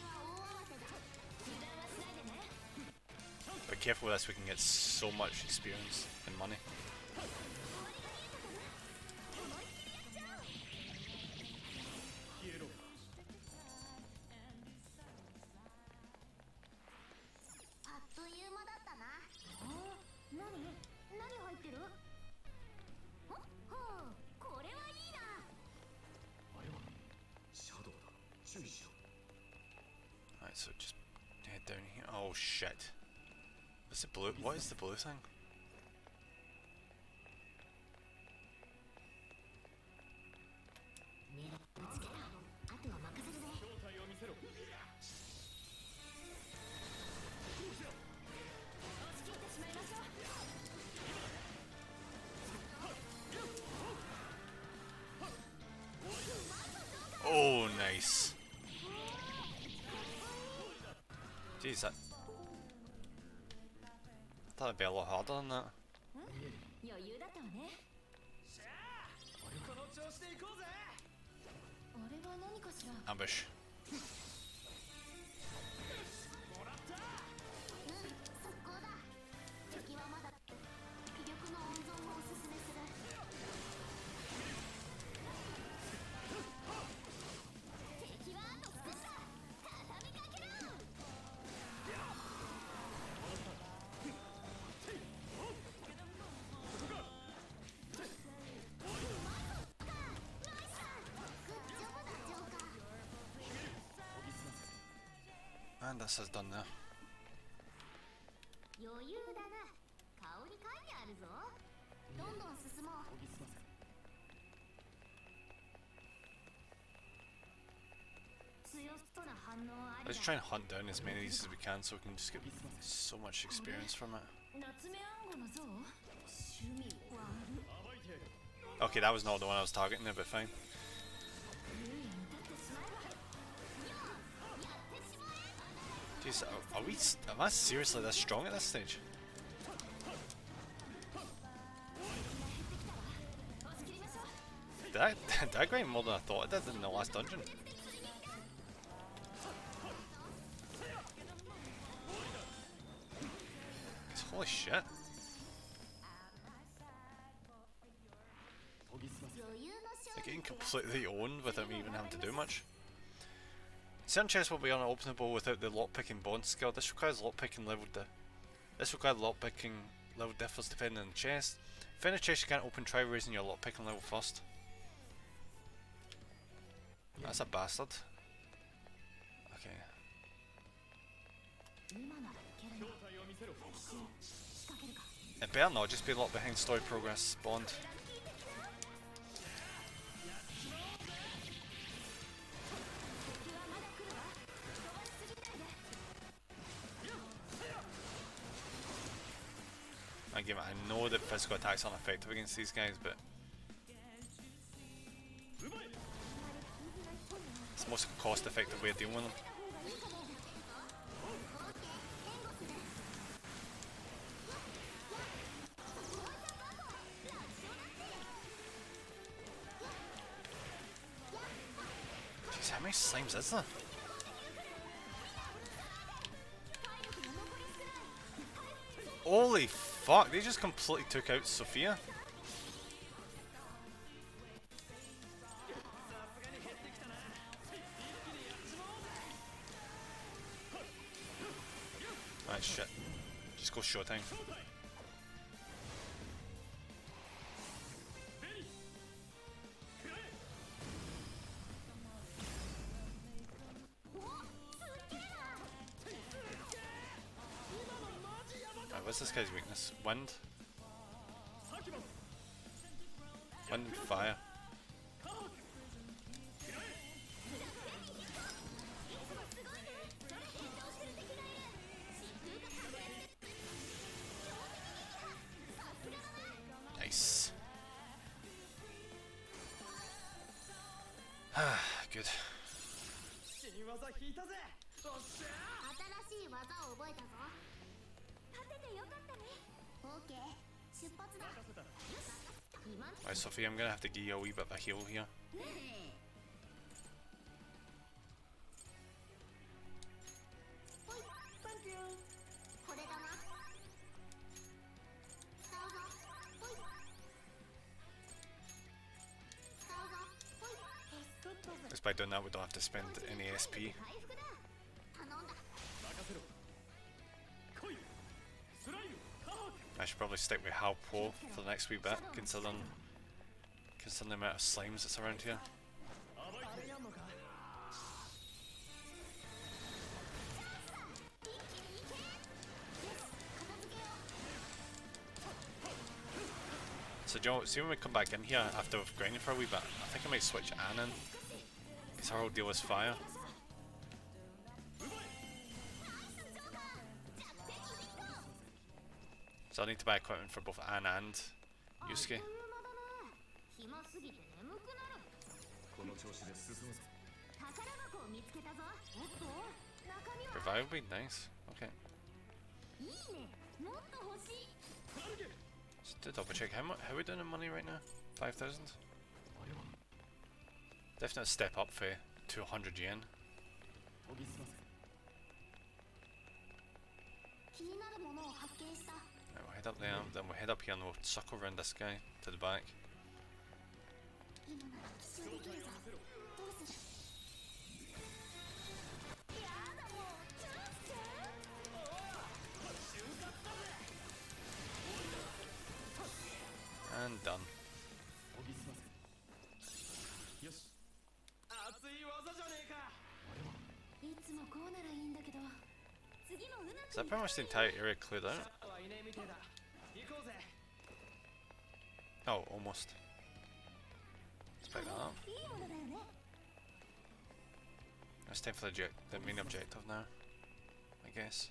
[SPEAKER 3] は大慌てだ油断はしないでね
[SPEAKER 1] Be careful with this, we can get so much experience and money.
[SPEAKER 5] 消えろ
[SPEAKER 3] あっという間だったな何入ってるほうこれはいいな
[SPEAKER 8] あれはシャドウだ。注意しろ。
[SPEAKER 1] Alright, so just head down here. Oh shit. What's the blue? What is the blue thing?
[SPEAKER 6] 狙いつけろあとは任せるぜ
[SPEAKER 5] 正体を見せろ
[SPEAKER 3] 押し切ってしまいましょう
[SPEAKER 1] Jeez, that... I thought it'd be a lot harder than that.
[SPEAKER 3] 余裕だったわね。
[SPEAKER 10] この調子で行こうぜ。
[SPEAKER 6] あれは何かしら。
[SPEAKER 1] Ambush.
[SPEAKER 6] 速攻だ。敵はまだ気力の温存をおすすめする。敵はあと少しだ。畳みかけろ。
[SPEAKER 1] And this is done now.
[SPEAKER 6] 余裕だな。香り嗅いであるぞ。どんどん進もう。強そうな反応ありだ。
[SPEAKER 1] Let's try and hunt down as many of these as we can so we can just get so much experience from it.
[SPEAKER 3] 夏目暗号の像？趣味悪。
[SPEAKER 1] Okay, that was not the one I was targeting there, but fine. Jeez, am I seriously this strong at this stage? Did I grind more than I thought I did in the last dungeon? Holy shit. Like getting completely owned without me even having to do much. Certain chests will be unopenable without the lockpicking bond skill. This requires lockpicking level level differs depending on the chest. If any chest you can't open, try raising your lockpicking level first. That's a bastard. Okay. It better not just be locked behind story progress bond. Again, I know that physical attacks aren't effective against these guys, but it's the most cost effective way of dealing with them. Jeez, how many slimes is there? Holy fuck, they just completely took out Sophia. Ah shit. Just go showtime. What's this guy's weakness? Wind? Wind and fire. Nice. Good.
[SPEAKER 6] 新技引いたぜ。新しい技を覚えたぞ。立ててよかったね。オーケー、出発だ。
[SPEAKER 1] Right, Sophie, I'm gonna have to give you a wee bit of a heal here. Just by doing that, we don't have to spend any SP. I should probably stick with Halpo for the next wee bit, considering the amount of slimes that's around here. So do you know, see when we come back in here after we've grinded for a wee bit, I think I might switch Anne in, because her whole deal is fire. So I need to buy equipment for both Anne and Yusuke.
[SPEAKER 6] 暇すぎて眠くなる。
[SPEAKER 8] この調子で進むぞ。
[SPEAKER 6] 宝箱を見つけたぞ。おっと、
[SPEAKER 1] Revive would be nice. Okay.
[SPEAKER 3] いいね、もっと欲しい。
[SPEAKER 1] Just to double check, how are we doing in money right now? 5,000? Definite step up for 200 yen.
[SPEAKER 9] 研ぎ澄ませ。
[SPEAKER 3] 気になるものを発見した。
[SPEAKER 1] Right, we'll head up there, then we'll head up here and we'll circle around this guy to the back.
[SPEAKER 3] 今なら奇襲できるぞ。どうする？やだもう、チャンスじゃん。
[SPEAKER 1] And done.
[SPEAKER 9] 研ぎ澄ませ。よし。熱い技じゃねえか。
[SPEAKER 6] いつもこうならいいんだけど。
[SPEAKER 3] 次もうまく
[SPEAKER 1] Is that pretty much the entire area cleared out?
[SPEAKER 10] はいねえみてえだ。行こうぜ。
[SPEAKER 1] Oh, almost. Let's pick that up.
[SPEAKER 3] いいものだよね。
[SPEAKER 1] It's time for the main objective now, I guess.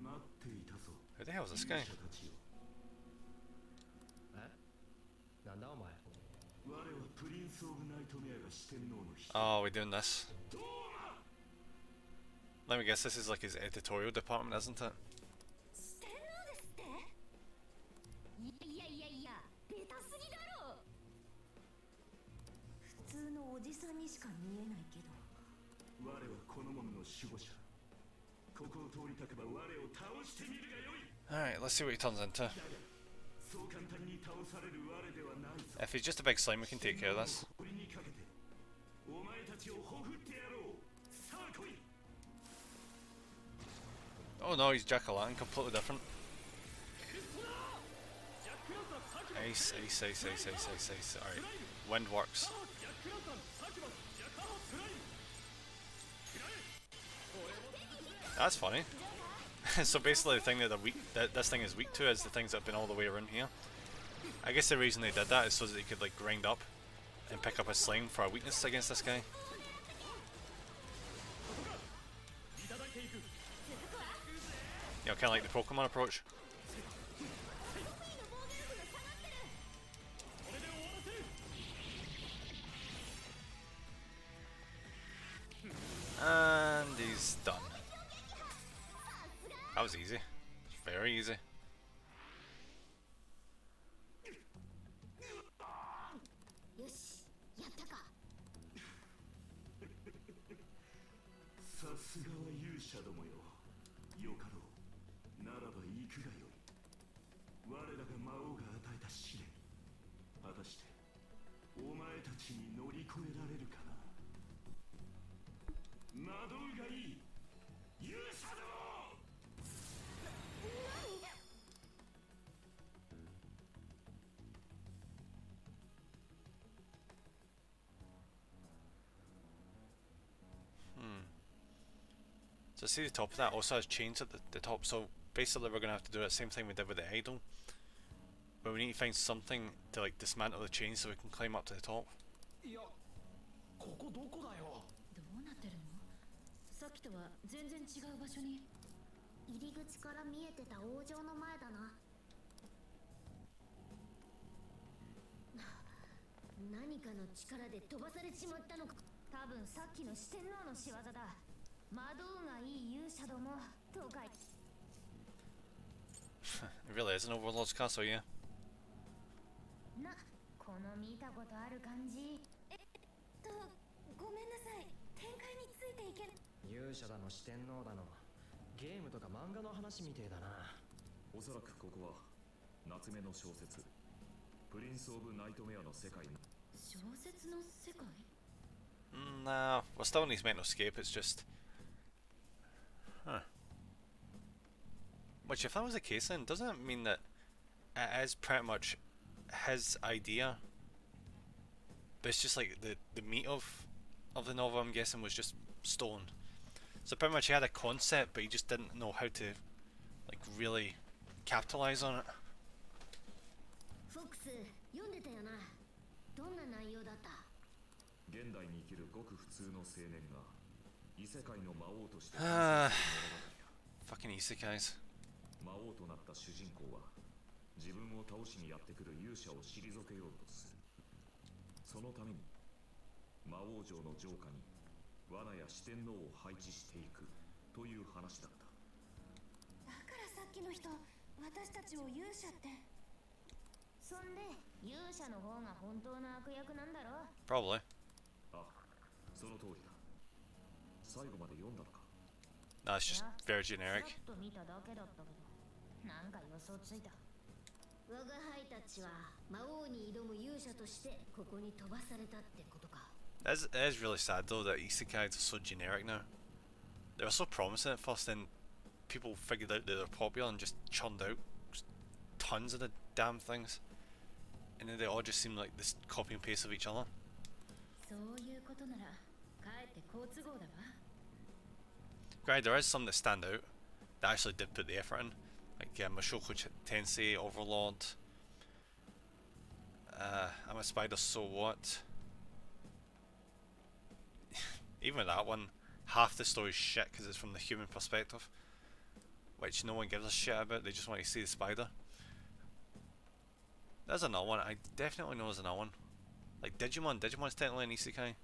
[SPEAKER 9] 待っていたぞ。
[SPEAKER 1] Who the hell is this guy?
[SPEAKER 9] 勇者たちよ。
[SPEAKER 10] え？なんだお前。
[SPEAKER 9] 我はプリンス・オブ・ナイトメアが四天王の一人。
[SPEAKER 1] Oh, we're doing this. Let me guess, this is like his editorial department, isn't it?
[SPEAKER 3] 四天王ですって？いやいやいや、ベタすぎだろ。普通のおじさんにしか見えないけど。
[SPEAKER 9] 我はこの門の守護者。ここを通りたけば我を倒してみるがよい。
[SPEAKER 1] Alright, let's see what he turns into.
[SPEAKER 9] そう簡単に倒される我ではないぞ。
[SPEAKER 1] If he's just a big slime, we can take care of this.
[SPEAKER 9] 俺にかけて、お前たちをほふってやろう。さあ来い。
[SPEAKER 1] Oh no, he's Jack-o'-lantern, completely different. Ice, ice, ice, ice, ice, ice, ice. Alright, wind works. That's funny. So basically the thing that this thing is weak to is the things that have been all the way around here. I guess the reason they did that is so that they could like grind up and pick up a slime for a weakness against this guy. You know, kind of like the Pokemon approach. And he's done. That was easy. Very easy.
[SPEAKER 3] よし、やったか。
[SPEAKER 9] さすがは勇者どもよ。よかろう。ならば行くがよい。我らが魔王が与えた試練。果たしてお前たちに乗り越えられるかな。惑うがいい。勇者ども。
[SPEAKER 1] So see the top of that also has chains at the top, so basically we're gonna have to do the same thing we did with the idol. But we need to find something to like dismantle the chains so we can climb up to the top.
[SPEAKER 10] いや、ここどこだよ。
[SPEAKER 6] どうなってるの？さっきとは全然違う場所に。
[SPEAKER 3] 入り口から見えてた王城の前だな。何かの力で飛ばされちまったのか。多分さっきの四天王の仕業だ。魔導がいい勇者どもとか。
[SPEAKER 1] It really is an Overlord's castle, yeah.
[SPEAKER 3] な、この見たことある感じ。ごめんなさい。展開についていけ。
[SPEAKER 10] 勇者だの四天王だの。ゲームとか漫画の話みてえだな。
[SPEAKER 8] おそらくここは夏目の小説プリンス・オブ・ナイトメアの世界。
[SPEAKER 6] 小説の世界？
[SPEAKER 1] Nah, we're still in his mental escape, it's just... Huh. Which if that was the case then, doesn't it mean that it is pretty much his idea? But it's just like the meat of the novel, I'm guessing, was just stone. So pretty much he had a concept, but he just didn't know how to like really capitalize on it.
[SPEAKER 3] フォックス、読んでたよな。どんな内容だった？
[SPEAKER 8] 現代に生きるごく普通の青年が異世界の魔王として
[SPEAKER 1] Fucking isekais.
[SPEAKER 8] 魔王となった主人公は自分を倒しにやってくる勇者を退けようとする。そのために魔王城の城下に罠や四天王を配置していくという話だった。
[SPEAKER 3] だからさっきの人、私たちを勇者って。そんで勇者の方が本当の悪役なんだろ。
[SPEAKER 1] Probably.
[SPEAKER 8] あ、その通りだ。最後まで読んだのか。
[SPEAKER 1] No, it's just very generic.
[SPEAKER 3] ちょっと見ただけだったけど、なんか予想ついた。我が輩たちは魔王に挑む勇者としてここに飛ばされたってことか。
[SPEAKER 1] It is really sad though that isekais are so generic now. They were so promising at first, then people figured out that they're popular and just churned out tons of the damn things. And then they all just seem like this copy and paste of each other.
[SPEAKER 6] そういうことならかえって好都合だわ。
[SPEAKER 1] Granted, there is some that stand out that actually did put the effort in. Like Mushoku Tensei, Overlord. I'm a Spider, so what? Even with that one, half the story's shit because it's from the human perspective, which no one gives a shit about. They just want to see the spider. There's another one. I definitely know there's another one. Like Digimon. Digimon's technically an isekai.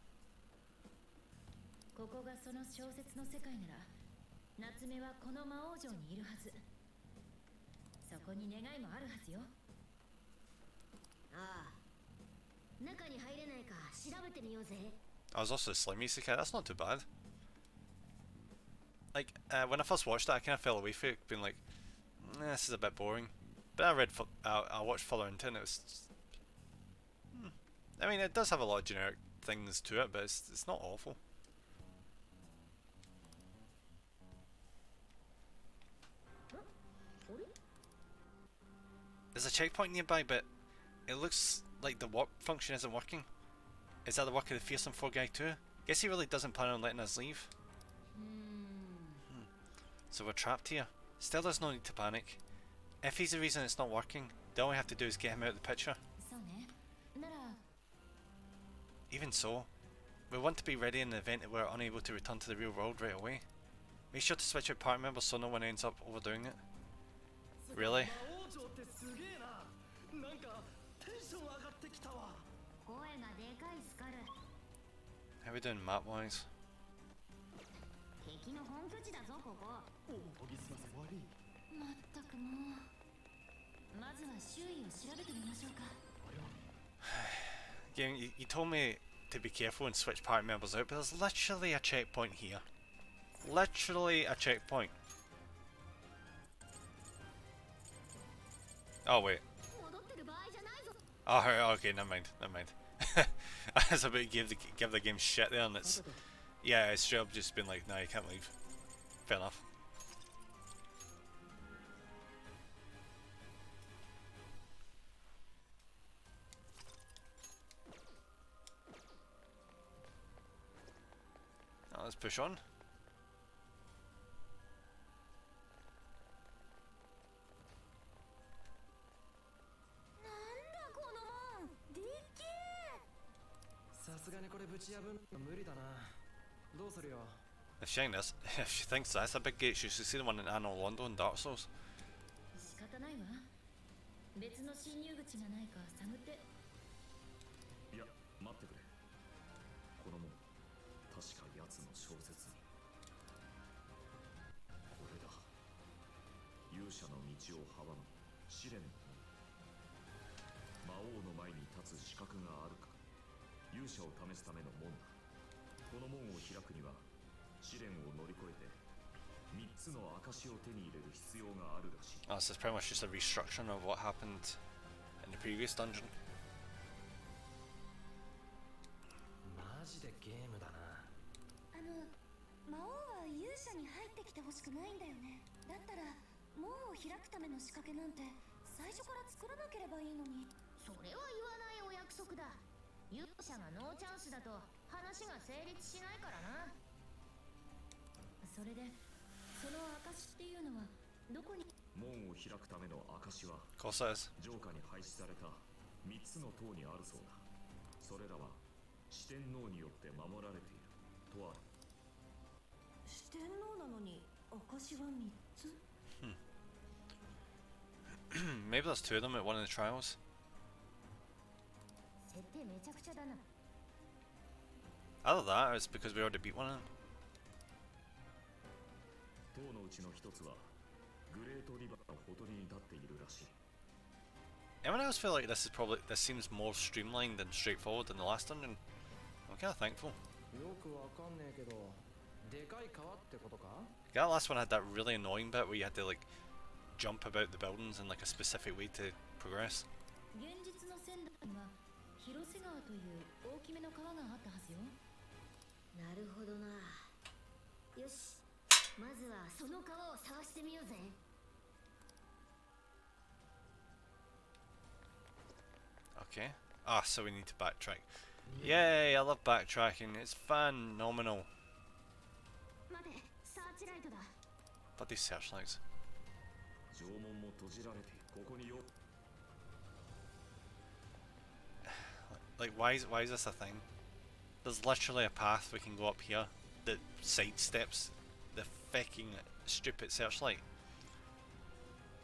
[SPEAKER 6] ここがその小説の世界なら夏目はこの魔王城にいるはず。そこに願いもあるはずよ。
[SPEAKER 3] ああ、中に入れないか調べてみようぜ。
[SPEAKER 1] I was also a Slime isekai. That's not too bad. Like when I first watched it, I kind of fell away from it, being like, "This is a bit boring." But I watched further into it, and it was. I mean, it does have a lot of generic things to it, but it's not awful. There's a checkpoint nearby, but it looks like the warp function isn't working. Is that the work of the Fearsome 4 guy too? Guess he really doesn't plan on letting us leave. So we're trapped here. Still, there's no need to panic. If he's the reason it's not working, the all we have to do is get him out of the picture.
[SPEAKER 6] そうね。なら
[SPEAKER 1] Even so, we want to be ready in the event that we're unable to return to the real world right away. Make sure to switch out party members so no one ends up overdoing it. Really?
[SPEAKER 10] 魔王城ってすげえな。なんかテンション上がってきたわ。
[SPEAKER 3] 声がでかいスカル。
[SPEAKER 1] How are we doing map wise?
[SPEAKER 3] 敵の本拠地だぞここ。
[SPEAKER 10] おお、ぎすませ悪い。
[SPEAKER 6] まったくもう。まずは周囲を調べてみましょうか。
[SPEAKER 1] Game, you told me to be careful and switch party members out, but there's literally a checkpoint here. Literally a checkpoint. Oh wait.
[SPEAKER 3] 戻ってる場合じゃないぞ。
[SPEAKER 1] Oh, okay, never mind, never mind. I was about to give the game shit there, and it's yeah, it's straight up just been like, nah, you can't leave. Fair enough. Now let's push on.
[SPEAKER 3] なんだこの門。でっけえ。
[SPEAKER 10] さすがにこれぶち破るの無理だな。どうするよ。
[SPEAKER 1] If she thinks this, if she thinks that's a big gate, she should see the one in Anno Londo and Dark Souls.
[SPEAKER 6] 仕方ないわ。別の侵入口がないか探って。
[SPEAKER 8] いや、待ってくれ。この門、確か奴の小説に。これだ。勇者の道を阻む試練の門。魔王の前に立つ資格があるか。勇者を試すための門だ。この門を開くには試練を乗り越えて3つの証を手に入れる必要があるらしい。
[SPEAKER 1] Oh, so it's pretty much just a restructuring of what happened in the previous dungeon.
[SPEAKER 10] マジでゲームだな。
[SPEAKER 3] 魔王は勇者に入ってきてほしくないんだよね。だったら門を開くための仕掛けなんて最初から作らなければいいのに。それは言わないお約束だ。勇者がノーチャンスだと話が成立しないからな。
[SPEAKER 6] それでその証っていうのはどこに。
[SPEAKER 8] 門を開くための証は
[SPEAKER 1] Of course it is.
[SPEAKER 8] 城下に配置された3つの塔にあるそうだ。それらは四天王によって守られているとある。
[SPEAKER 3] 四天王なのに証は3つ。
[SPEAKER 1] Maybe there's two of them at one of the trials.
[SPEAKER 6] 設定めちゃくちゃだな。
[SPEAKER 1] Either that, or it's because we already beat one of them.
[SPEAKER 8] 塔のうちの一つはグレートリバーのほとりに立っているらしい。
[SPEAKER 1] Anyone else feel like this seems more streamlined and straightforward than the last dungeon? I'm kind of thankful.
[SPEAKER 10] よくわかんねえけど、でかい川ってことか？
[SPEAKER 1] That last one had that really annoying bit where you had to like jump about the buildings in like a specific way to progress.
[SPEAKER 6] 現実の仙台には広瀬川という大きめの川があったはずよ。なるほどな。よし、まずはその川を探してみようぜ。
[SPEAKER 1] Okay. Ah, so we need to backtrack. Yay, I love backtracking. It's phenomenal.
[SPEAKER 6] 待て、サーチライトだ。
[SPEAKER 1] Bloody searchlights.
[SPEAKER 8] 城門も閉じられてここによ。
[SPEAKER 1] Like, why is this a thing? There's literally a path we can go up here that sidesteps the fucking stupid searchlight.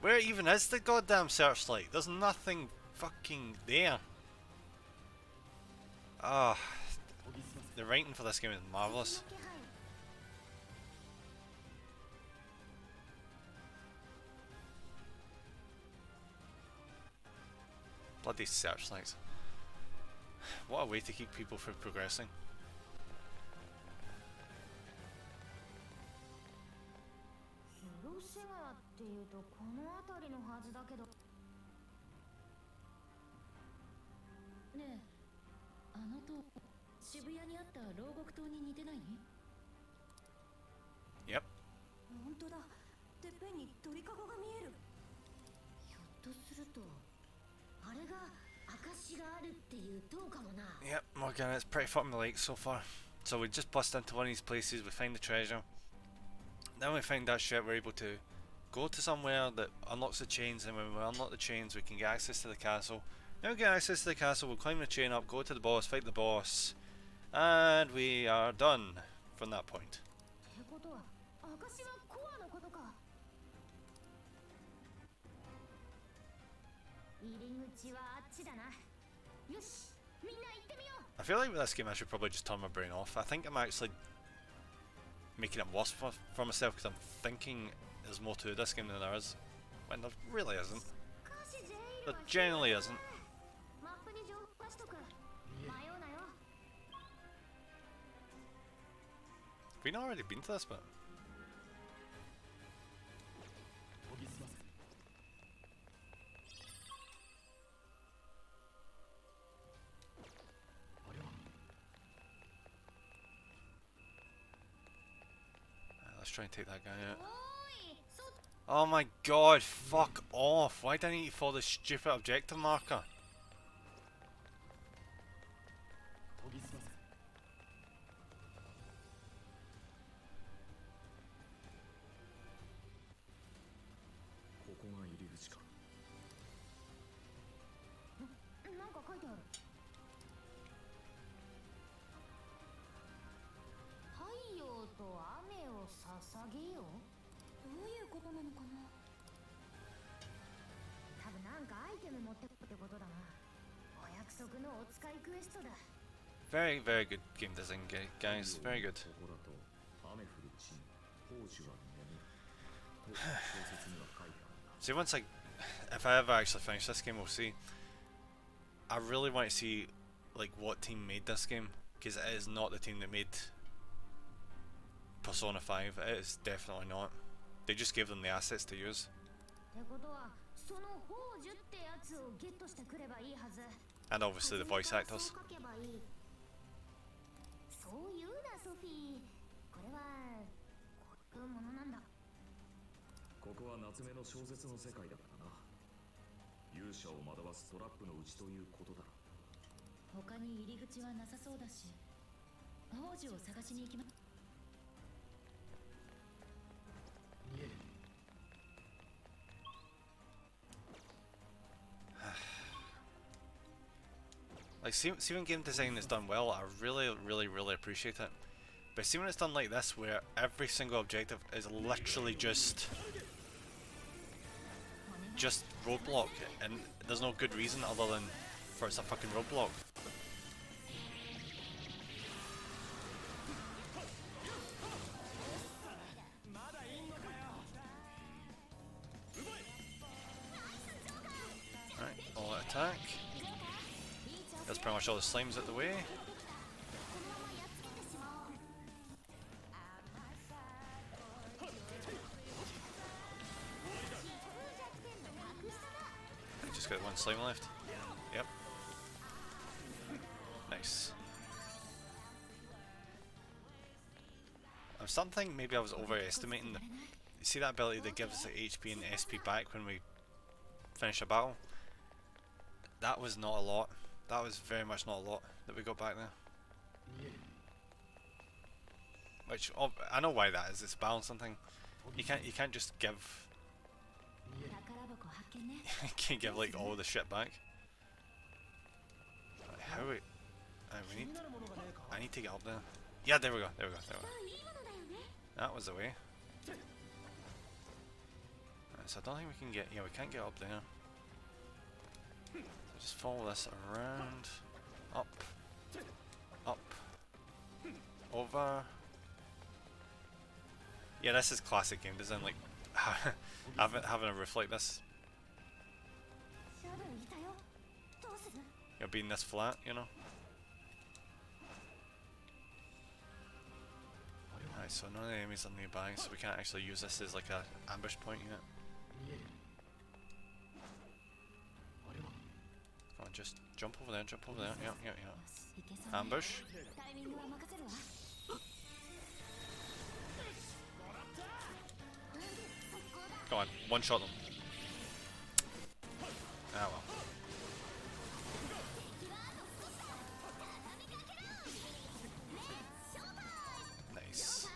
[SPEAKER 1] Where even is the goddamn searchlight? There's nothing fucking there. Ah, the writing for this game is marvelous. Bloody searchlights. What a way to keep people from progressing.
[SPEAKER 6] 広瀬川っていうとこの辺りのはずだけど。ねえ、あの塔、渋谷にあった牢獄塔に似てない？
[SPEAKER 1] Yep.
[SPEAKER 3] 本当だ。てっぺんに鳥かごが見える。
[SPEAKER 6] ひょっとすると、あれが証があるっていう塔かもな。
[SPEAKER 1] Yep, Morgan, it's pretty fucking late so far. So we just bust into one of these places, we find the treasure. Then we find that shit, we're able to go to somewhere that unlocks the chains, and when we unlock the chains we can get access to the castle. Now we get access to the castle, we'll climb the chain up, go to the boss, fight the boss, and we are done from that point.
[SPEAKER 6] ってことは、証はコアのことか。入り口はあっちだな。よし、みんな行ってみよう。
[SPEAKER 1] I feel like with this game I should probably just turn my brain off. I think I'm actually making it worse for myself because I'm thinking there's more to this game than there is, when there really isn't. There generally isn't.
[SPEAKER 6] マップに情報出しとく。迷うなよ。
[SPEAKER 1] Have we not already been to this bit?
[SPEAKER 9] 研ぎ澄ませ。
[SPEAKER 1] Let's try and take that guy out.
[SPEAKER 6] おーい、そ
[SPEAKER 1] Oh my god, fuck off. Why did I need to follow the stupid objective marker?
[SPEAKER 9] 研ぎ澄ませ。
[SPEAKER 8] ここが入り口か。
[SPEAKER 6] なんか書いてある。太陽と雨を捧げよう。
[SPEAKER 3] どういうことなのかな。
[SPEAKER 6] 多分なんかアイテム持ってくってことだな。お約束のお使いクエストだ。
[SPEAKER 1] Very, very good game design, guys. Very good.
[SPEAKER 8] ここだと雨降る地に宝珠は眠ると小説には書いてあるんだ。
[SPEAKER 1] See, once if I ever actually finish this game, we'll see. I really want to see, like, what team made this game, because it is not the team that made Persona 5. It is definitely not. They just gave them the assets to use.
[SPEAKER 6] ってことは、その宝珠ってやつをゲットしてくればいいはず。
[SPEAKER 1] And obviously the voice
[SPEAKER 6] そう
[SPEAKER 1] actors.
[SPEAKER 6] 書けばいい。そう言うな、ソフィー。これはこういうものなんだ。
[SPEAKER 8] ここは夏目の小説の世界だからな。勇者を惑わすトラップのうちということだろう。
[SPEAKER 6] 他に入り口はなさそうだし、宝珠を探しに行きま。
[SPEAKER 1] Like, see when game design is done well, I really appreciate it. But see when it's done like this, where every single objective is literally just roadblock, and there's no good reason other than For it's a fucking roadblock. Right, all out attack. That's pretty much all the slimes out the way. Just got one slime left. Yep. Nice. I'm starting to think maybe I was overestimating the... You see that ability that gives the HP and SP back when we finish a battle? That was not a lot. That was very much not a lot that we got back there. Which, I know why that is, it's a balancing thing. You can't just give... you can't give like all the shit back. How we... I need to get up there. Yeah, there we go, there we go, there we go. That was the way. Right, so I don't think we can get... Yeah, we can't get up there. So just follow this around. Up. Up. Over. Yeah, this is classic game design, like having a roof like this. You're being this flat, you know? Alright, so none of the enemies are nearby, so we can't actually use this as like a ambush point yet. Come on, just jump over there, jump over there. Yep, yep, yep. Ambush. Go on, one shot them. Ah well. Nice.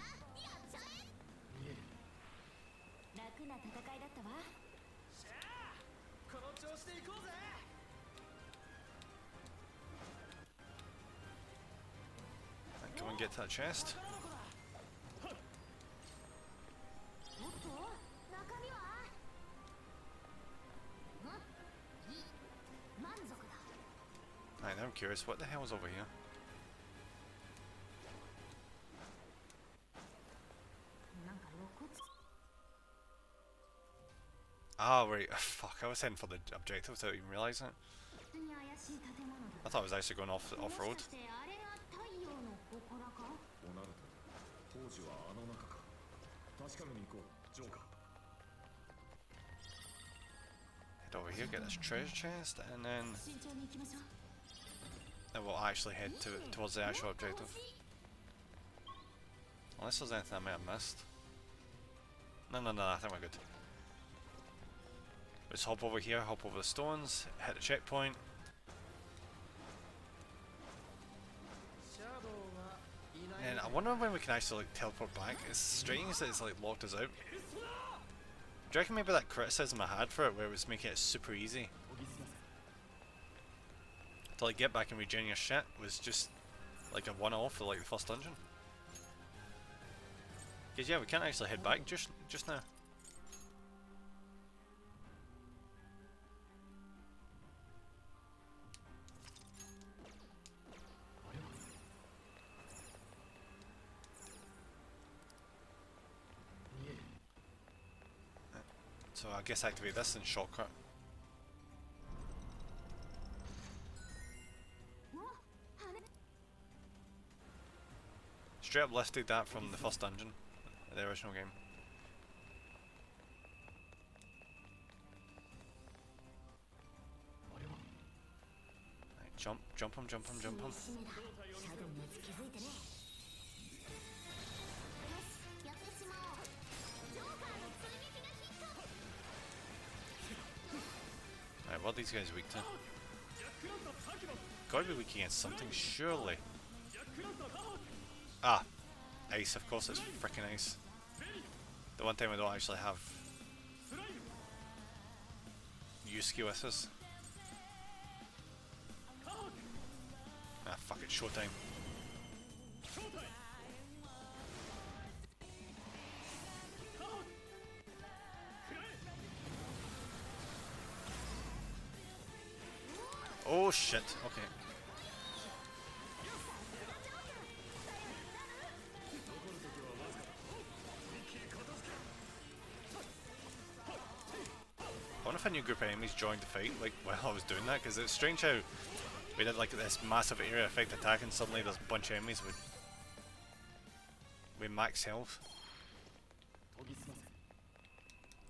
[SPEAKER 1] Right, come and get to that chest. Right, now I'm curious, what the hell is over here? Ah, right, fuck, I was heading for the objective without even realising it. I thought I was actually going off-road. Head over here, get this treasure chest, and then we'll actually head towards the actual objective. Unless there's anything I may have missed. No, I think we're good. Let's hop over here, hop over the stones, hit the checkpoint. And I wonder when we can actually like teleport back. It's strange that it's like locked us out. Do you reckon maybe that criticism I had for it, where it was making it super easy to like get back and regen your shit, was just like a one-off for like the first dungeon? Because yeah, we can't actually head back just now. So I guess activate this and shortcut. Straight up lifted that from the first dungeon, the original game. Right, jump him. Right, what are these guys weak to? Gotta be weak against something, surely. Ah, ice, of course it's freaking ice. The one time we don't actually have Yusuke with us. Ah, fuck it, showtime. Oh shit, okay. I wonder if a new group of enemies joined the fight, like, while I was doing that, because it's strange how we did like this massive area effect attack and suddenly there's a bunch of enemies with max health.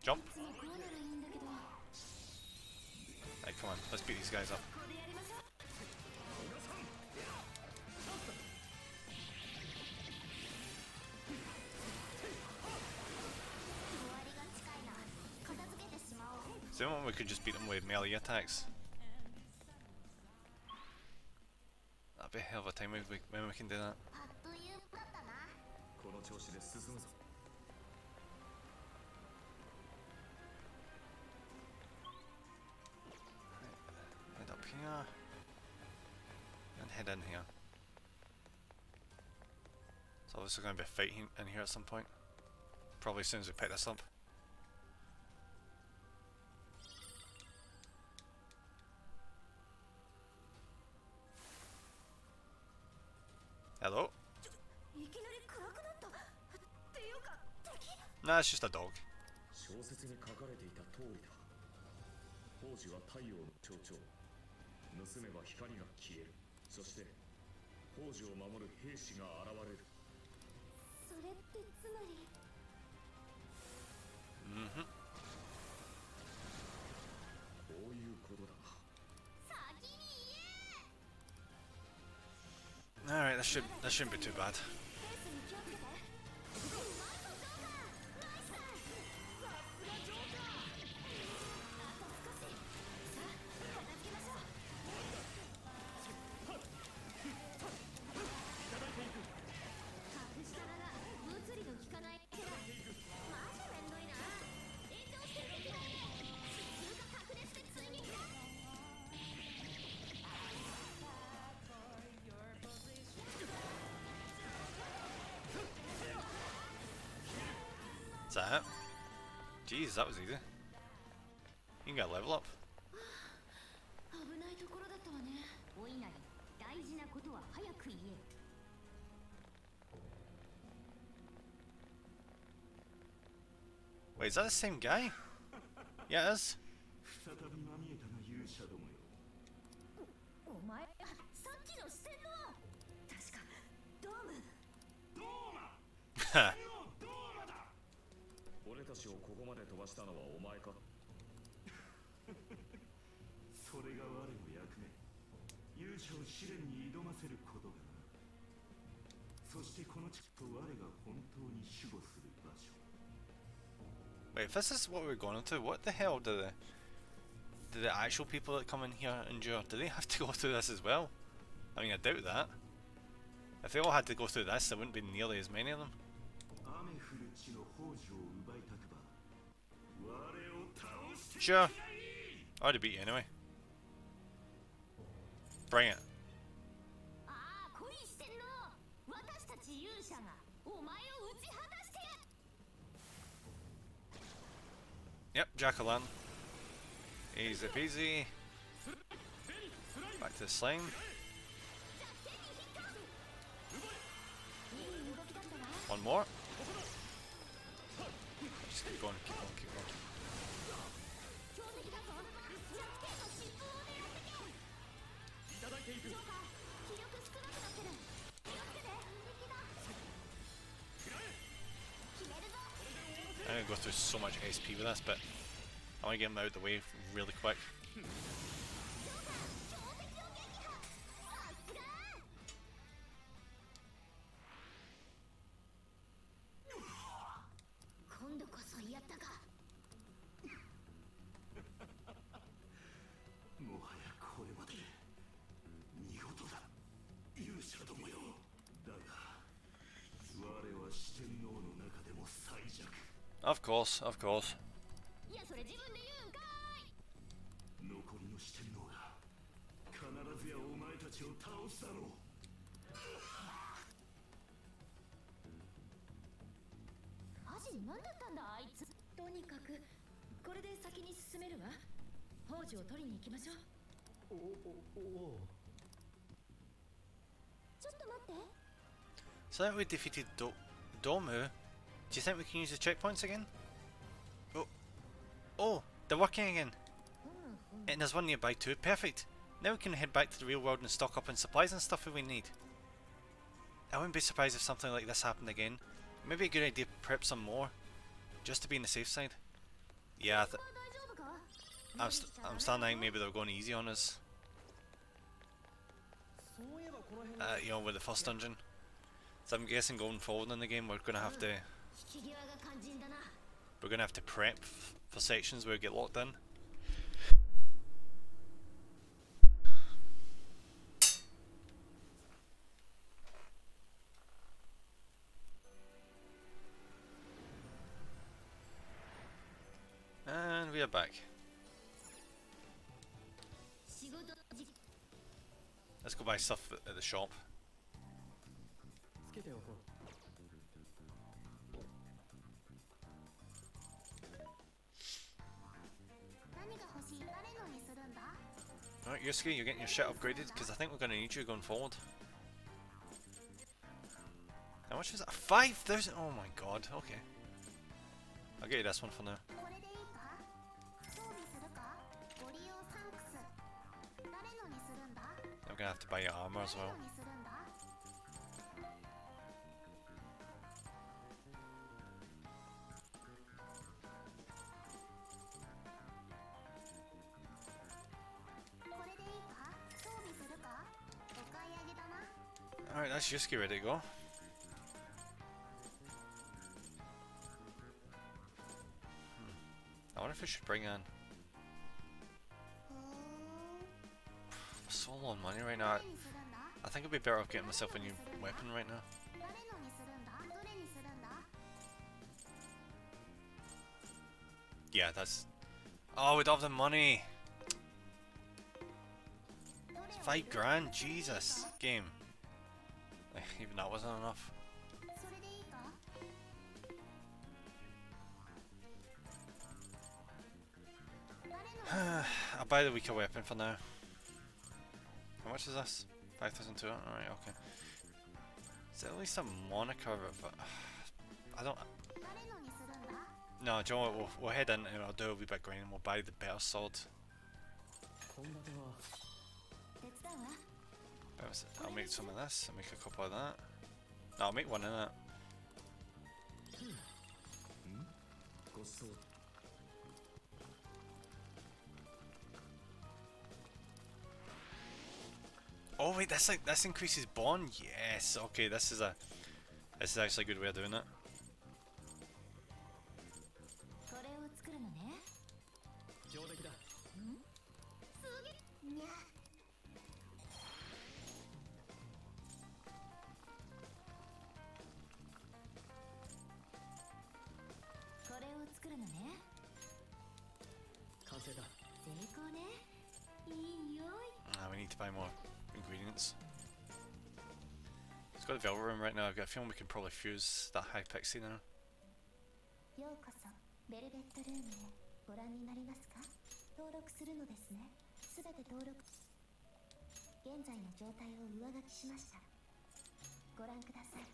[SPEAKER 1] Jump! Right, come on, let's beat these guys up. So we could just beat them with melee attacks. That'd be a hell of a time when we can do that. Head up here and head in here. It's obviously going to be a fight in here at some point. Probably as soon as we pick this up. Hello? Nah, it's just a dog.
[SPEAKER 8] 小説に書かれていた通りだ。宝珠は太陽の象徴。盗めば光が消える。そして宝珠を守る兵士が現れる。
[SPEAKER 3] それってつまり。
[SPEAKER 8] こういうことだな。
[SPEAKER 1] Alright, that shouldn't be too bad. Is that it? Jeez, that was easy. You can get a level up.
[SPEAKER 6] 危ないところだったわね。
[SPEAKER 3] お稲荷、大事なことは早く言え。
[SPEAKER 1] Wait, is that the same guy? Yeah, it is.
[SPEAKER 9] 再びまみえたな勇者どもよ。
[SPEAKER 3] お前、さっきの四天王。確かドーム。
[SPEAKER 9] ドーマ。ドーマだ。
[SPEAKER 8] 俺たちをここまで飛ばしたのはお前か。
[SPEAKER 9] それが我の役目。勇者を試練に挑ませることだな。そしてこの地と我が本当に守護する場所。
[SPEAKER 1] Wait, if this is what we're going into, what the hell do the actual people that come in here endure? Do they have to go through this as well? I mean, I doubt that. If they all had to go through this, there wouldn't be nearly as many of them.
[SPEAKER 9] 雨降る地の宝珠を奪いたくば、我を倒して
[SPEAKER 1] Sure. I already beat you anyway. Bring it.
[SPEAKER 3] ああ、恋四天王。私たち勇者がお前を打ち果たしてやる。
[SPEAKER 1] Yep, Jack-o'-lantern. Easy peasy. Back to the slime. One more. Just keep going, keep going, keep going. I'm gonna go through so much SP with this, but I want to get him out of the way really quick.
[SPEAKER 3] 今度こそやったか。
[SPEAKER 9] もはやこれまで見事だ勇者どもよ。だが我は四天王の中でも最弱。
[SPEAKER 1] Of course, of course.
[SPEAKER 3] いや、それ自分で言うんかい。
[SPEAKER 9] 残りの四天王が必ずやお前たちを倒すだろう。
[SPEAKER 3] マジ何だったんだあいつ。
[SPEAKER 6] とにかくこれで先に進めるわ。宝珠を取りに行きましょう。
[SPEAKER 3] ちょっと待って。
[SPEAKER 1] So that we defeated Domu. Do you think we can use the checkpoints again? Oh, oh, they're working again. And there's one nearby too. Perfect. Now we can head back to the real world and stock up on supplies and stuff if we need. I wouldn't be surprised if something like this happened again. Maybe a good idea to prep some more, just to be on the safe side. Yeah, I'm starting to think maybe they're going easy on us. You know, with the first dungeon. So I'm guessing going forward in the game we're gonna have to prep for sections where we get locked in. And we are back. Let's go buy stuff at the shop.
[SPEAKER 10] つけておこう。
[SPEAKER 1] Alright, Yusuke, you're getting your shit upgraded because I think we're going to need you going forward. How much is that? 5,000? Oh my god, okay. I'll get you this one for now. I'm going to have to buy your armor as well. Alright, that's Yusuke ready to go. I wonder if we should bring in... We're so low on money right now. I think it'd be better off getting myself a new weapon right now. Yeah, that's... Oh, we don't have the money! It's 5 grand, Jesus! Game. Even that wasn't enough. I'll buy the weaker weapon for now. How much is this? 5,200? Alright, okay. Is it at least a moniker of it? I don't... No, do you know what? We'll head in and I'll do a wee bit grinding and we'll buy the better sword. I'll make some of this, I'll make a couple of that. No, I'll make one of that. Oh wait, this increases bond? Yes, okay, this is actually a good way of doing it. We need to buy more ingredients. It's got a Velvet room right now. I've got a feeling we can probably fuse that high pixie now.
[SPEAKER 3] ようこそベルベットルームへご覧になりますか？登録するのですね。すべて登録。現在の状態を上書きしました。ご覧ください。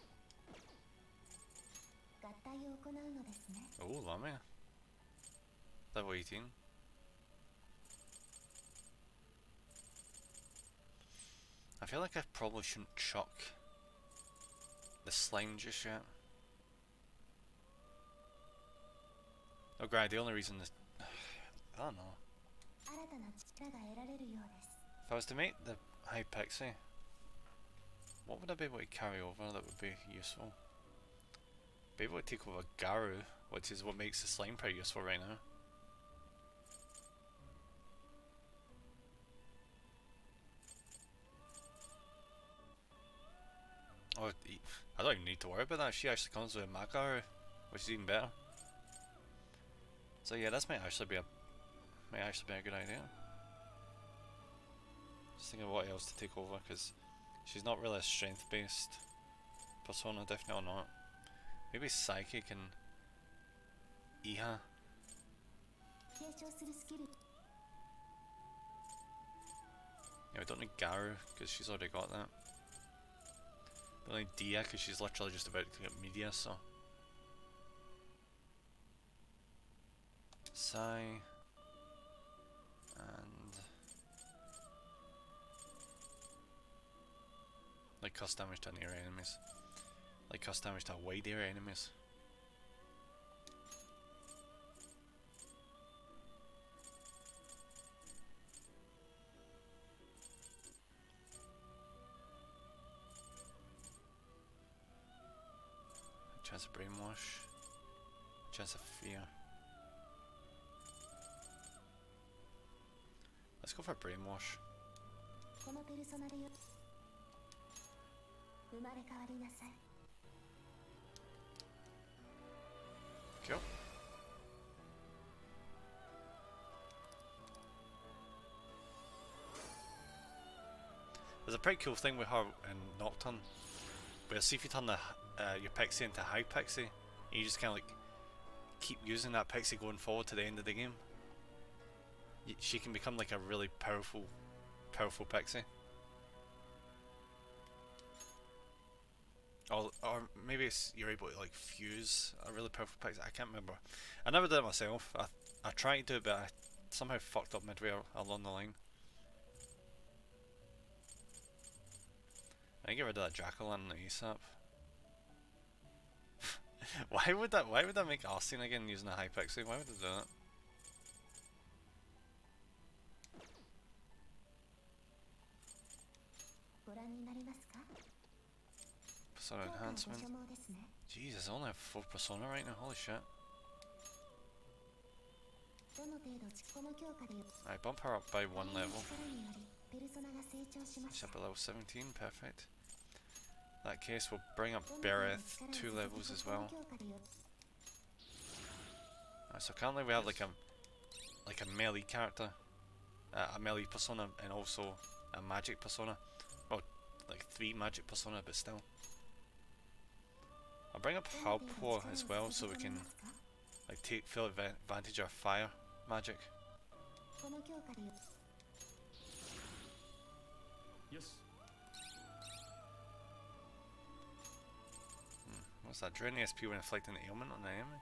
[SPEAKER 3] 合体を行うのですね。
[SPEAKER 1] Oh, Lamy. Level 18. I feel like I probably shouldn't chuck the slime just yet. Oh great, the only reason is... I don't know. If I was to make the high pixie, what would I be able to carry over that would be useful? Be able to take over Garu, which is what makes the slime pretty useful right now. Oh, I don't even need to worry about that. She actually comes with a Makaru, which is even better. So yeah, this might actually be a good idea. Just thinking of what else to take over, because she's not really a strength-based persona, definitely not. Maybe Psychic and Iha. Yeah, we don't need Garu because she's already got that. We don't need Dia because she's literally just about to get media, so. Sai. And. Like cost damage to near enemies. Like cost damage to wide area enemies. Chance of brainwash. Chance of fear. Let's go for brainwash.
[SPEAKER 3] このペルソナでよ生まれ変わりなさい
[SPEAKER 1] Cool. There's a pretty cool thing with her in Nocturne, where see if you turn your pixie into high pixie, and you just kind of like keep using that pixie going forward to the end of the game. She can become like a really powerful pixie. Or maybe it's you're able to like fuse a really powerful pixie. I can't remember. I never did it myself. I tried to do it, but I somehow fucked up midway along the line. I get rid of that Jack-o'-lantern ASAP. Why would that make Arsene again using a high pixie? Why would they do that? Persona enhancement. Jesus, I only have 4 persona right now, holy shit. I bump her up by 1 level. She's up at level 17, perfect. In that case, we'll bring up Bereth 2 levels as well. So currently we have like a melee character, a melee persona, and also a magic persona. Well, like 3 magic persona, but still. I'll bring up Halpor as well, so we can like take full advantage of fire magic.
[SPEAKER 2] Yes.
[SPEAKER 1] What's that? Drain the SP when inflicting an ailment on the enemy.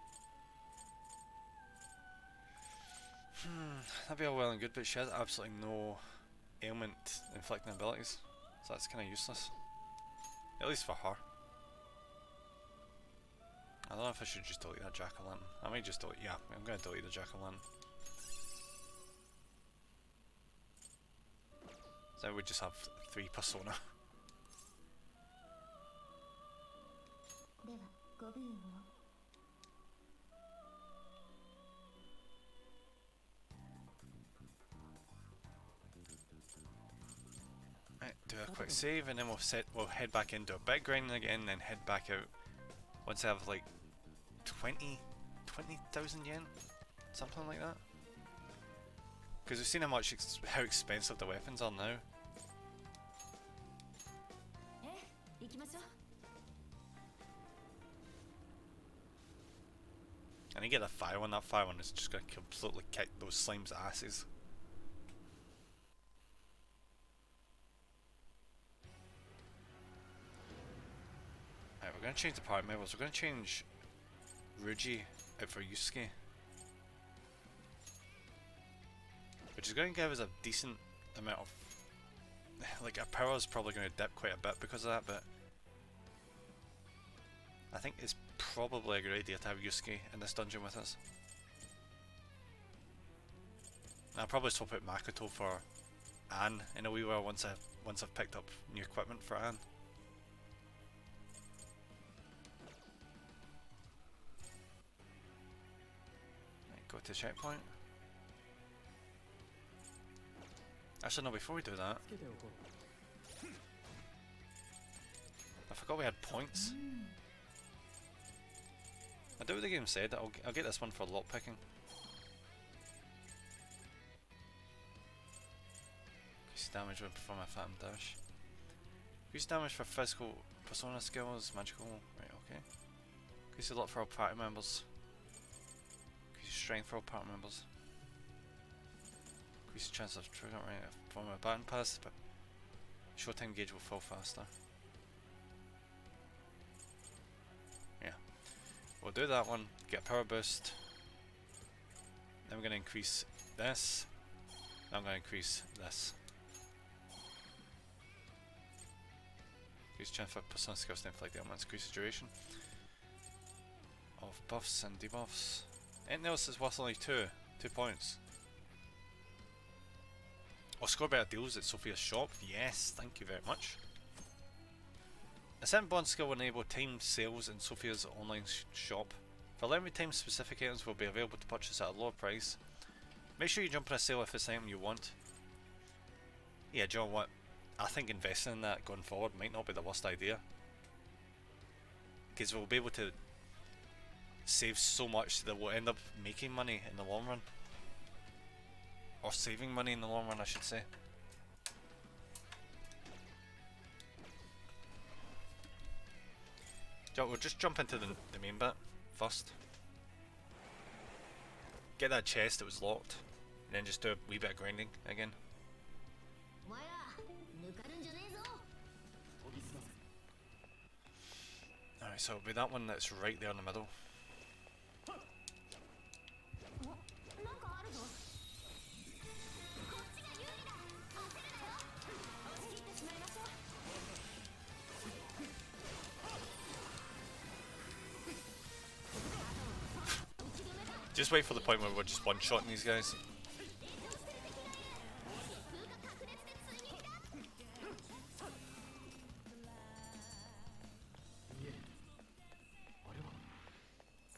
[SPEAKER 1] That'd be all well and good, but she has absolutely no ailment inflicting abilities, so that's kind of useless. At least for her. I don't know if I should just delete that Jack-o'-lantern. I might just delete. Yeah, I'm gonna delete the Jack-o'-lantern. So we just have 3 persona. Right, do a quick save and then we'll head back into a bit grinding again, then head back out once I have like 20,000 yen, something like that. Because we've seen how expensive the weapons are now. And you get the fire one. That fire one is just going to completely kick those slimes' asses. Alright, we're going to change the party members. We're going to change Ruji out for Yusuke, which is going to give us a decent amount of like our power is probably going to dip quite a bit because of that, but I think it's probably a good idea to have Yusuke in this dungeon with us. I'll probably swap out Makoto for Anne in a wee while once I've picked up new equipment for Anne. Go to checkpoint. Actually no, before we do that, I forgot we had points. I do what the game said. I'll get this one for lockpicking. Increase damage when performing a Phantom Dash. Increase damage for physical persona skills, magical. Right, okay. Increase a lot for all party members. Strength for all party members. Increase the chance of triggering from a button pass, but showtime gauge will fall faster. Yeah. We'll do that one, get power boost. Then we're going to increase this. Now I'm going to increase this. Increase chance for persona skills to inflict ailments, increase the duration of buffs and debuffs. Anything else is worth only 2 points. Or score better deals at Sophia's shop. Yes, thank you very much. A certain bond skill will enable timed sales in Sophia's online shop. For limited time, specific items will be available to purchase at a lower price. Make sure you jump on a sale if it's an item you want. Yeah, do you know what? I think investing in that going forward might not be the worst idea. Because we'll be able to save so much that we'll end up making money in the long run. Or saving money in the long run, I should say. So we'll just jump into the main bit first. Get that chest that was locked, and then just do a wee bit of grinding again. Alright, so it'll be that one that's right there in the middle. Just wait for the point where we're just one-shotting these guys.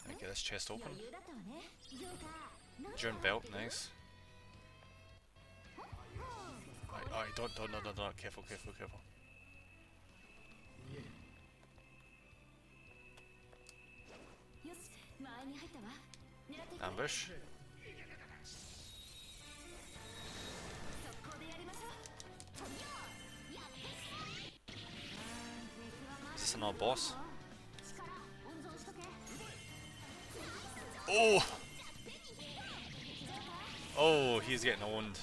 [SPEAKER 1] Let me get this chest open. June belt, nice. Alright, don't, careful. Ambush. Is this another boss? Oh! Oh, he's getting owned.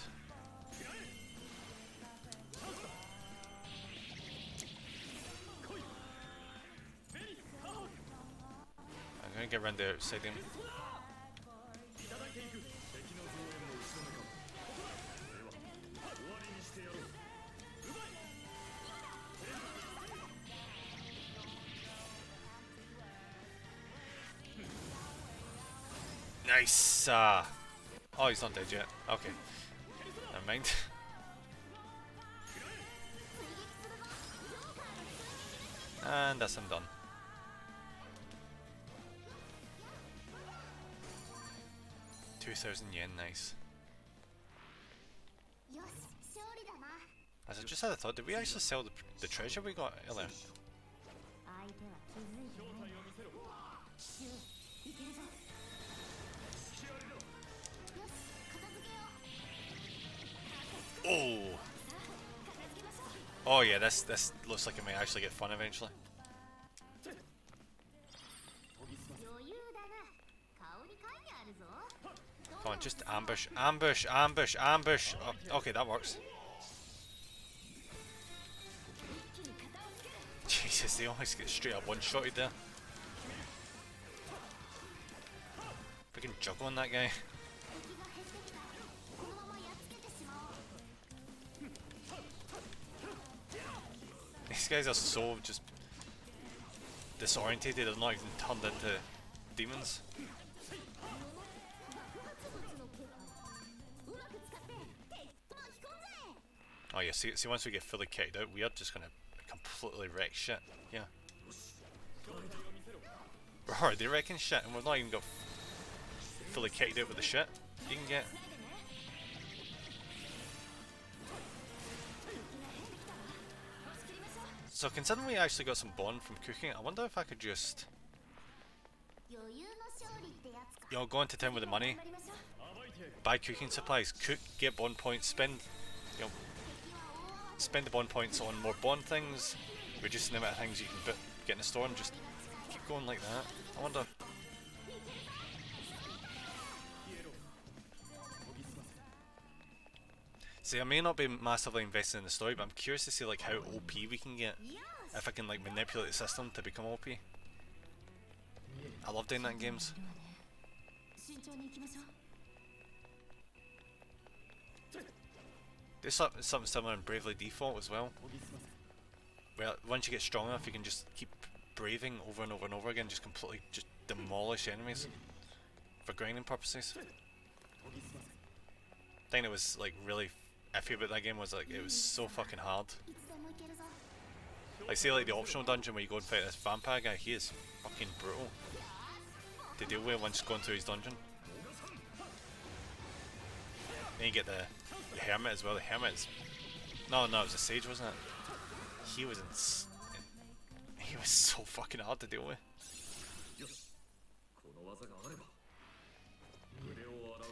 [SPEAKER 1] I'm gonna get around there outside him. Nice! Oh, he's not dead yet. Okay. Never mind. And that's him done. yen, nice. As I just had a thought, did we actually sell the treasure we got earlier? Oh! Oh yeah, this looks like it might actually get fun eventually. Come on, just ambush. Oh, okay, that works. Jesus, they almost get straight up one-shotted there. Freaking juggle on that guy. These guys are so just disorientated, they're not even turned into demons. Oh yeah, see once we get fully kicked out, we are just gonna completely wreck shit. Yeah. We're already wrecking shit and we've not even got fully kicked out with the shit you can get. So considering we actually got some bond from cooking, I wonder if I could just, you know, go into town with the money, buy cooking supplies, cook, get bond points, spend, you know, spend the bond points on more bond things, reducing the amount of things you can get in the store, and just keep going like that. I wonder. See, I may not be massively invested in the story, but I'm curious to see like how OP we can get. If I can like manipulate the system to become OP. I love doing that in games.
[SPEAKER 6] 慎重に行きましょう
[SPEAKER 1] There's something similar in Bravely Default as well. Where once you get strong enough, you can just keep braving over and over and over again, just completely just demolish enemies for grinding purposes. The thing that was like really iffy about that game was like it was so fucking hard.
[SPEAKER 6] いつでも行けるぞ
[SPEAKER 1] Like say like the optional dungeon where you go and fight this vampire guy, he is fucking brutal to deal with once going through his dungeon. Then you get the hermit as well. The hermit is... No, it was a sage, wasn't it? He was he was so fucking hard to deal with.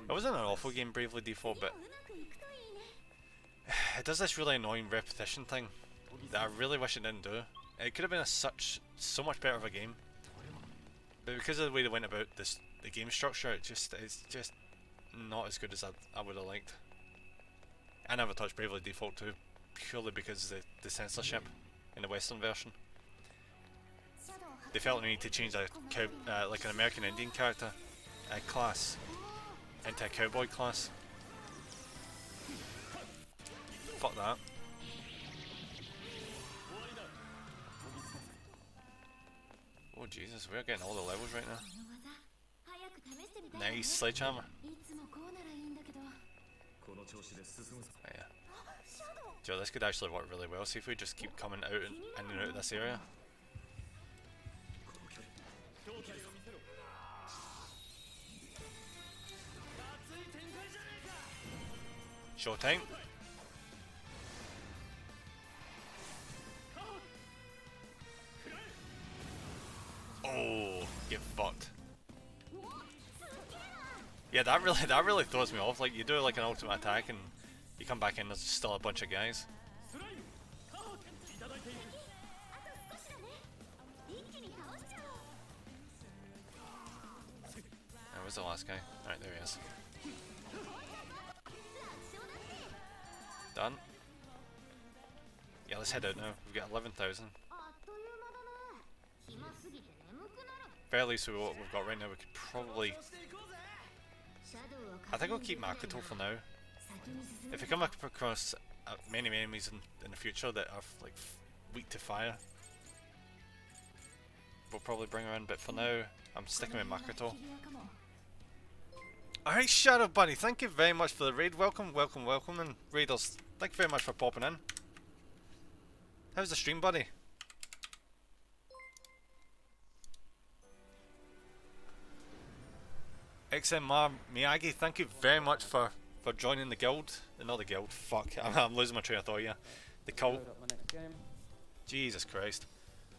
[SPEAKER 1] It wasn't an awful game, Bravely Default, but it does this really annoying repetition thing that I really wish it didn't do. It could have been so much better of a game, but because of the way they went about the game structure, it's just not as good as I would have liked. I never touched Bravely Default 2 purely because of the censorship in the Western version. They felt the need to change like an American Indian character class into a cowboy class. Fuck that. Oh Jesus, we're getting all the levels right now.
[SPEAKER 6] この技早く試してみたいわね
[SPEAKER 1] Nice sledgehammer.
[SPEAKER 6] いつもこうならいいんだけど
[SPEAKER 8] この調子で進むぞ
[SPEAKER 1] Oh, yeah. Joe, this could actually work really well. See if we just keep coming out in and out of this area. Showtime. Oh, get fucked. Yeah, that really throws me off. Like you do like an ultimate attack and you come back in, there's still a bunch of guys. Where's the last guy? Alright, there he is. Done. Yeah, let's head out now. We've got 11,000.
[SPEAKER 6] あっという間だね暇すぎて眠くなる
[SPEAKER 1] Fairly least with what we've got right now, we could probably...
[SPEAKER 6] シャドウは
[SPEAKER 1] I think I'll keep Makoto for now.
[SPEAKER 6] 先に進む
[SPEAKER 1] If we come across many enemies in the future that are like weak to fire, we'll probably bring her in, but for now, I'm sticking with Makoto. Alright, Shadow Bunny, thank you very much for the raid. Welcome, and raiders, thank you very much for popping in. How's the stream, buddy? XMR Miyagi, thank you very much for joining the guild. Not the guild, fuck, I'm losing my train of thought, yeah. The cult. Jesus Christ.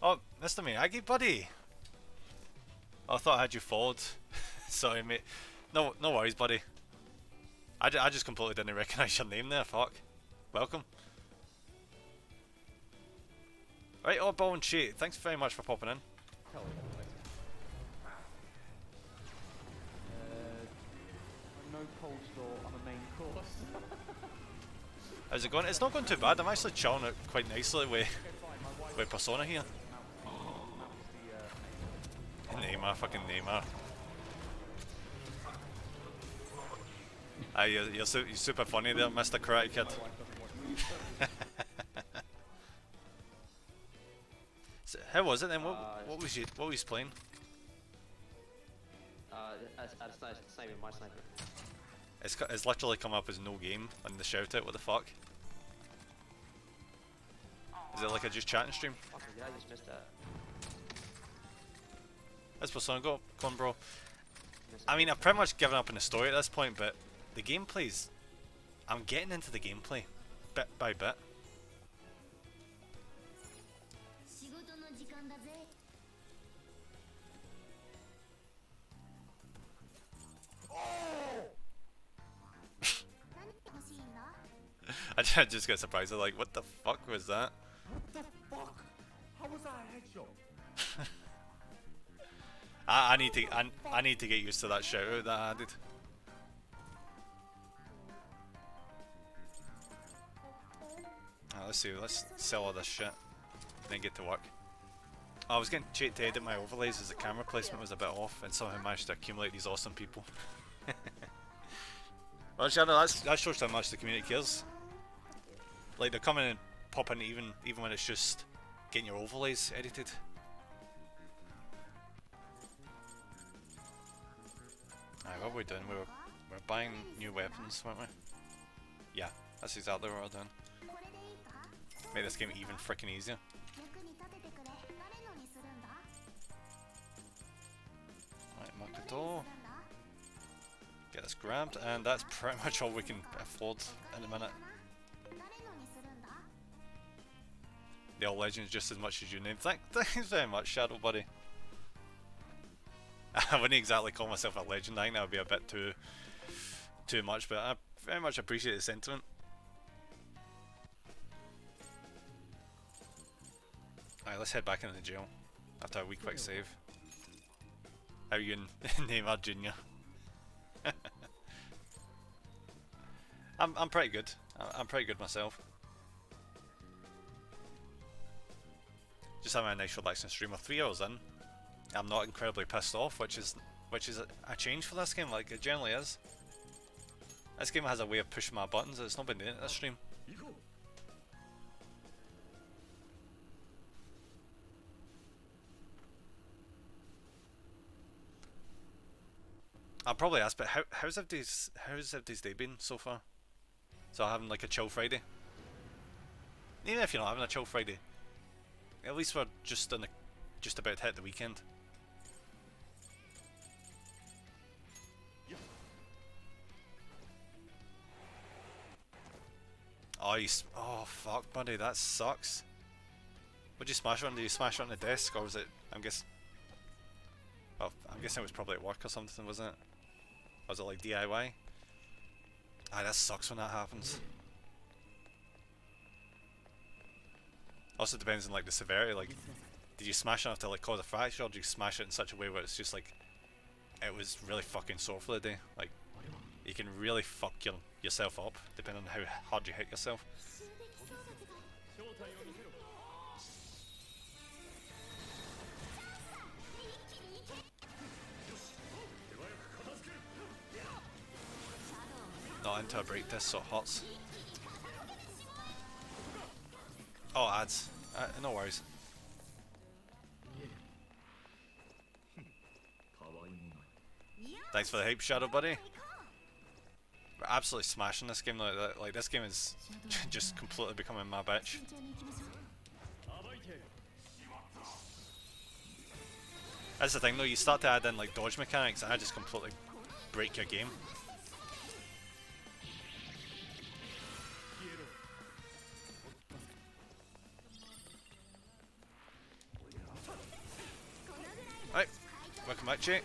[SPEAKER 1] Oh, Mr. Miyagi, buddy! Oh, I thought I had you followed. Sorry, mate. No worries, buddy. I just completely didn't recognise your name there, fuck. Welcome. Right, Oddball and Cheat, thanks very much for popping in.
[SPEAKER 11] No coleslaw on the main course.
[SPEAKER 1] How's it going? It's not going too bad. I'm actually chilling out quite nicely with Persona here. Neymar, fucking Neymar. You're super funny there, Mr. Karate Kid. So, how was it then? What was you playing?
[SPEAKER 11] Sniper, my sniper.
[SPEAKER 1] It's literally come up as no game on the shout out. What the fuck? Is it like a just chatting stream?
[SPEAKER 11] Fuck, did I just miss that?
[SPEAKER 1] That's Persona, go on, bro. I mean, I've pretty much given up on the story at this point, but the gameplay's... I'm getting into the gameplay, bit by bit.
[SPEAKER 6] 仕事の時間だぜ
[SPEAKER 1] I just get surprised, I'm like, what the fuck was that?
[SPEAKER 9] What the fuck? How was that a headshot?
[SPEAKER 1] I need to get used to that shout out that I added. let's see, let's sell all this shit, then get to work. I was getting cheated to edit my overlays as the camera placement was a bit off, and somehow managed to accumulate these awesome people. Well, Shadow, that shows how much the community cares. Like, they're coming and popping even when it's just getting your overlays edited. Alright, what were we doing? We're buying new weapons, weren't we? Yeah, that's exactly what we're doing. Make this game even freaking easier. Right, Makoto. Get this grabbed, and that's pretty much all we can afford in a minute. The old legend's just as much as your name. Thanks very much, Shadow Buddy. I wouldn't exactly call myself a legend. I think that would be a bit too much, but I very much appreciate the sentiment. Alright, let's head back into the jail after a wee quick save. How are you in Neymar Jr.? I'm pretty good. I'm pretty good myself. Just having a nice relaxing stream of 3 hours in. I'm not incredibly pissed off, which is a change for this game. Like, it generally is. This game has a way of pushing my buttons. It's not been doing it this stream. I'll probably ask, but how's everybody's day been so far? So having like a chill Friday. Even if you're not having a chill Friday, at least we're just about to hit the weekend. Oh fuck, buddy, that sucks. What'd you smash it on? Did you smash it on the desk, or was it? I'm guessing it was probably at work or something, wasn't it? Or was it like DIY? Ah, that sucks when that happens. Also depends on like the severity. Like, did you smash enough to like cause a fracture, or did you smash it in such a way where it's just like it was really fucking sore for the day? Like, you can really fuck yourself up depending on how hard you hit yourself. Not into a break this, so it hurts. Oh, ads. No worries. Thanks for the hype, Shadow Buddy. We're absolutely smashing this game. Like this game is just completely becoming my bitch. That's the thing though, you start to add in like dodge mechanics and I just completely break your game. Right, welcome back, Jay.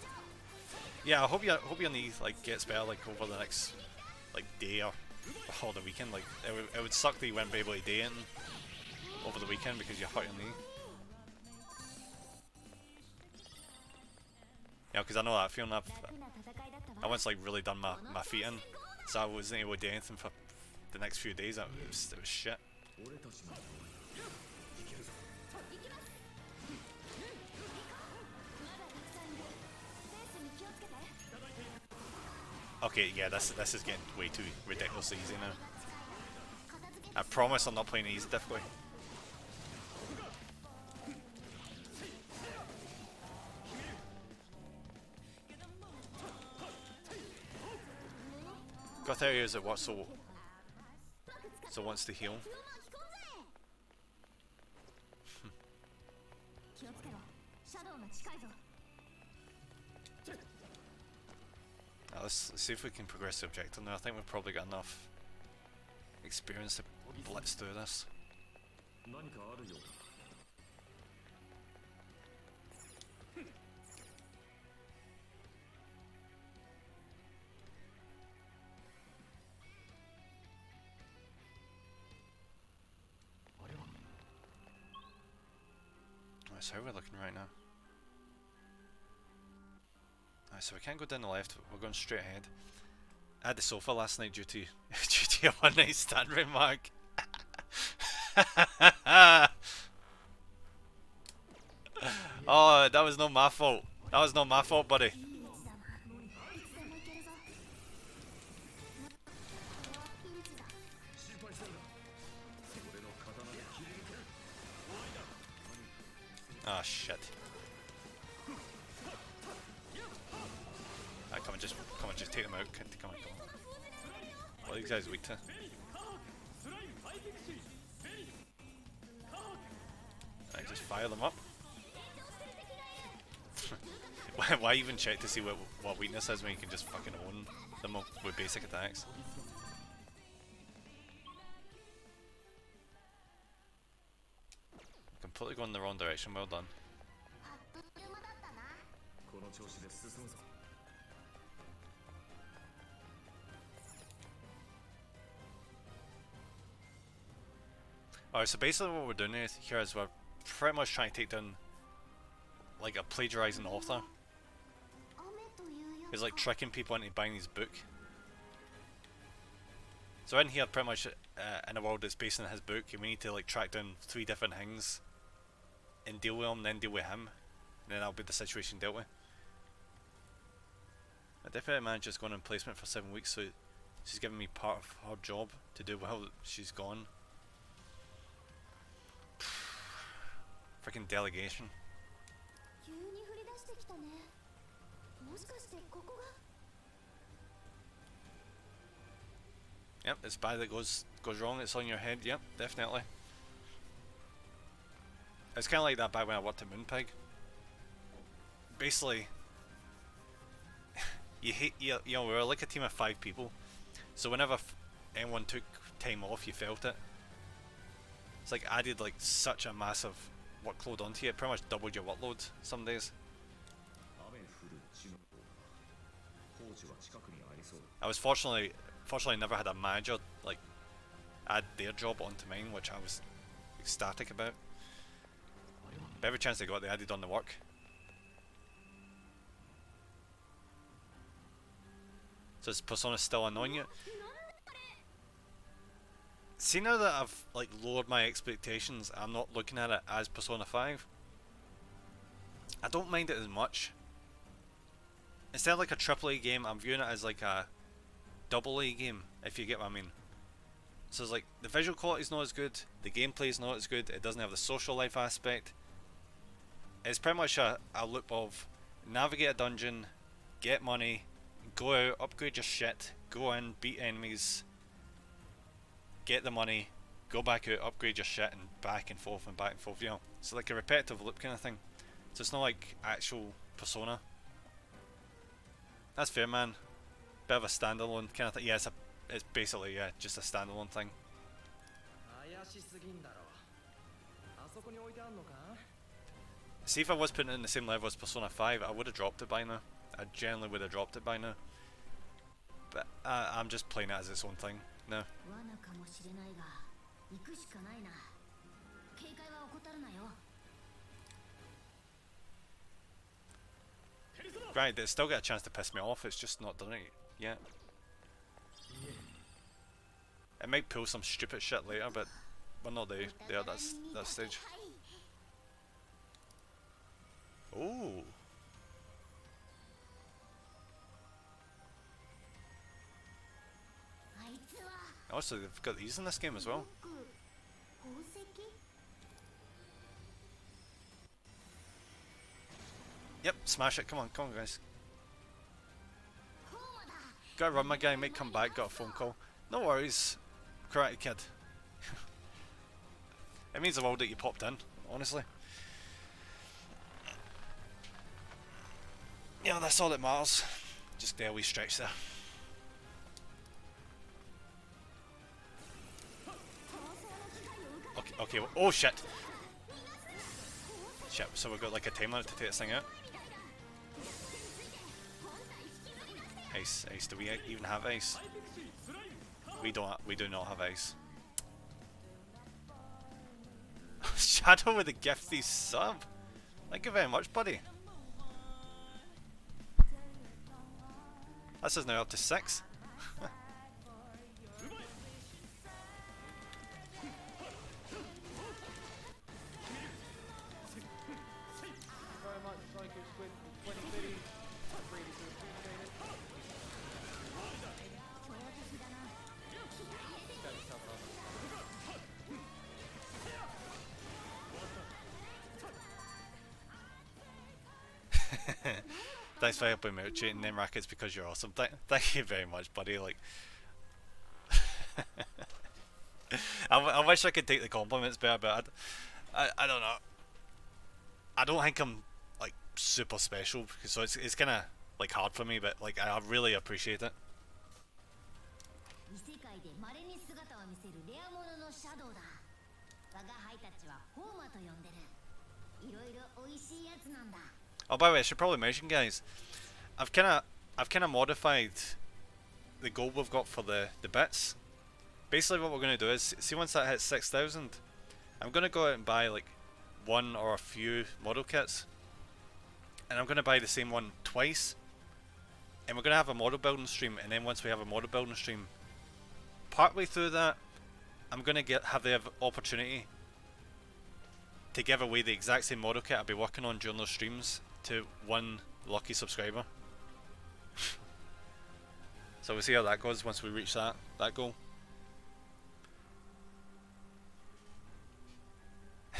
[SPEAKER 1] Yeah, I hope your knee like gets better like over the next like day or the weekend. Like it would suck that you wouldn't be able to day it over the weekend because you hurt your knee. Yeah, because I know that feeling. I once like really done my feet in, so I wasn't able to do anything for the next few days. It was shit. Okay, yeah, this is getting way too ridiculously easy now. I promise I'm not playing easy difficulty. Got areas that what so wants to heal. Let's see if we can progress the objective now. I think we've probably got enough experience to blitz through this. Right, so how are we looking right now? So we can't go down the left, we're going straight ahead. I had the sofa last night due to a one night stand remark. Oh, that was not my fault. That was not my fault, buddy. Ah, shit. Alright, come on, just take them out. Come on. What are these guys weak to? Alright, just fire them up. Why even check to see what weakness is when you can just fucking own them with basic attacks? Completely going in the wrong direction, well done. Alright, so basically what we're doing here is we're pretty much trying to take down like a plagiarizing author. He's like tricking people into buying his book. So in here, pretty much in a world that's based on his book, we need to like track down 3 different things and deal with them, then deal with him, and then that'll be the situation dealt with. I definitely managed just going on placement for 7 weeks, so she's giving me part of her job to do while she's gone. Freaking delegation. Yep, it's bad that goes wrong, it's on your head, yep, definitely. It's kinda like that back when I worked at Moonpig. Basically, you know, we were like a team of 5 people, so whenever anyone took time off, you felt it. It's like added like such a massive workload onto you, it pretty much doubled your workload some days. I was fortunately never had a manager like add their job onto mine, which I was ecstatic about. But every chance they got, they added on the work. So is Persona still annoying you? See, now that I've like lowered my expectations, I'm not looking at it as Persona 5. I don't mind it as much. Instead of like a AAA game, I'm viewing it as like a AA game, if you get what I mean. So it's like, the visual quality is not as good, the gameplay is not as good, it doesn't have the social life aspect. It's pretty much a loop of navigate a dungeon, get money, go out, upgrade your shit, go in, beat enemies, get the money, go back out, upgrade your shit, and back and forth, you know. It's like a repetitive loop kind of thing. So it's not like actual Persona. That's fair, man. Bit of a standalone kind of thing. Yeah, it's basically, yeah, just a standalone thing. See, if I was putting it in the same level as Persona 5, I would have dropped it by now. I generally would have dropped it by now. But I'm just playing it as its own thing now. Right, they still get a chance to piss me off, it's just not done it yet. It might pull some stupid shit later, but we're not there at that stage. Ooh. Also, they've got these in this game as well. Yep, smash it. Come on, guys. Gotta run, my guy might come back. Got a phone call. No worries, Karate Kid. It means the world that you popped in, honestly. Yeah, that's all that matters. Just there, we stretch there. Okay, well, oh shit! Shit, so we've got like a time limit to take this thing out. Ice, do we even have ice? We do not have ice. Shadow with a gifty sub! Thank you very much, buddy. This is now up to 6. Thanks for helping me out, cheating them rackets because you're awesome. Thank you very much, buddy. Like, I wish I could take the compliments better, but I don't know. I don't think I'm like super special, so it's kind of like hard for me, but like I really appreciate it.
[SPEAKER 6] 異世界で稀に姿を見せるレアもののシャドウだ。我が輩たちはホーマと呼んでる。いろいろ美味しいやつなんだ。
[SPEAKER 1] Oh, by the way, I should probably mention, guys, I've kind of modified the goal we've got for the bits. Basically, what we're going to do is, see, once that hits 6,000, I'm going to go out and buy like one or a few model kits, and I'm going to buy the same one twice, and we're going to have a model building stream. And then once we have a model building stream, partway through that, I'm going to have the opportunity to give away the exact same model kit I'll be working on during those streams to one lucky subscriber. So we'll see how that goes once we reach that goal.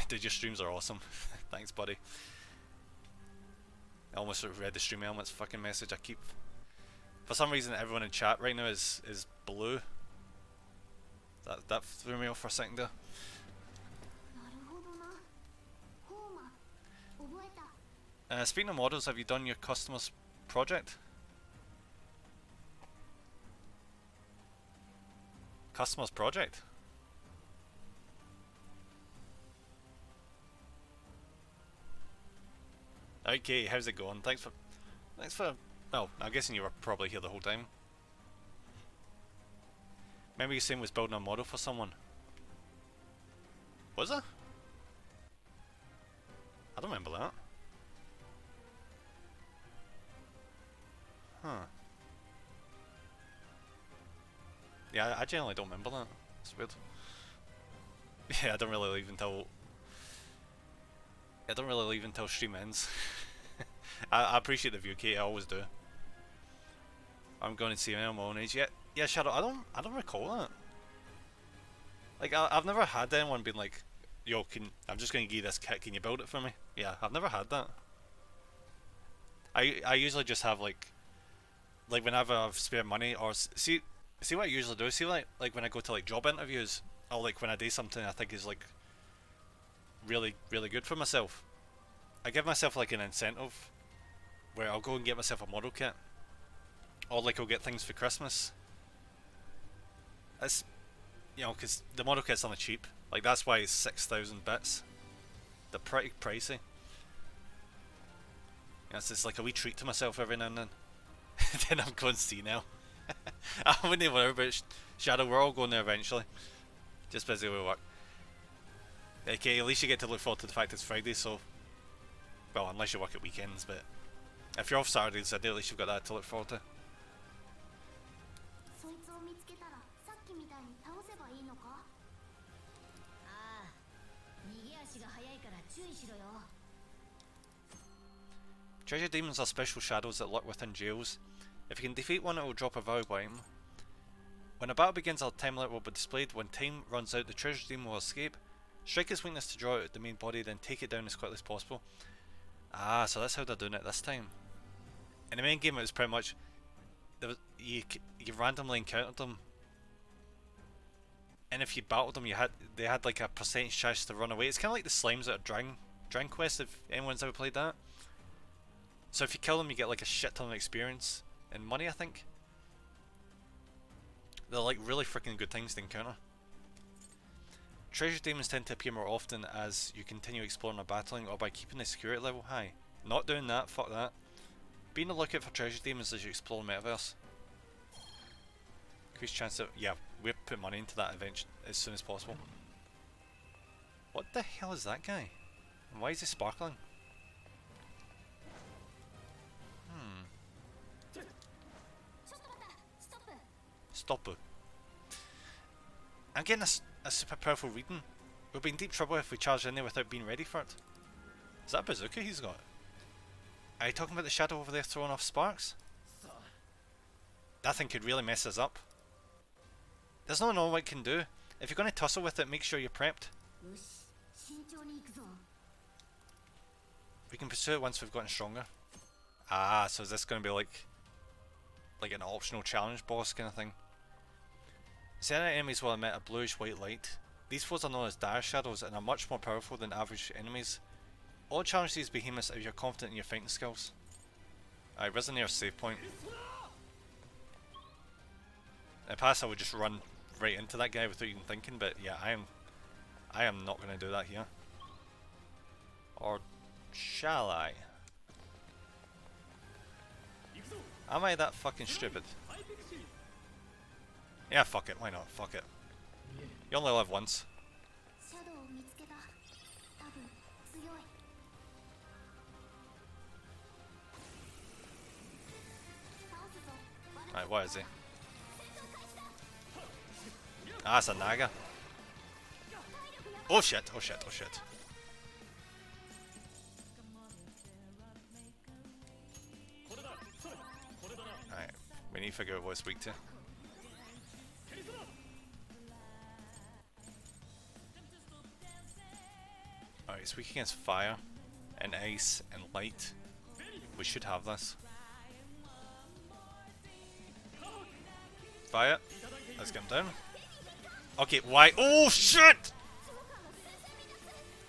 [SPEAKER 1] Dude, your streams are awesome. Thanks, buddy. I almost read the stream elements fucking message. I keep, for some reason, everyone in chat right now is blue. That threw me off for a second there. Speaking of models, have you done your customers project? Customers project? Okay, how's it going? Thanks for. Oh, I'm guessing you were probably here the whole time. Remember you saying was building a model for someone? Was it? I don't remember that. Huh. Yeah, I generally don't remember that. It's weird. Yeah, I don't really leave until stream ends. I appreciate the view, Kate. I always do. I'm going to see my own age. Yeah, Shadow. I don't recall that. Like I've never had anyone being like, "Yo, I'm just going to give you this kit. Can you build it for me?" Yeah, I've never had that. I usually just have like whenever I've spare money, or see what I usually do. See like when I go to like job interviews, or like when I do something I think is like really good for myself, I give myself like an incentive where I'll go and get myself a model kit, or like I'll get things for Christmas. It's, you know, because the model kit's on the cheap. Like that's why it's 6,000 bits. They're pretty pricey. Yeah, it's just like a wee treat to myself every now and then. Then I'm going to see now. I wouldn't worry about Shadow. We're all going there eventually. Just busy with work. Okay, at least you get to look forward to the fact it's Friday, so... Well, unless you work at weekends, but... If you're off Saturday and Sunday, at least you've got that to look forward to. Treasure demons are special shadows that lurk within jails. If you can defeat one, it will drop a valuable item. When a battle begins, a time limit will be displayed. When time runs out, the treasure demon will escape. Strike its weakness to draw out the main body, then take it down as quickly as possible. Ah, so that's how they're doing it this time. In the main game, it was pretty much you randomly encountered them, and if you battled them, they had like a percentage chance to run away. It's kind of like the slimes out of Dragon Quest, if anyone's ever played that. So if you kill them, you get like a shit ton of experience and money, I think. They're like really freaking good things to encounter. Treasure demons tend to appear more often as you continue exploring or battling, or by keeping the security level high. Not doing that, fuck that. Be on the lookout for treasure demons as you explore the metaverse. Increased chance of... yeah, we'll put money into that eventually, as soon as possible. What the hell is that guy? And why is he sparkling? Stop it. I'm getting a super powerful reading. We'll be in deep trouble if we charge in there without being ready for it. Is that a bazooka he's got? Are you talking about the shadow over there throwing off sparks? That thing could really mess us up. There's no knowing what it can do. If you're going to tussle with it, make sure you're prepped. We can pursue it once we've gotten stronger. Ah, so is this going to be like an optional challenge boss kind of thing? Certain enemies will emit a bluish white light. These foes are known as dire shadows and are much more powerful than average enemies. All challenge these behemoths if you're confident in your fighting skills. Alright, where's the nearest save point? In the past I would just run right into that guy without even thinking, but yeah, I am not going to do that here. Or shall I? Am I that fucking stupid? Yeah, fuck it, why not? Fuck it. You only live once.
[SPEAKER 3] シャドウを見つけた。多分強い。
[SPEAKER 1] Alright, what is he? Ah, it's a Naga. Oh shit, oh shit, oh shit. Alright, we need to figure out what it's weak to. Alright, it's weak against fire, and ice, and light. We should have this. Fire. Let's get him down. Okay, why? Oh shit!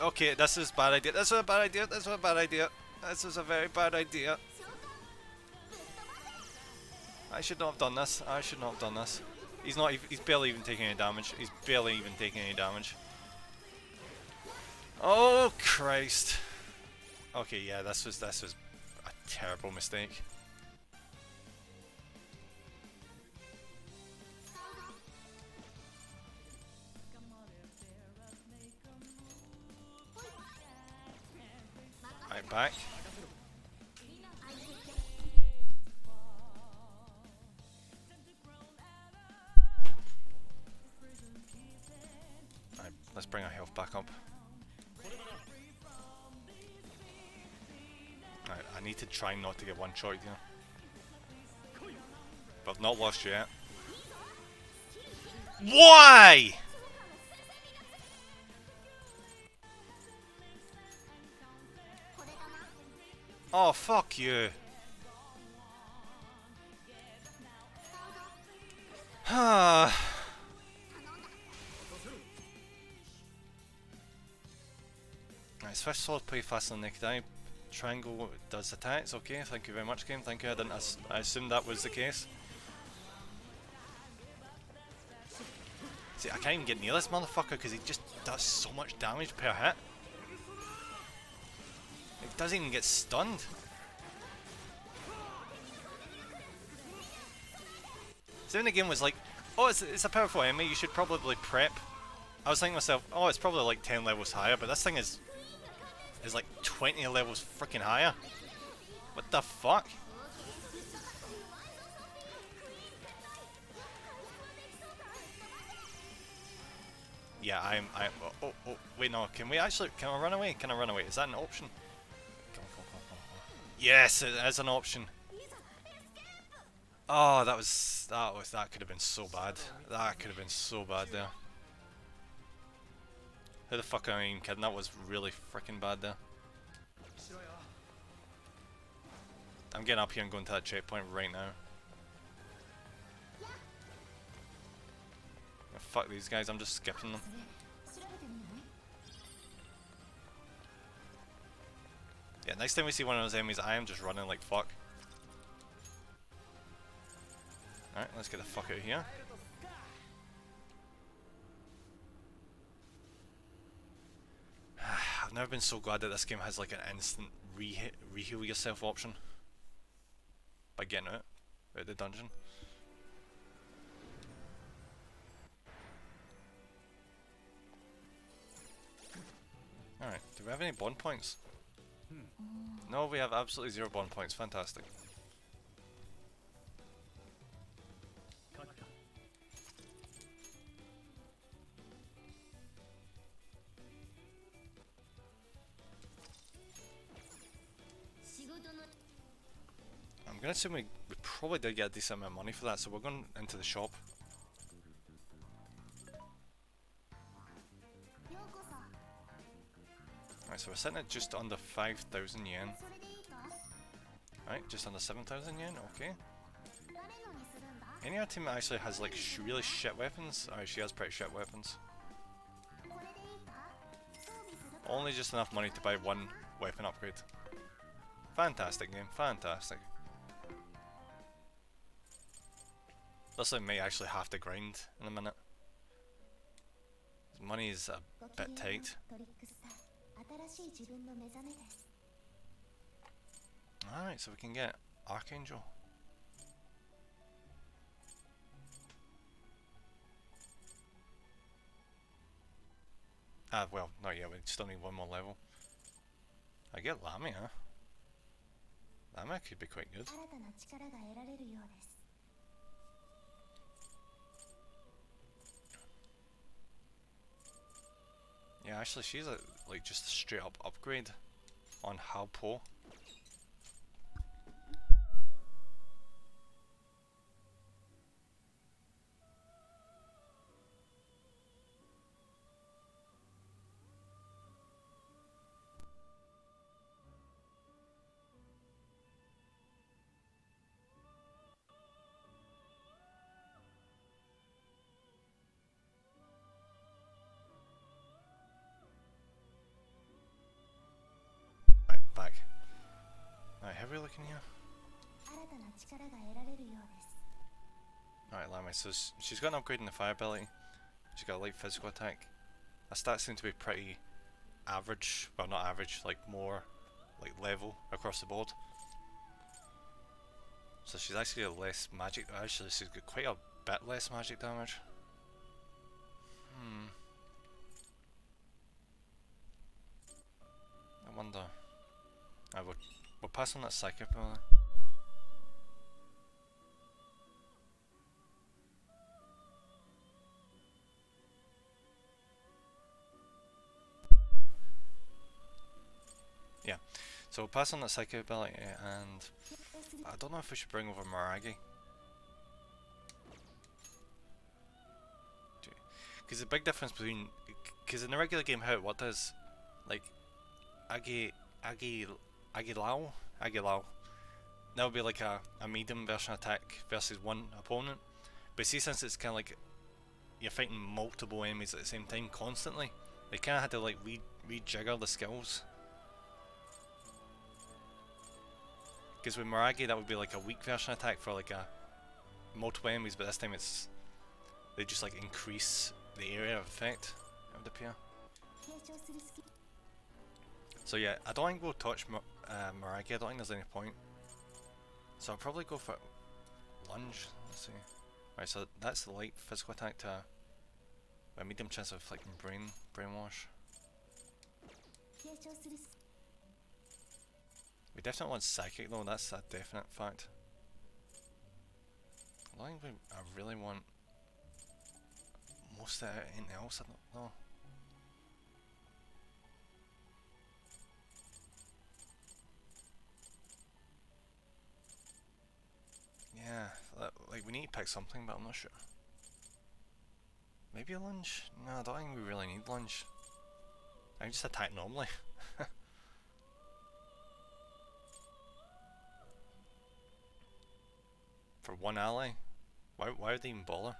[SPEAKER 1] Okay, this is a bad idea. This is a bad idea. This is a bad idea. This is a very bad idea. I should not have done this. I should not have done this. He's not. He's barely even taking any damage. He's barely even taking any damage. Oh Christ. Okay, yeah, this was a terrible mistake. Right, back. Right, let's bring our health back up. Right, I need to try not to get one shot here. But I've not lost yet. Why? Oh, fuck you. Right, Swift Sword play fast on Naked Eye. Triangle does attacks, okay, thank you very much game, thank you, I assumed that was the case. See, I can't even get near this motherfucker because he just does so much damage per hit. It doesn't even get stunned. So when the game was like, oh, it's a powerful enemy, you should probably prep. I was thinking to myself, oh, it's probably like 10 levels higher, but this thing is like 20 levels freaking higher. What the fuck? Yeah, oh, wait, no, can I run away? Can I run away? Is that an option? Come on. Yes, it is an option. Oh, that could have been so bad. That could have been so bad there. Who the fuck am I even kidding? That was really freaking bad there. I'm getting up here and going to that checkpoint right now. Oh, fuck these guys, I'm just skipping them. Yeah, next time we see one of those enemies, I am just running like fuck. Alright, let's get the fuck out of here. I've never been so glad that this game has like an instant re-heal yourself option. By getting out of the dungeon. Alright, do we have any bond points? No, we have absolutely 0 bond points, fantastic. I'm gonna assume we probably did get a decent amount of money for that, so we're going into the shop. Alright, so we're sitting at just under 5,000 yen. Right, just under 7,000 yen, okay.
[SPEAKER 3] 誰のにするんだ？
[SPEAKER 1] Any other team that actually has like really shit weapons? Alright, she has pretty shit weapons.
[SPEAKER 3] これでいいか？装備するか？
[SPEAKER 1] Only just enough money to buy one weapon upgrade. Fantastic game, fantastic. This one may actually have to grind in a minute. Money is a
[SPEAKER 3] ごき
[SPEAKER 1] bit
[SPEAKER 3] げんよう
[SPEAKER 1] tight.
[SPEAKER 3] トリックスター。新しい自分の目覚めです。
[SPEAKER 1] Alright, so we can get Archangel. Ah, well, not yet, we still need one more level. I get Lamia. Lamia could be quite good.
[SPEAKER 3] 新たな力が得られるようです。
[SPEAKER 1] Yeah, actually, she's a, like just a straight up upgrade on Halpo. Right, back. Alright, have we looking here?
[SPEAKER 3] 新たな力が得られるようです。
[SPEAKER 1] Alright, Lamia, so she's got an upgrade in the fire ability. She's got a light physical attack. Her stats seem to be pretty average, well not average, like more like level across the board. So she's actually got less magic, actually she's got quite a bit less magic damage. I wonder. We'll pass on that psychic ability. Yeah, so we'll pass on that psychic ability, and I don't know if we should bring over Maragi. Because the big difference between, because in the regular game how it worked is, like, Agilao, that would be like a medium version attack versus one opponent. But see, since it's kind of like you're fighting multiple enemies at the same time constantly, they kind of had to like rejigger the skills. Because with Maragi that would be like a weak version attack for like a multiple enemies, but this time it's they just like increase the area of effect, it would appear.
[SPEAKER 3] 継承するスキル。
[SPEAKER 1] So yeah, I don't think we'll touch Maragi, I don't think there's any point. So I'll probably go for lunge, let's see. Right, so that's the light physical attack to a medium chance of inflicting brainwash.
[SPEAKER 3] 継承するス
[SPEAKER 1] We definitely want psychic though, that's a definite fact. I don't think I really want most of anything else, I don't know. Yeah, like we need to pick something, but I'm not sure. Maybe a lunge? No, I don't think we really need lunge. I can just attack normally. For one ally? Why would they even bother?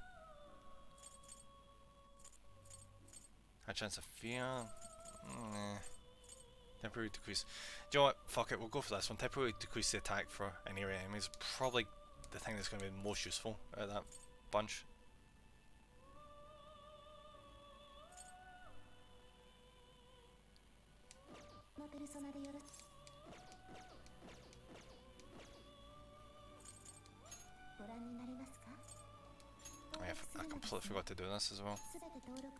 [SPEAKER 1] High chance of fear? Nah. Temporary decrease. Do you know what? Fuck it, we'll go for this one. Temporary decrease the attack for an area enemy is probably the thing that's going to be the most useful out of that bunch. I completely forgot to do this as well.
[SPEAKER 3] すべて登録。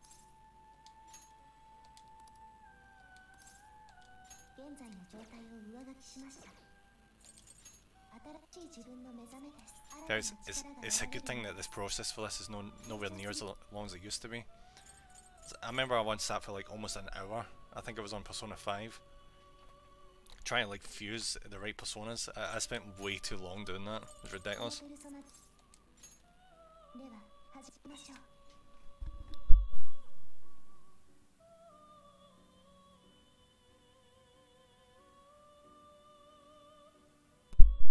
[SPEAKER 3] 現在の状態を上書きしました。新しい自分の目覚めです。
[SPEAKER 1] Guys, it's a good thing that this process for this is nowhere near as long as it used to be. I remember I once sat for like almost an hour, I think it was on Persona 5, trying to like fuse the right personas. I spent way too long doing that, it was ridiculous.
[SPEAKER 3] では始めましょう。
[SPEAKER 1] Alright,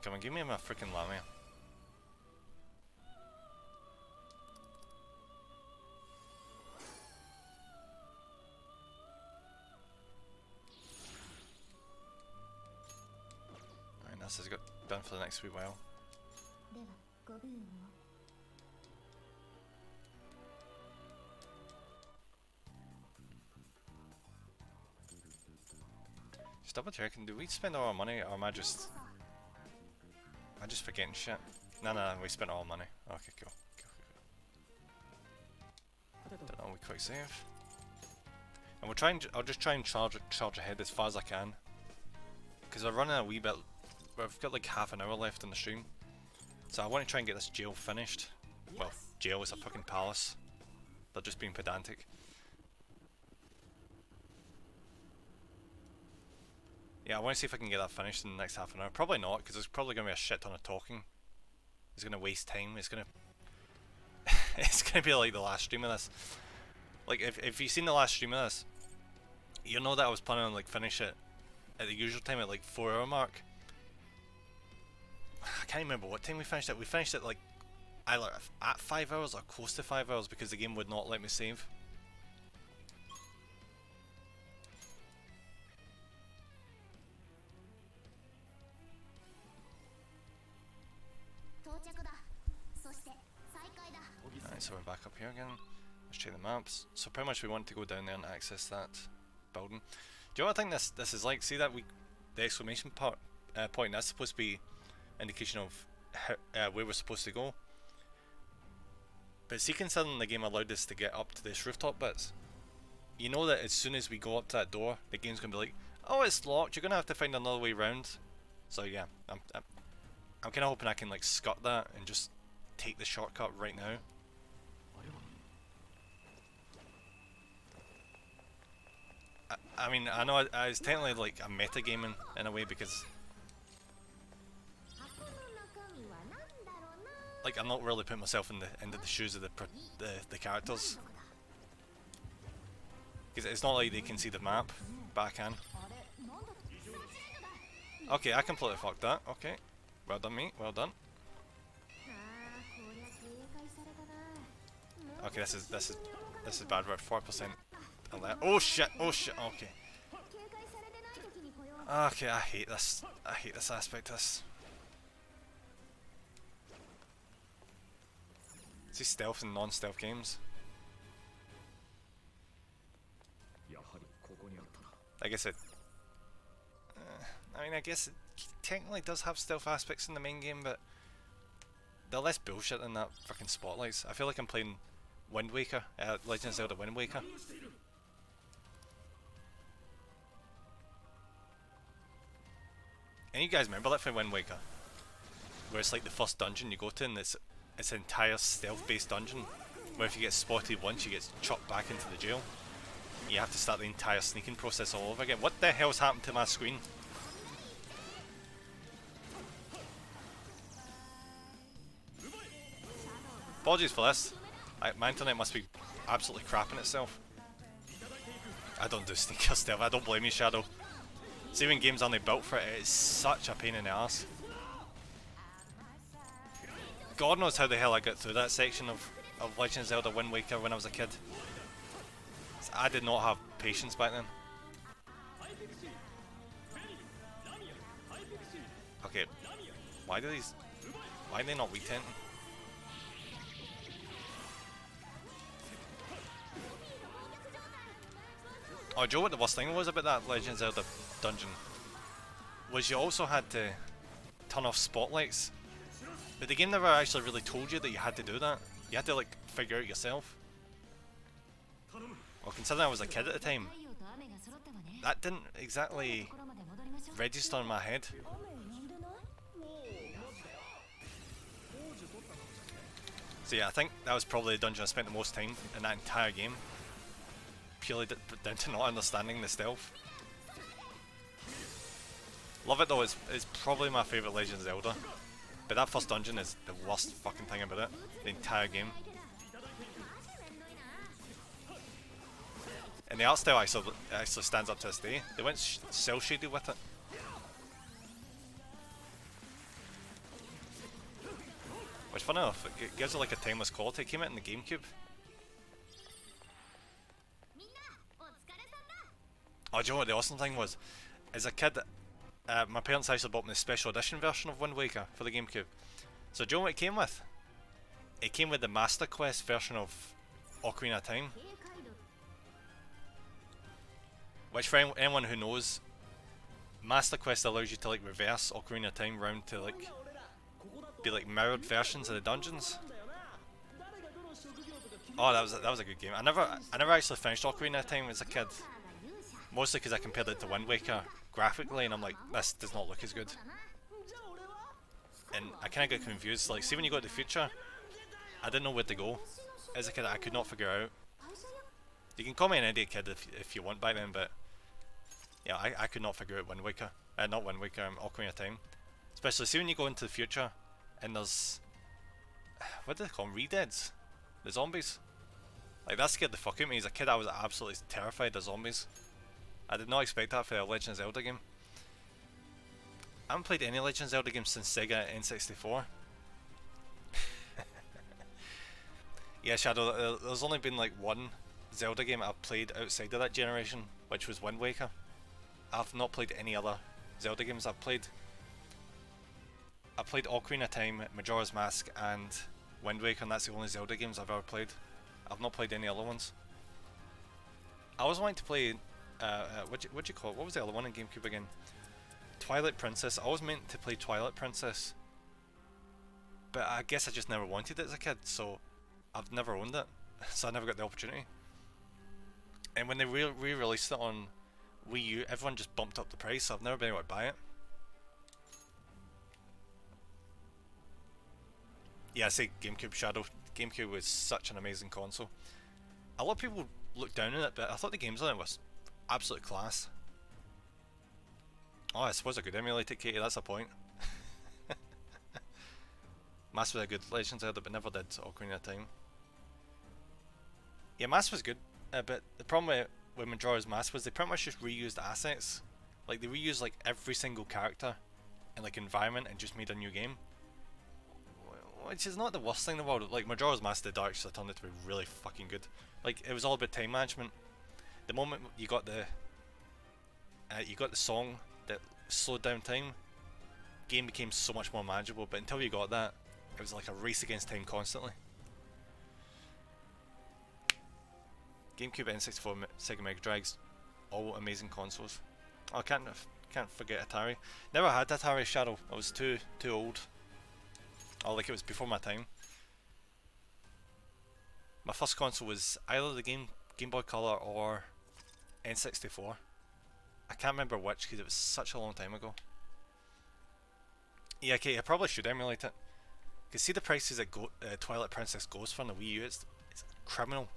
[SPEAKER 1] come on, give me my freaking Lamia. Alright, this has got done for the next wee while.
[SPEAKER 6] ではご武運を
[SPEAKER 1] Just double checking, do we spend all our money or am I just forgetting shit? No, we spent all our money. Okay, cool. Don't know, we quick save. And we'll try and I'll just try and charge ahead as far as I can. Because we're running a wee bit, we've got like half an hour left in the stream. So I want to try and get this jail finished. Well, jail is a fucking palace. They're just being pedantic. Yeah, I want to see if I can get that finished in the next half an hour. Probably not, because there's probably going to be a shit ton of talking. It's going to waste time. It's going to... it's going to be like the last stream of this. Like, if you've seen the last stream of this, you know that I was planning on like finish it at the usual time at like 4 hour mark. I can't remember what time we finished it. We finished it like either at 5 hours or close to 5 hours because the game would not let me save. Alright, so we're back up here again. Let's check the maps. So pretty much we want to go down there and access that building. Do you know what I think this is like? See that the exclamation point, that's supposed to be indication of how, where we're supposed to go. But see, considering the game allowed us to get up to this rooftop bits, you know that as soon as we go up to that door, the game's gonna be like, oh, it's locked, you're gonna have to find another way round. So yeah, I'm kind of hoping I can like scut that and just take the shortcut right now. I mean, I know it's technically like a metagaming in a way because like I'm not really putting myself into the shoes of the characters, because it's not like they can see the map, but I can. Okay, I completely fucked that. Okay, well done, mate. Well done. Okay, this is bad. We're at 4%. Oh shit! Oh shit! Okay. Okay, I hate this. I hate this aspect of this. See, stealth and non-stealth games. I guess it. I mean, I guess it technically does have stealth aspects in the main game, but they're less bullshit than that fucking spotlights. I feel like I'm playing Wind Waker, Legend of Zelda Wind Waker. And you guys remember that from Wind Waker? Where it's like the first dungeon you go to and it's an entire stealth based dungeon where if you get spotted once you get chucked back into the jail. You have to start the entire sneaking process all over again. What the hell's happened to my screen? Apologies for this. My internet must be absolutely crapping itself. I don't do sneaker stealth, I don't blame you, Shadow. See, when games aren't built for it, it's such a pain in the ass. God knows how the hell I got through that section of Legend of Zelda Wind Waker when I was a kid. I did not have patience back then. Okay, why are they not weak tenting? Oh, Joe, what the worst thing was about that Legend of Zelda dungeon was you also had to turn off spotlights, but the game never actually really told you that you had to do that. You had to like figure it out yourself. Well, considering I was a kid at the time, that didn't exactly register in my head. So yeah, I think that was probably the dungeon I spent the most time in that entire game. Purely down to not understanding the stealth. Love it though, it's probably my favourite Legend of Zelda. But that first dungeon is the worst fucking thing about it, the entire game. And the art style actually stands up to this day. They went cel shaded with it. Which, funny enough, it gives it like a timeless quality. It came out in the GameCube. Oh, do you know what the awesome thing was? As a kid, my parents actually bought me the special edition version of Wind Waker for the GameCube. So do you know what it came with? It came with the Master Quest version of Ocarina of Time. Which, for anyone who knows, Master Quest allows you to like reverse Ocarina of Time round to like be like mirrored versions of the dungeons. Oh, that was a good game. I never actually finished Ocarina of Time as a kid. Mostly because I compared it to Wind Waker graphically, and I'm like, this does not look as good. And I kind of got confused. Like, see when you go to the future, I didn't know where to go. As a kid, I could not figure out. You can call me an idiot kid if you want back then, but yeah, I could not figure out Wind Waker. Not Wind Waker, Ocarina of Time. Especially, see when you go into the future, and there's... what do they call them? Re-deads? The zombies? Like, that scared the fuck out of me. As a kid, I was absolutely terrified of zombies. I did not expect that for a Legend of Zelda game. I haven't played any Legend of Zelda games since Sega N64. Yeah, Shadow, there's only been like one Zelda game I've played outside of that generation, which was Wind Waker. I've not played any other Zelda games I've played. I played Ocarina of Time, Majora's Mask, and Wind Waker, and that's the only Zelda games I've ever played. I've not played any other ones. I was wanting to play, what do you call it? What was the other one in GameCube again? Twilight Princess. I was meant to play Twilight Princess, but I guess I just never wanted it as a kid, so I've never owned it, so I never got the opportunity. And when they re-released it on Wii U, everyone just bumped up the price, so I've never been able to buy it. Yeah, I say GameCube, Shadow. GameCube was such an amazing console. A lot of people look down on it, but I thought the games on it was absolute class. Oh, I suppose I could emulate it, Katie, that's the point. Mass was a good Legend of Zelda, but never did Ocarina of Time. Yeah, Mass was good, but the problem with Majora's Mask was they pretty much just reused assets. Like, they reused like every single character and like environment and just made a new game. Which is not the worst thing in the world. Like, Majora's Mask did actually turned out to be really fucking good. Like, it was all about time management. The moment you got the song that slowed down time, game became so much more manageable. But until you got that, it was like a race against time constantly. GameCube, N64, Sega Mega Drives, all amazing consoles. Oh, I can't forget Atari. Never had Atari, Shadow. I was too old. Oh, like it was before my time. My first console was either the Game Boy Color or N64. I can't remember which because it was such a long time ago. Yeah, okay, I probably should emulate it. Cause see the prices that Twilight Princess goes for on the Wii U, it's criminal.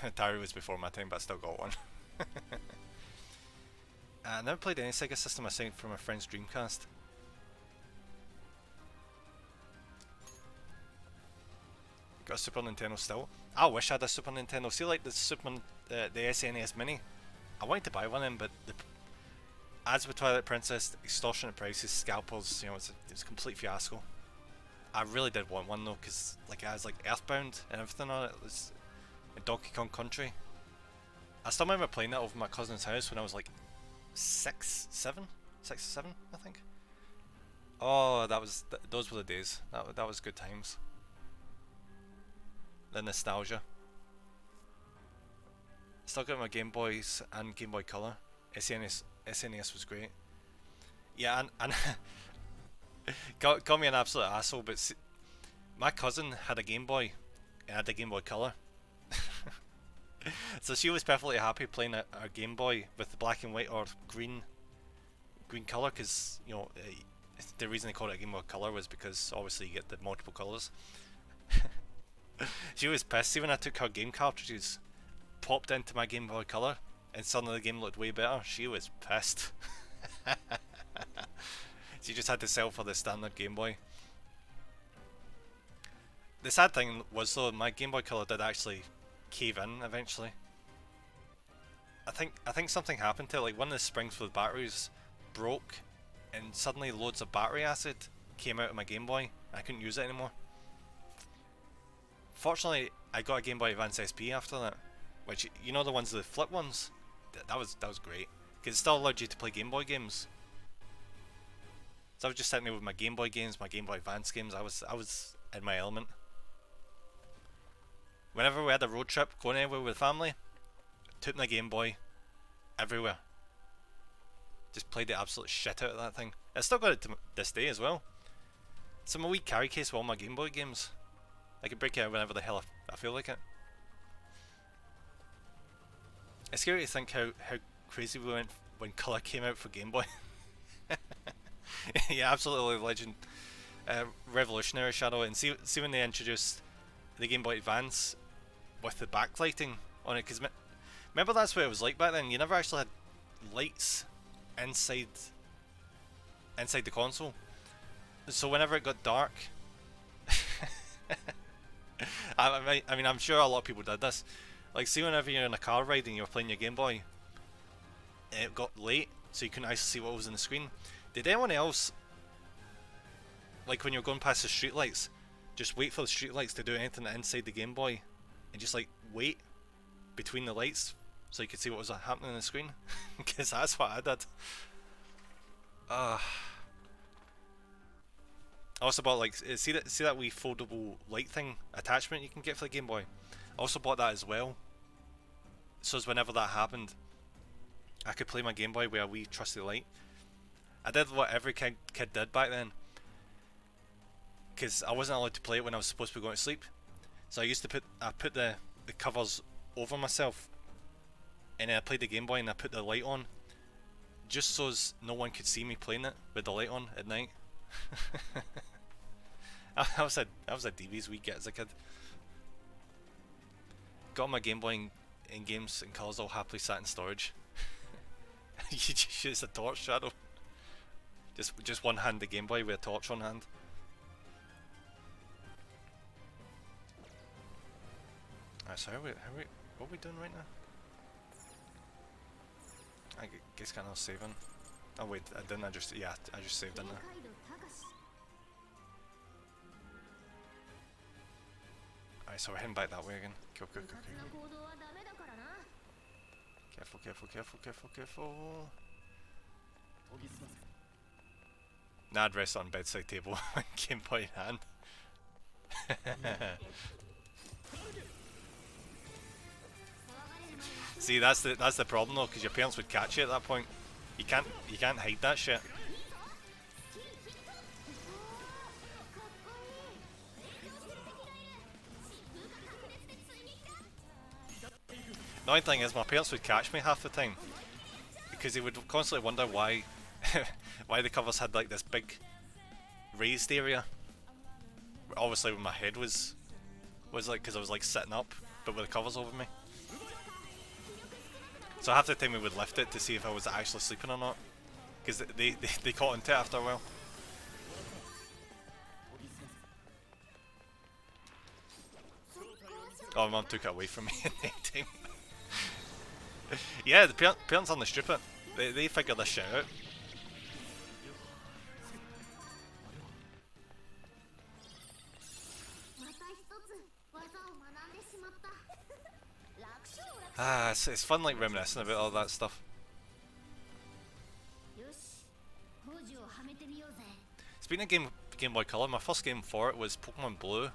[SPEAKER 1] Atari was before my time, but I still got one. I never played any Sega system aside from my friend's Dreamcast. Got a Super Nintendo still. I wish I had a Super Nintendo. See, like the SNES Mini. I wanted to buy one of them, but as with Twilight Princess, extortionate prices, scalpers, you know, it's a complete fiasco. I really did want one though, because like it has like Earthbound and everything on it. It's Donkey Kong Country. I still remember playing that over my cousin's house when I was like 6 or 7, I think. Oh, those were the days. That was good times. The nostalgia. Still got my Game Boys and Game Boy Color. SNES was great. Yeah, and call me an absolute asshole, but see, my cousin had a Game Boy and had a Game Boy Color. So she was perfectly happy playing a Game Boy with the black and white or green color, because you know the reason they called it a Game Boy Color was because obviously you get the multiple colors. She was pissed. See, when I took her game cartridges, popped into my Game Boy Color, and suddenly the game looked way better, she was pissed. She just had to sell for the standard Game Boy. The sad thing was though, my Game Boy Color did actually cave in eventually. I think something happened to it. Like one of the springs for the batteries broke, and suddenly loads of battery acid came out of my Game Boy. I couldn't use it anymore. Fortunately, I got a Game Boy Advance SP after that, which, you know, the ones, the flip ones. That was great because it still allowed you to play Game Boy games. So I was just sitting there with my Game Boy games, my Game Boy Advance games. I was in my element. Whenever we had a road trip going anywhere with family, took my Game Boy everywhere. Just played the absolute shit out of that thing. I still got it to this day as well. It's in my wee carry case with all my Game Boy games. I can break it out whenever the hell I feel like it. It's scary to think how crazy we went when colour came out for Game Boy. Yeah, absolutely legend. Revolutionary, Shadow. And see when they introduced the Game Boy Advance with the backlighting on it, because remember that's what it was like back then. You never actually had lights inside the console. So whenever it got dark, I mean, I'm sure a lot of people did this. Like, see, whenever you're in a car ride and you're playing your Game Boy, and it got late, so you couldn't actually see what was on the screen. Did anyone else, like when you're going past the streetlights, just wait for the streetlights to do anything inside the Game Boy, and just like wait between the lights so you could see what was happening on the screen? Because that's what I did. I also bought, like, see that wee foldable light thing attachment you can get for the Game Boy. I also bought that as well, so as whenever that happened, I could play my Game Boy with a wee trusty light. I did what every kid did back then, because I wasn't allowed to play it when I was supposed to be going to sleep. So I put the covers over myself, and then I played the Game Boy and I put the light on, just so as no one could see me playing it with the light on at night. I was a DB's wee git as a kid. Got my Game Boy in games and colours all happily sat in storage. You just use a torch, Shadow. Just one hand the Game Boy with a torch on hand. Alright, so what are we doing right now? I guess kind of saving. Oh wait, I didn't. I just saved, didn't I? Alright, so we're heading back that way again. Cool. Careful. Nah, I'd rest on bedside table and Game Boy in hand. See, that's the problem though, because your parents would catch you at that point. You can't hide that shit. The only thing is, my parents would catch me half the time, because they would constantly wonder why why the covers had like this big raised area. Obviously, when my head was like, because I was like sitting up, but with the covers over me. So half the time we would lift it to see if I was actually sleeping or not, because they caught into it after a while. Oh, my mum took it away from me at night time. Yeah, the parents on the strip it. They figure this shit out. It's fun, like, reminiscing about all that stuff. Speaking of Game Boy Color, my first game for it was Pokemon Blue.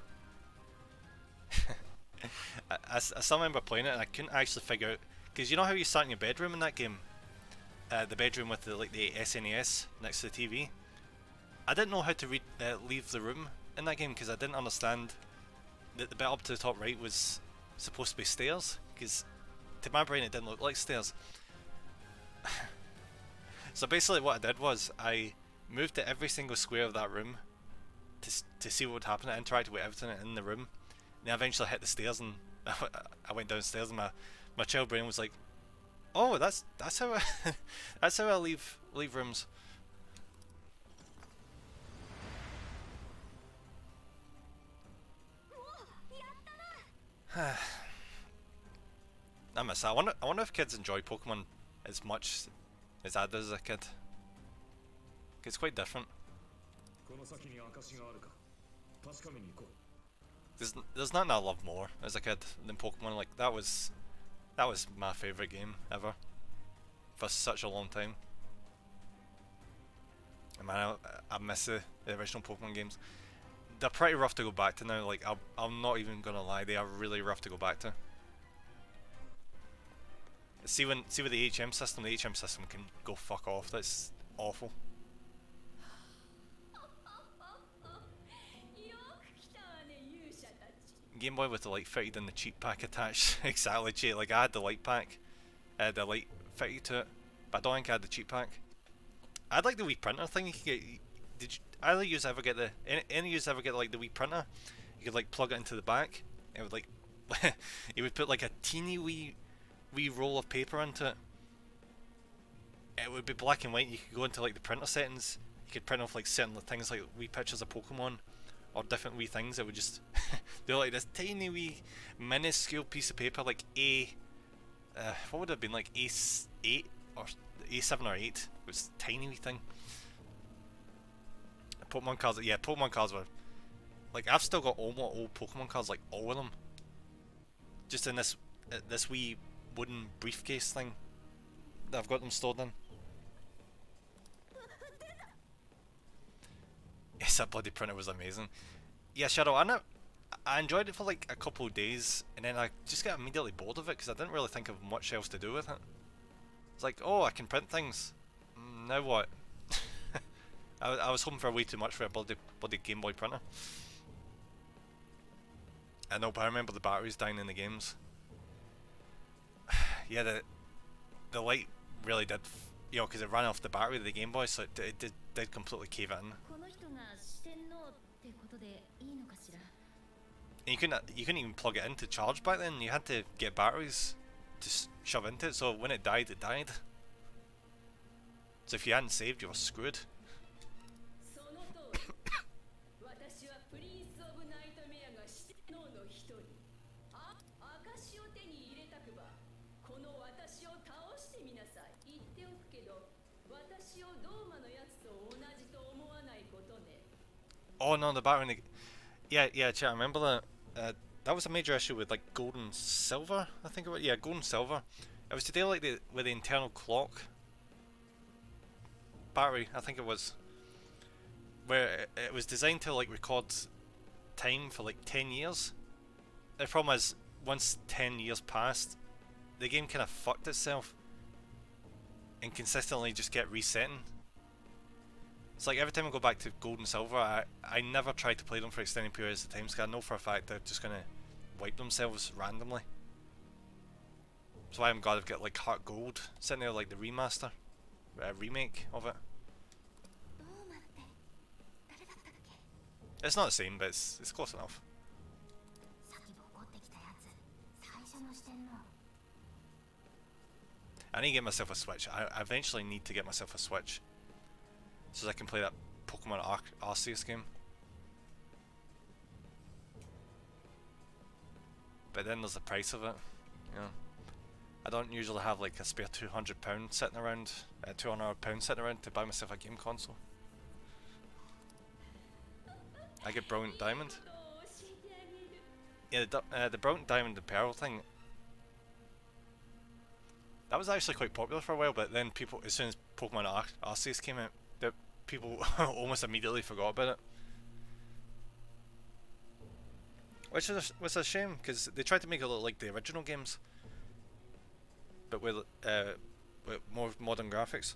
[SPEAKER 1] I still remember playing it and I couldn't actually figure out, because you know how you sat in your bedroom in that game, the bedroom with the SNES next to the TV. I didn't know how to leave the room in that game, because I didn't understand that the bit up to the top right was supposed to be stairs, because to my brain it didn't look like stairs. So basically what I did was I moved to every single square of that room to see what would happen. I interacted with everything in the room, and I eventually hit the stairs, and I went downstairs, and my child brain was like, "Oh, that's how that's how I leave rooms." I miss that. I wonder if kids enjoy Pokemon as much as I did as a kid. It's quite different. There's nothing I love more as a kid than Pokemon. Like that was my favourite game ever for such a long time. And man, I miss the original Pokemon games. They're pretty rough to go back to now. Like I'm not even gonna lie, they are really rough to go back to. See with the HM system can go fuck off. That's awful. Game Boy with the light fitted and the cheat pack attached. Exactly, cheat. Like I had the light pack, the light fitted to it, but I don't think I had the cheat pack. I'd like the wee printer thing. You could get. Did you, either you ever get the any of you ever get like the wee printer? You could like plug it into the back. It would like it would put like a teeny wee roll of paper into it. It would be black and white. You could go into like the printer settings. You could print off like certain things like wee pictures of Pokemon or different wee things. It would just do like this tiny wee minuscule piece of paper, like what would it have been, like A8 or A7 or 8. It was a tiny wee thing. Pokemon cards, yeah, Pokemon cards were like, I've still got all my old Pokemon cards, like all of them, just in this wee wooden briefcase thing that I've got them stored in. Yes, that bloody printer was amazing. Yeah, Shadow, I enjoyed it for like a couple of days, and then I just got immediately bored of it because I didn't really think of much else to do with it. It's like, oh, I can print things. Now what? I was hoping for way too much for a bloody Game Boy printer. I know, but I remember the batteries dying in the games. Yeah, the light really did, you know, because it ran off the battery of the Game Boy, so it did completely cave it in. And you couldn't even plug it in to charge back then. You had to get batteries to shove into it. So when it died, it died. So if you hadn't saved, you were screwed. Oh no, the battery. Yeah, chat. I remember that. That was a major issue with like Gold and Silver. I think it was. Yeah, Gold and Silver. It was to do like with the internal clock battery. I think it was, where it was designed to like record time for like 10 years. The problem is, once 10 years passed, the game kind of fucked itself and consistently just kept resetting. It's like every time I go back to Gold and Silver, I never try to play them for extended periods of time because I know for a fact they're just going to wipe themselves randomly. That's why I'm glad I've got like Heart Gold sitting there, like the remaster, remake of it. It's not the same, but it's close enough. I need to get myself a Switch. I eventually need to get myself a Switch so I can play that Pokemon Arceus game. But then there's the price of it. You know, I don't usually have like a spare £200 sitting around, £200 sitting around to buy myself a game console. I get Brilliant Diamond. Yeah, the Brilliant Diamond and Pearl thing. That was actually quite popular for a while, but then people, as soon as Pokemon Arceus came out, people almost immediately forgot about it. Which was a shame, because they tried to make it look like the original games, but with more modern graphics.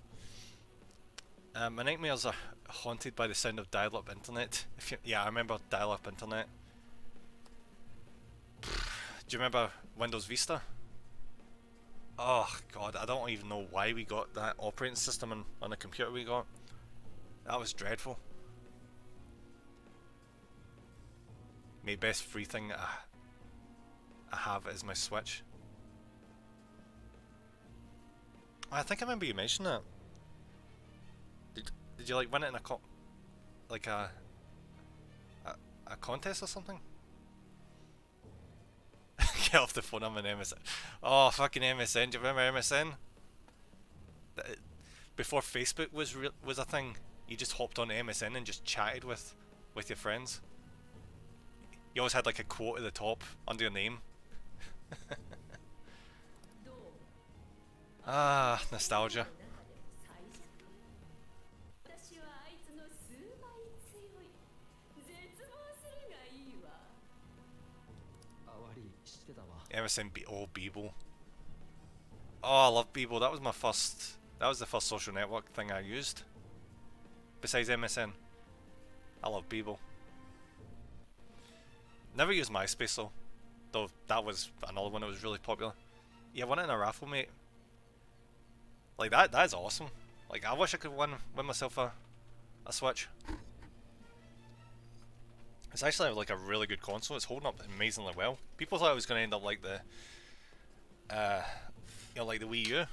[SPEAKER 1] My nightmares are haunted by the sound of dial-up internet. Yeah, I remember dial-up internet. Do you remember Windows Vista? Oh god, I don't even know why we got that operating system on the computer we got. That was dreadful. My best free thing I have is my Switch. I think I remember you mentioned that. Did you like win it in a contest or something? Get off the phone, I'm an MSN. Oh, fucking MSN. Do you remember MSN? Before Facebook was a thing, you just hopped on MSN and just chatted with your friends. You always had like a quote at the top under your name. Ah, nostalgia.
[SPEAKER 7] 私はあいつの数倍強い。絶望するがいいわ。
[SPEAKER 10] あわり知ってたわ。
[SPEAKER 1] MSN Bebo. Oh, I love Bebo. That was my first. That was the first social network thing I used. Besides MSN, I love Bebo. Never used MySpace though. Though that was another one that was really popular. Yeah, I won it in a raffle, mate. Like that is awesome. Like I wish I could win myself a Switch. It's actually like a really good console. It's holding up amazingly well. People thought it was going to end up like the you know, like the Wii U.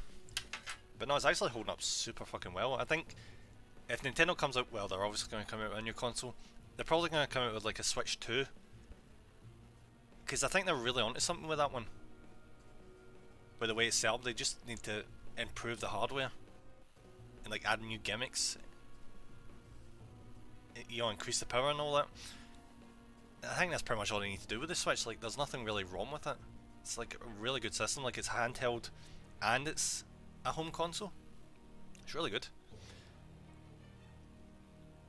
[SPEAKER 1] But no, it's actually holding up super fucking well. I think if Nintendo comes out, well, they're obviously going to come out with a new console. They're probably going to come out with like a Switch 2. Because I think they're really onto something with that one. With the way it's set up, they just need to improve the hardware. And like add new gimmicks. You know, increase the power and all that. I think that's pretty much all they need to do with the Switch. Like, there's nothing really wrong with it. It's like a really good system. Like, it's handheld and it's a home console. It's really good.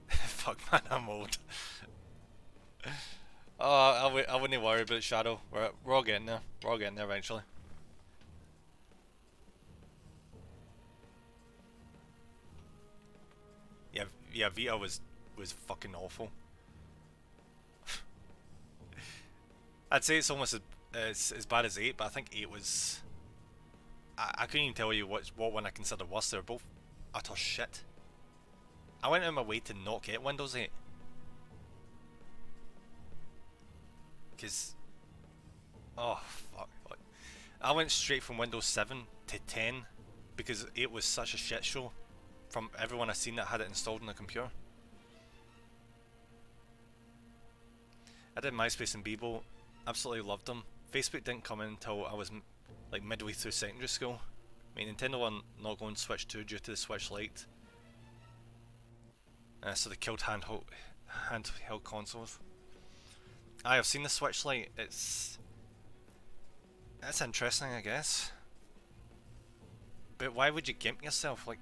[SPEAKER 1] Fuck man, I'm old. Oh, I wouldn't worry about Shadow. We're all getting there. We're all getting there eventually. Yeah, Vita was fucking awful. I'd say it's almost as bad as 8, but I think 8 was... I couldn't even tell you what one I consider worse. They were both utter shit. I went out of my way to not get Windows 8. Because... oh, fuck. I went straight from Windows 7 to 10 because 8 was such a shit show from everyone I've seen that had it installed on the computer. I did MySpace and Bebo. Absolutely loved them. Facebook didn't come in until I was like midway through secondary school. I mean, Nintendo were not going Switch 2 due to the Switch Lite. So they killed handheld consoles. I have seen the Switch Lite. It's interesting, I guess. But why would you gimp yourself? Like,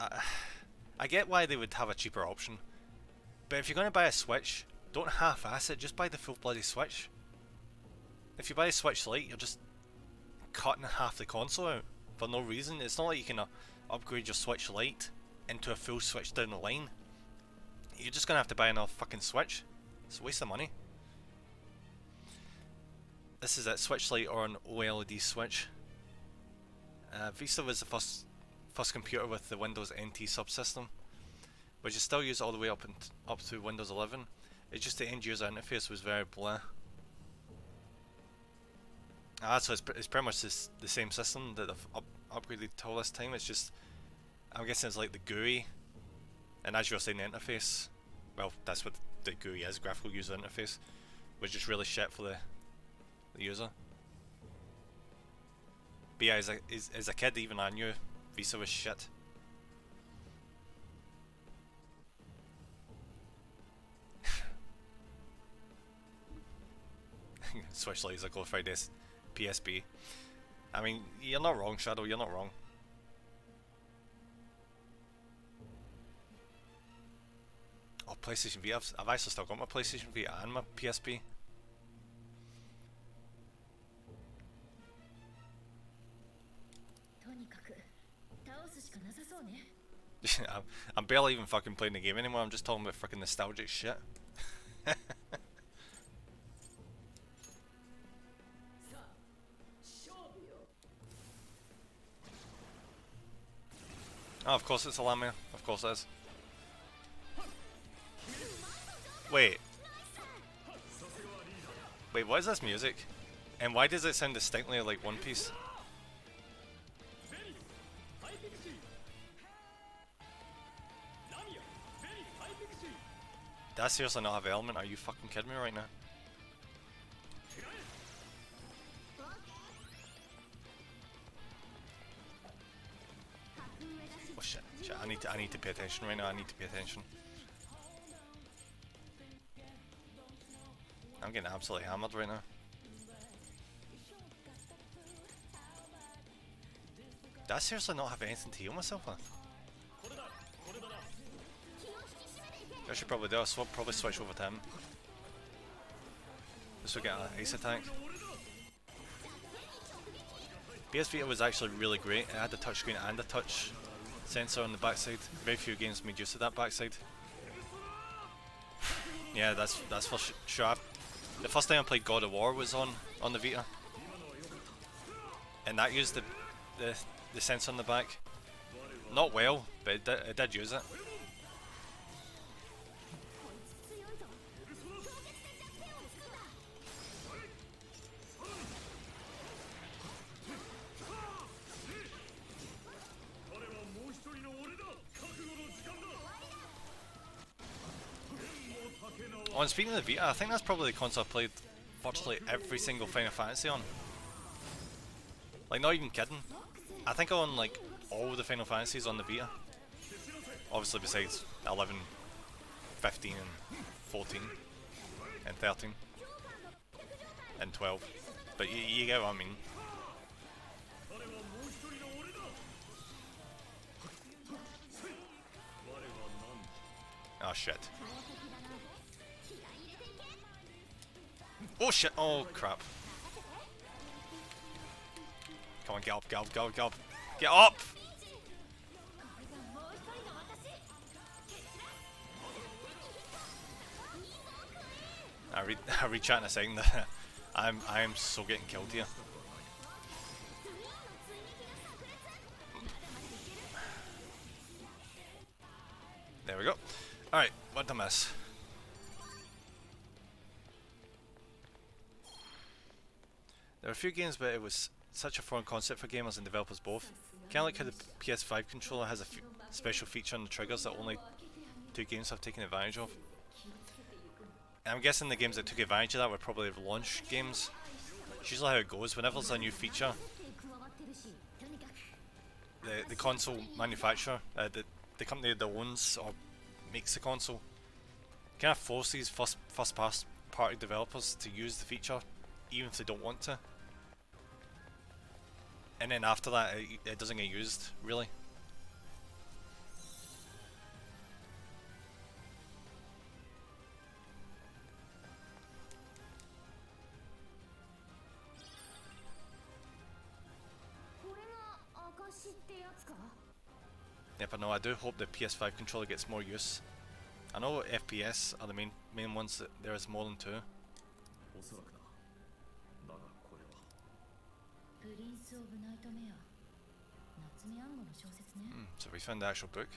[SPEAKER 1] I get why they would have a cheaper option. But if you're going to buy a Switch, don't half-ass it, just buy the full bloody Switch. If you buy a Switch Lite, you're just cutting half the console out for no reason. It's not like you can upgrade your Switch Lite into a full Switch down the line. You're just going to have to buy another fucking Switch. It's a waste of money. This is it, Switch Lite or an OLED Switch. Vista was the first computer with the Windows NT subsystem, which is still used all the way up to Windows 11. It's just the end user interface was very blah. So it's pretty much the same system that I've upgraded to all this time. It's just, I'm guessing it's like the GUI, and as you were saying, the interface, well, that's what the GUI is, graphical user interface, was just really shit for the user. But yeah, as a kid, even I knew Visa was shit. Switch Lite is a glorified PSP. I mean, you're not wrong, Shadow, you're not wrong. Oh, PlayStation Vita, I've actually still got my PlayStation Vita and my PSP. I'm barely even fucking playing the game anymore, I'm just talking about freaking nostalgic shit. Oh, of course it's a Lamia. Of course it is. Wait, what is this music? And why does it sound distinctly like One Piece? Did I seriously not have Element? Are you fucking kidding me right now? I need to pay attention right now. I need to pay attention. I'm getting absolutely hammered right now. Do I seriously not have anything to heal myself with? I should probably do. I'll probably switch over to him. This will get an ice attack. PS Vita was actually really great. It had the touchscreen and the touch sensor on the backside. Very few games made use of that backside. Yeah, that's for sure. The first time I played God of War was on the Vita, and that used the sensor on the back. Not well, but it did use it. Oh, and speaking of the Vita, I think that's probably the console I played virtually every single Final Fantasy on. Like, not even kidding. I think I own like all the Final Fantasies on the Vita. Obviously besides 11, 15 and 14 and 13 and 12. But you get what I mean. Oh shit. Oh shit, oh crap. Come on, get up, get up, get up, get up. Get up! I read chat in a second. I am so getting killed here. There we go. Alright, what did I miss? There were a few games, but it was such a foreign concept for gamers and developers both. Kinda like how the PS5 controller has a special feature on the triggers that only 2 games have taken advantage of. And I'm guessing the games that took advantage of that were probably launch games. It's usually how it goes. Whenever there's a new feature, the console manufacturer, the company that owns or makes the console, kind of forces first party developers to use the feature, even if they don't want to. And then after that, it doesn't get used, really. Yep, I know. I do hope the PS5 controller gets more use. I know FPS are the main ones that there is more than 2. So we found the actual book.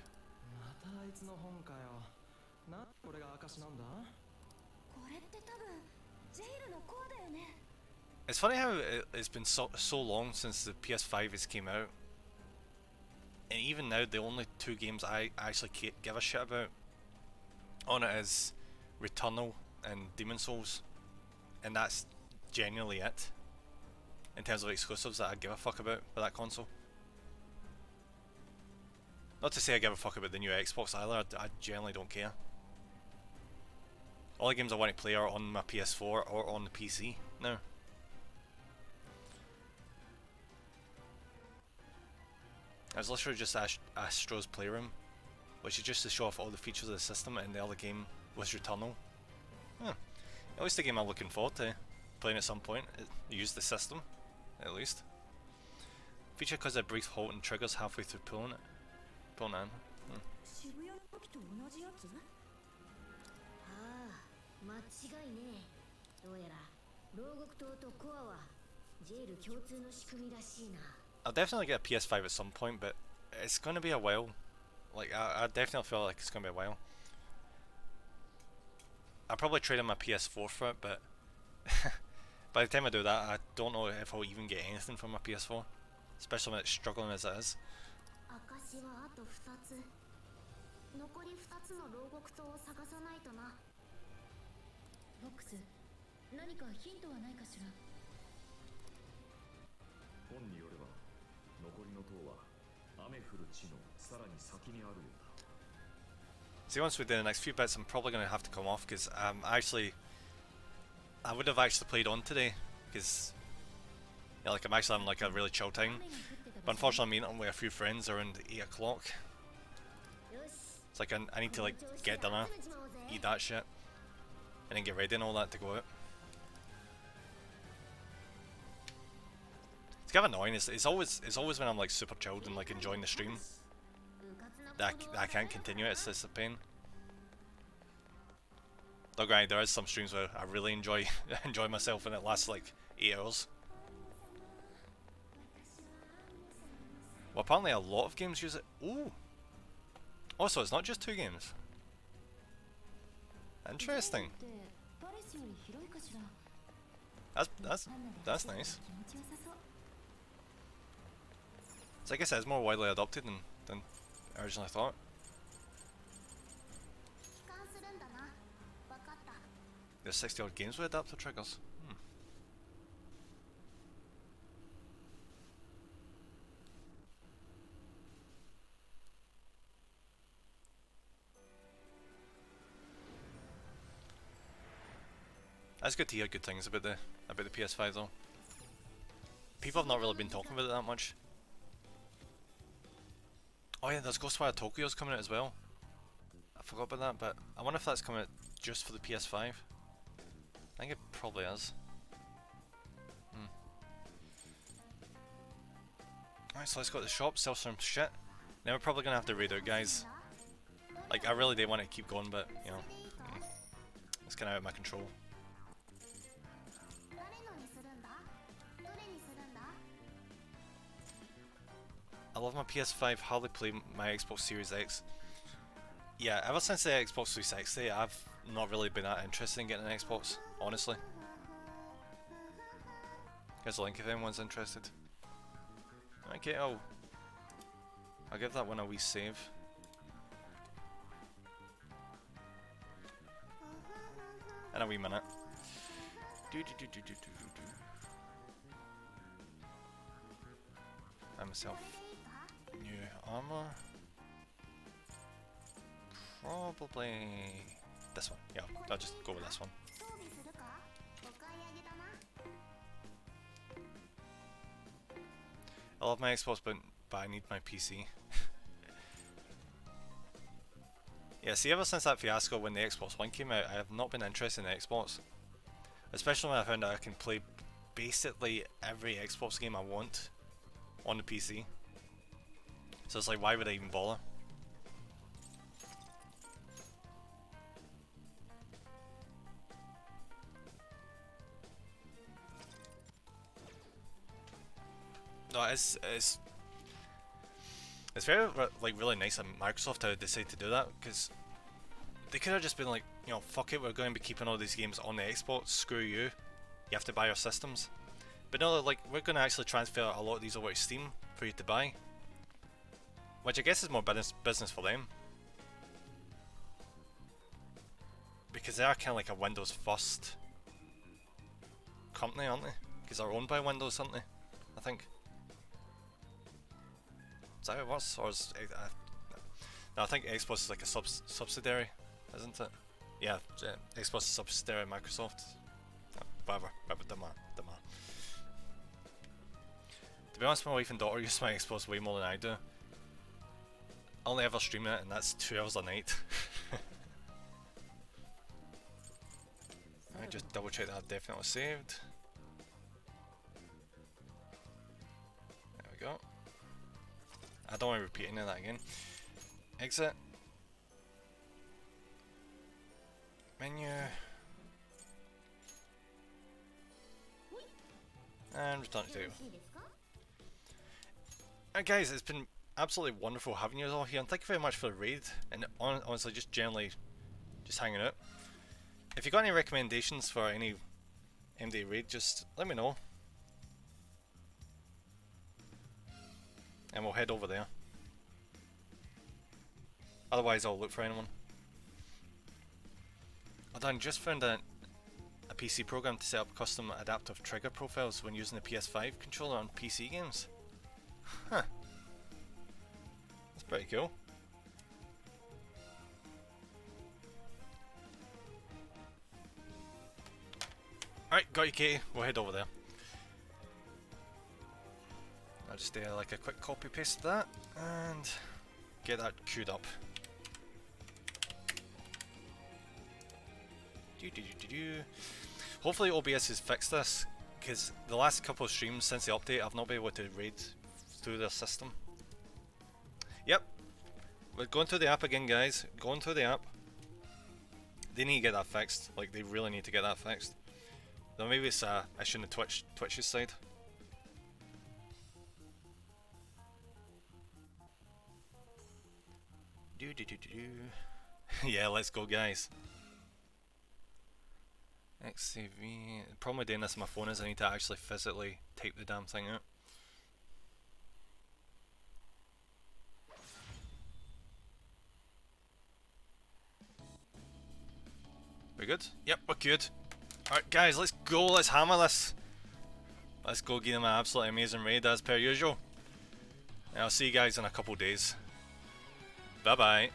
[SPEAKER 1] It's funny how it's been so long since the PS5 has came out, and even now the only 2 games I actually give a shit about on it is Returnal and Demon's Souls, and that's genuinely it in terms of exclusives that I give a fuck about for that console. Not to say I give a fuck about the new Xbox either, I generally don't care. All the games I want to play are on my PS4 or on the PC now. It was literally just Astro's Playroom, which is just to show off all the features of the system, and the other game was Returnal. At least the game I'm looking forward to playing at some point. Use the system, at least. Feature causes a brief halt and triggers halfway through pulling it. Pulling it in. I'll definitely get a PS5 at some point, but it's going to be a while. Like, I definitely feel like it's going to be a while. I'll probably trade in my PS4 for it, but by the time I do that, I don't know if I'll even get anything from my PS4. Especially when it's struggling as it is.
[SPEAKER 8] 雨降る地のさらに先にあるようだ。
[SPEAKER 1] See, once we do the next few bits, I'm probably going to have to come off because I would have actually played on today because like I'm actually having like a really chill time. But unfortunately, I'm meeting up with a few friends around 8 o'clock. It's like I need to like get dinner, eat that shit, and then get ready and all that to go out. It's kind of annoying. It's always when I'm like super chilled and like enjoying the stream that I can't continue it. It's just a pain. Though granted, there is some streams where I really enjoy myself and it lasts like 8 hours. Well, apparently a lot of games use it. Ooh. Also, it's not just 2 games. Interesting. That's nice. So I guess it's more widely adopted than I originally thought. There's 60 odd games with adaptive triggers. That's good to hear good things about the PS5 though. People have not really been talking about it that much. Oh yeah, there's Ghostwire Tokyo's coming out as well. I forgot about that, but I wonder if that's coming out just for the PS5. I think it probably is. Alright, so let's go to the shop, sell some shit. Then we're probably gonna have to raid out, guys. Like, I really did want to keep going, but, you know, it's kinda out of my control. I love my PS5, hardly play my Xbox Series X. Yeah, ever since the Xbox 360, I've not really been that interested in getting an Xbox, honestly. Here's a link if anyone's interested. Okay, I'll give that one a wee save. In a wee minute. I myself. New armor. Probably this one. Yeah, I'll just go with this one. I love my Xbox, but I need my PC. Yeah, see, ever since that fiasco when the Xbox One came out, I have not been interested in Xbox. Especially when I found out I can play basically every Xbox game I want on the PC. So it's like, why would I even bother? No, it's very like really nice of Microsoft to decide to do that, because they could have just been like, you know, fuck it, we're going to be keeping all these games on the Xbox. Screw you. You have to buy our systems. But no, like, we're going to actually transfer a lot of these over to Steam for you to buy, which I guess is more business for them, because they are kind of like a Windows first company, aren't they? Because they're owned by Windows, aren't they? I think. Is that how it works? Or is no, I think Xbox is like a subsidiary, isn't it? Yeah, Xbox is a subsidiary of Microsoft. Whatever, don't matter. To be honest, my wife and daughter use my Xbox way more than I do. I only ever stream it, and that's 2 hours a night. Let me just double check that I've definitely saved. There we go. I don't want to repeat any of that again. Exit. Menu. And return to table. Alright guys, it's been absolutely wonderful having you all here, and thank you very much for the raid, and honestly just generally just hanging out. If you got any recommendations for any MD raid, just let me know. And we'll head over there. Otherwise I'll look for anyone. Although I just found a PC program to set up custom adaptive trigger profiles when using the PS5 controller on PC games. Huh. Pretty cool. Alright, got you, Katie. We'll head over there. I'll just do like a quick copy paste of that and get that queued up. Hopefully OBS has fixed this, because the last couple of streams since the update I've not been able to raid through their system. Yep, we're going through the app again, guys. Going through the app. They need to get that fixed. Like, they really need to get that fixed. Though maybe it's a issue on the Twitch's side. Yeah, let's go, guys. XCV. The problem with doing this on my phone is I need to actually physically type the damn thing out. We good? Yep, we're good. Alright guys, let's go, let's hammer this. Let's go give them an absolutely amazing raid as per usual. And I'll see you guys in a couple days. Bye bye.